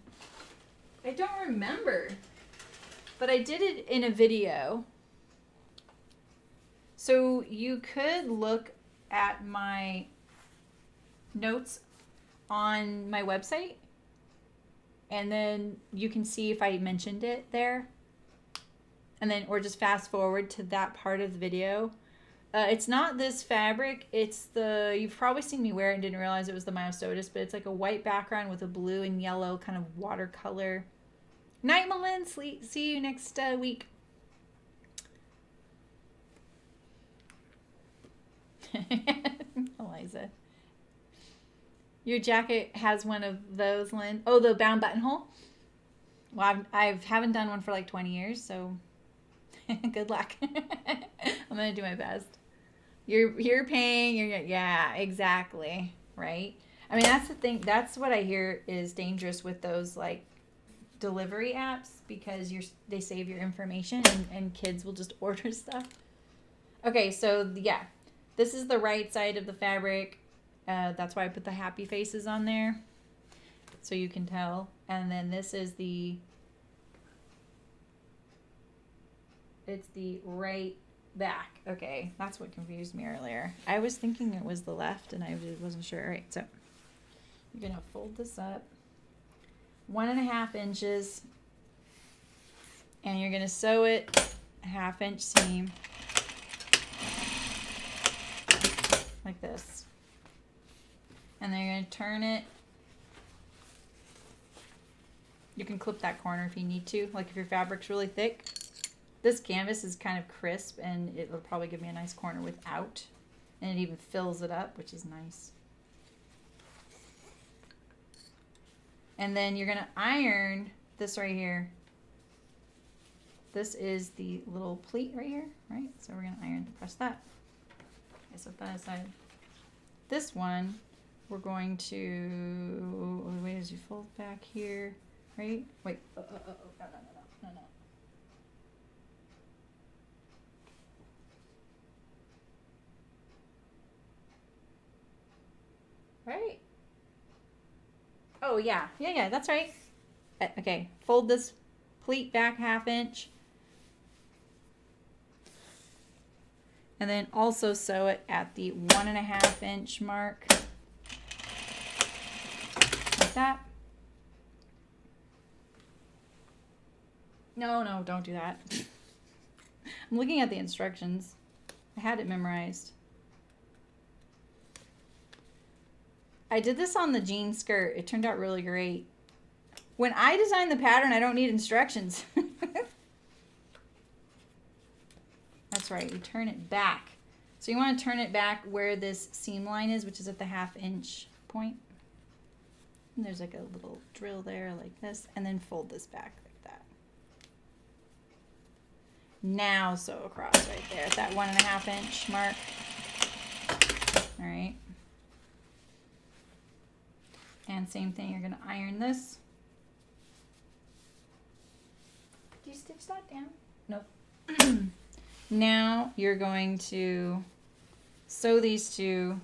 I don't remember, but I did it in a video. So you could look at my notes on my website, and then you can see if I mentioned it there. And then, or just fast forward to that part of the video. It's not this fabric. It's the, you've probably seen me wear it and didn't realize it was the Myosotis, but it's like a white background with a blue and yellow kind of watercolor. Night, Malin. See you next week. Eliza. Your jacket has one of those, Lynn. Oh, the bound buttonhole? Well, I haven't done one for like 20 years, so good luck. I'm going to do my best. You're paying, yeah, exactly, right? I mean, that's the thing. That's what I hear is dangerous with those like delivery apps, because they save your information and kids will just order stuff. Okay, so yeah, this is the right side of the fabric. That's why I put the happy faces on there, so you can tell. And then this is it's the right back. Okay, that's what confused me earlier. I was thinking it was the left and I wasn't sure. All right, so you're gonna fold this up 1.5 inches, and you're gonna sew it a 1/2 inch seam like this, and then you're gonna turn it. You can clip that corner if you need to, like if your fabric's really thick. This canvas is kind of crisp, and it'll probably give me a nice corner without, and it even fills it up, which is nice. And then you're gonna iron this right here. This is the little pleat right here, right? So we're gonna press that. Okay, set that aside. This one, we're going to, wait, as you fold back here, right? Wait, no. Right? Oh, yeah, that's right. Okay, fold this pleat back 1/2 inch. And then also sew it at the 1.5 inch mark. Like that. No, don't do that. I'm looking at the instructions. I had it memorized. I did this on the jean skirt. It turned out really great. When I design the pattern, I don't need instructions. That's right, you turn it back. So you want to turn it back where this seam line is, which is at the 1/2 inch point. And there's like a little drill there like this, and then fold this back like that. Now sew across right there at that 1.5 inch mark. All right. And same thing, you're going to iron this. Do you stitch that down? Nope. Now you're going to sew these two.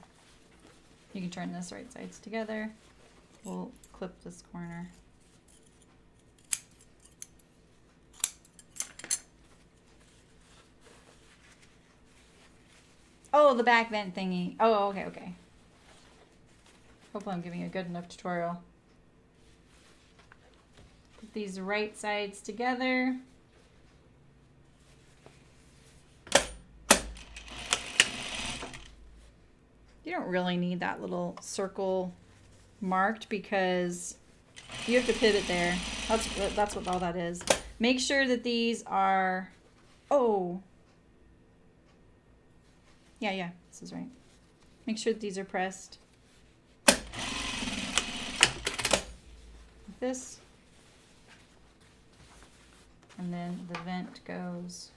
You can turn this right sides together. We'll clip this corner. Oh, the back vent thingy. Oh, okay. Hopefully I'm giving you a good enough tutorial. Put these right sides together. You don't really need that little circle marked because you have to pivot there. That's what all that is. Make sure that these are, oh. Yeah, this is right. Make sure that these are pressed. This, and And then the vent goes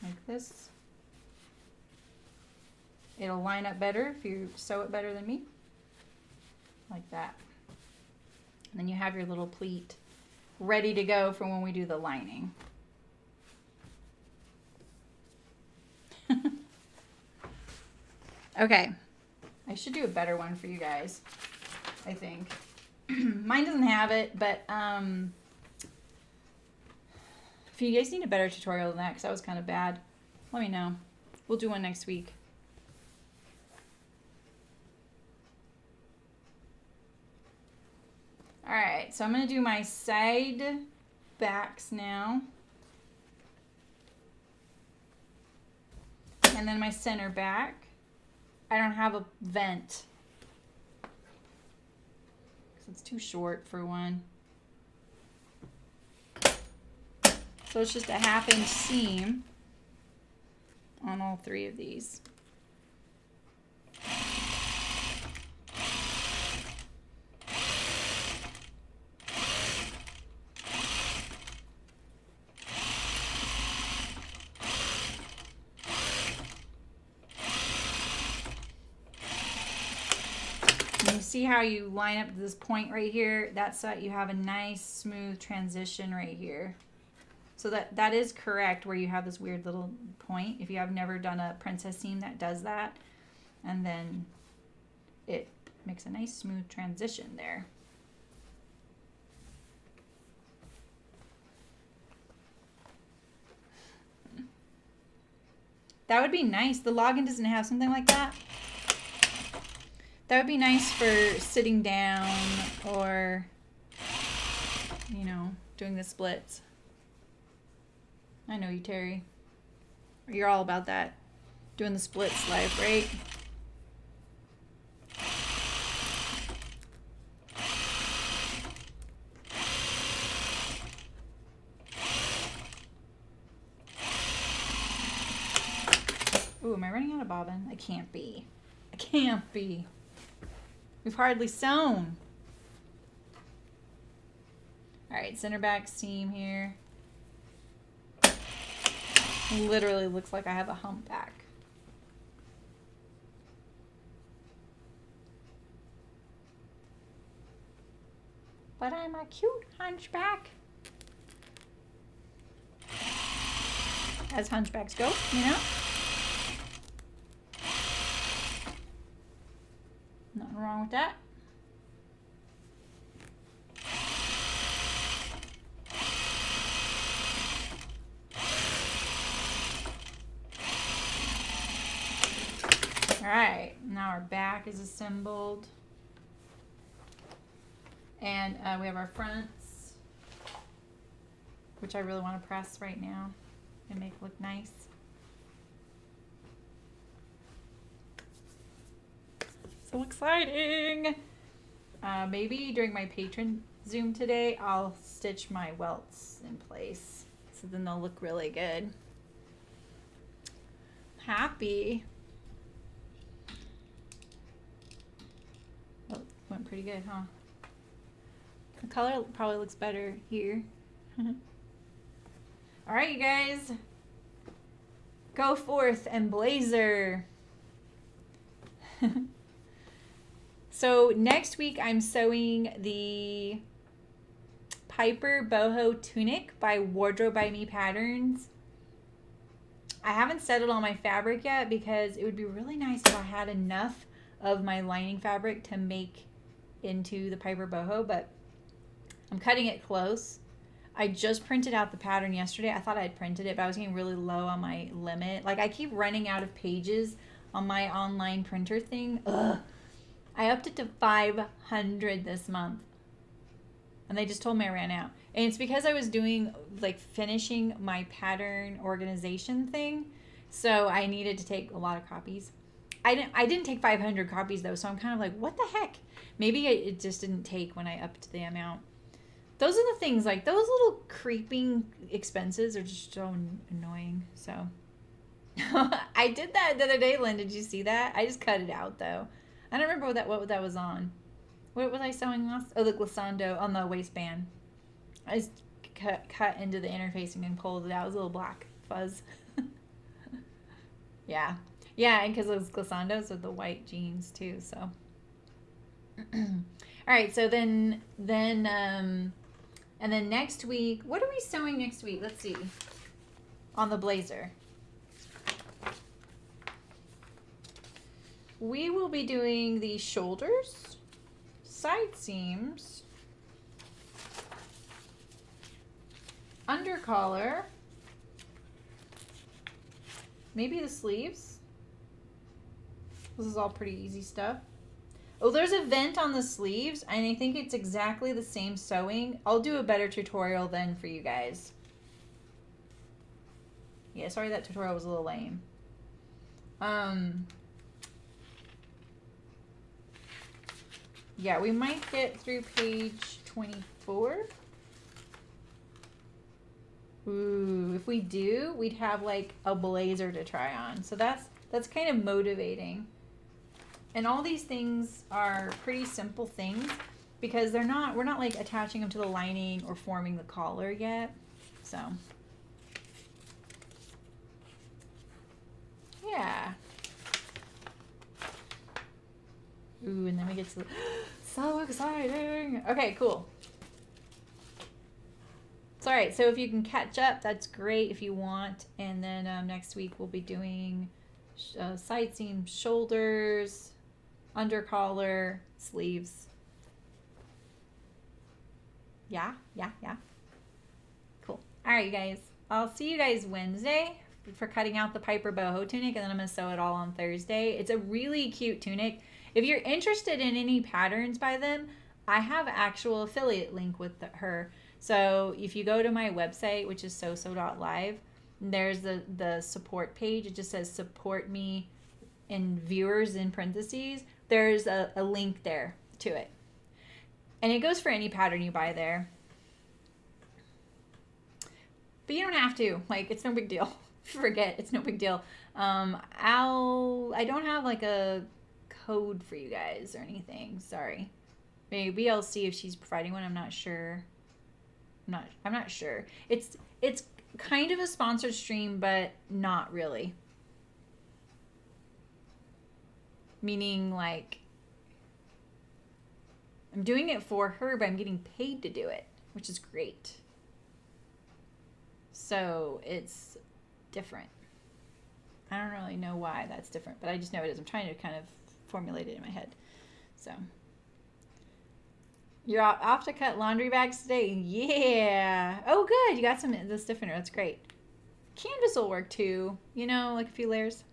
like this. It'll line up better if you sew it better than me. Like that. And then you have your little pleat ready to go for when we do the lining. Okay. I should do a better one for you guys, I think. Mine doesn't have it, but if you guys need a better tutorial than that, because that was kind of bad, let me know. We'll do one next week. All right, so I'm going to do my side backs now. And then my center back. I don't have a vent because it's too short for one. So it's just a 1/2 inch seam on all 3 of these. See how you line up this point right here? That's so that you have a nice smooth transition right here. So that is correct where you have this weird little point. If you have never done a princess seam, that does that. And then it makes a nice smooth transition there. That would be nice. The login doesn't have something like that. That would be nice for sitting down or, you know, doing the splits. I know you, Terry. You're all about that. Doing the splits live, right? Ooh, am I running out of bobbin? I can't be. I can't be. We've hardly sewn. All right, center back seam here. Literally looks like I have a humpback. But I'm a cute hunchback. As hunchbacks go, you know? Nothing wrong with that. All right, now our back is assembled. And we have our fronts, which I really want to press right now and make look nice. So exciting! Maybe during my patron Zoom today, I'll stitch my welts in place. So then they'll look really good. Happy. Oh, went pretty good, huh? The color probably looks better here. All right, you guys. Go forth and blazer. So next week I'm sewing the Piper boho tunic by Wardrobe by Me Patterns. I haven't settled on my fabric yet because it would be really nice if I had enough of my lining fabric to make into the Piper boho, but I'm cutting it close. I just printed out the pattern yesterday. I thought I had printed it, but I was getting really low on my limit. Like, I keep running out of pages on my online printer thing. Ugh. I upped it to 500 this month. And they just told me I ran out. And it's because I was doing, like, finishing my pattern organization thing. So I needed to take a lot of copies. I didn't take 500 copies, though. So I'm kind of like, what the heck? Maybe it just didn't take when I upped the amount. Those are the things, like, those little creeping expenses are just so annoying. So I did that the other day, Lynn. Did you see that? I just cut it out, though. I don't remember what that was on. What was I sewing last? Oh, the glissando on the waistband. I just cut into the interfacing and pulled it out. It was a little black fuzz. Yeah. Yeah, and because it was glissandos with the white jeans too, so. All right, so then and then next week, what are we sewing next week? Let's see. On the blazer. We will be doing the shoulders, side seams, under collar, maybe the sleeves. This is all pretty easy stuff. Oh, there's a vent on the sleeves, and I think it's exactly the same sewing. I'll do a better tutorial then for you guys. Yeah, sorry that tutorial was a little lame. Yeah, we might get through page 24. Ooh, if we do, we'd have like a blazer to try on. So that's kind of motivating. And all these things are pretty simple things because we're not like attaching them to the lining or forming the collar yet. So yeah. Ooh, and then we get to the, so exciting. Okay, cool. So, all right, so if you can catch up, that's great if you want. And then next week we'll be doing side seam, shoulders, under collar, sleeves. Yeah. Cool. All right, you guys. I'll see you guys Wednesday for cutting out the Piper boho tunic, and then I'm going to sew it all on Thursday. It's a really cute tunic. If you're interested in any patterns by them, I have actual affiliate link with her. So if you go to my website, which is so.live, there's the support page. It just says support me in viewers in parentheses. There's a link there to it. And it goes for any pattern you buy there. But you don't have to. Like, it's no big deal. Forget, it's no big deal. I don't have like a code for you guys or anything. Sorry. Maybe I'll see if she's providing one. I'm not sure. I'm not sure. It's kind of a sponsored stream, but not really. Meaning, like, I'm doing it for her, but I'm getting paid to do it, which is great. So it's different. I don't really know why that's different, but I just know it is. I'm trying to kind of formulate it in my head. So you're off to cut laundry bags today? Yeah. Oh, good. You got some of the stiffener. That's great. Canvas will work too. You know, like a few layers.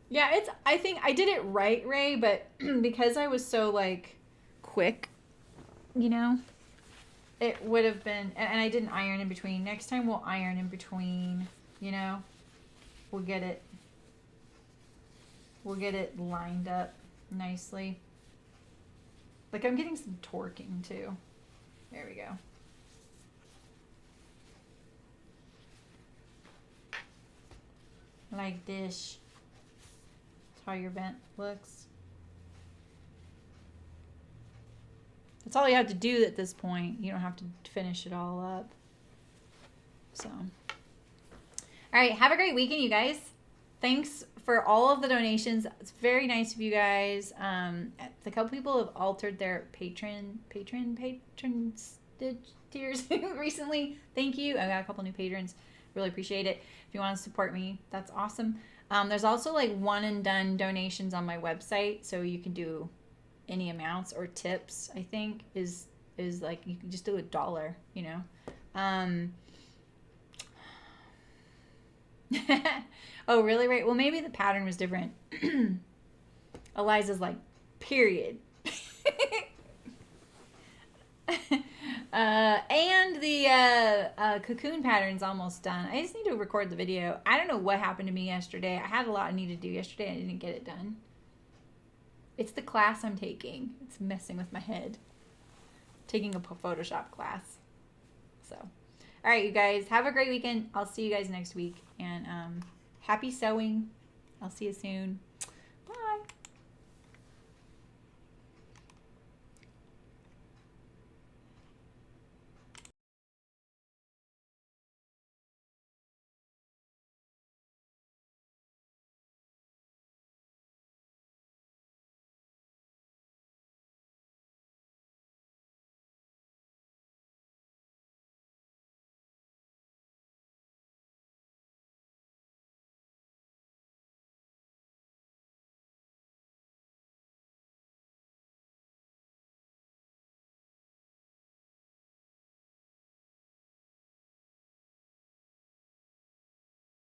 Yeah, I think I did it right, Ray, but because I was so, like, quick, you know, it would have been, and I didn't iron in between. Next time we'll iron in between, you know. We'll get it lined up nicely. Like, I'm getting some torquing too. There we go. Like this. That's how your vent looks. That's all you have to do at this point. You don't have to finish it all up. So, all right, have a great weekend, you guys. Thanks for all of the donations. It's very nice of you guys. A couple people have altered their patron tiers recently. Thank you. I got a couple new patrons. Really appreciate it. If you want to support me, that's awesome. There's also like one and done donations on my website, so you can do any amounts or tips. I think is like you can just do $1, you know. Oh, really? Right. Well, maybe the pattern was different. Eliza's like, period. And the cocoon pattern's almost done. I just need to record the video. I don't know what happened to me yesterday. I had a lot I needed to do yesterday. I didn't get it done. It's the class I'm taking. It's messing with my head. Taking a Photoshop class. So, all right, you guys. Have a great weekend. I'll see you guys next week. And happy sewing. I'll see you soon.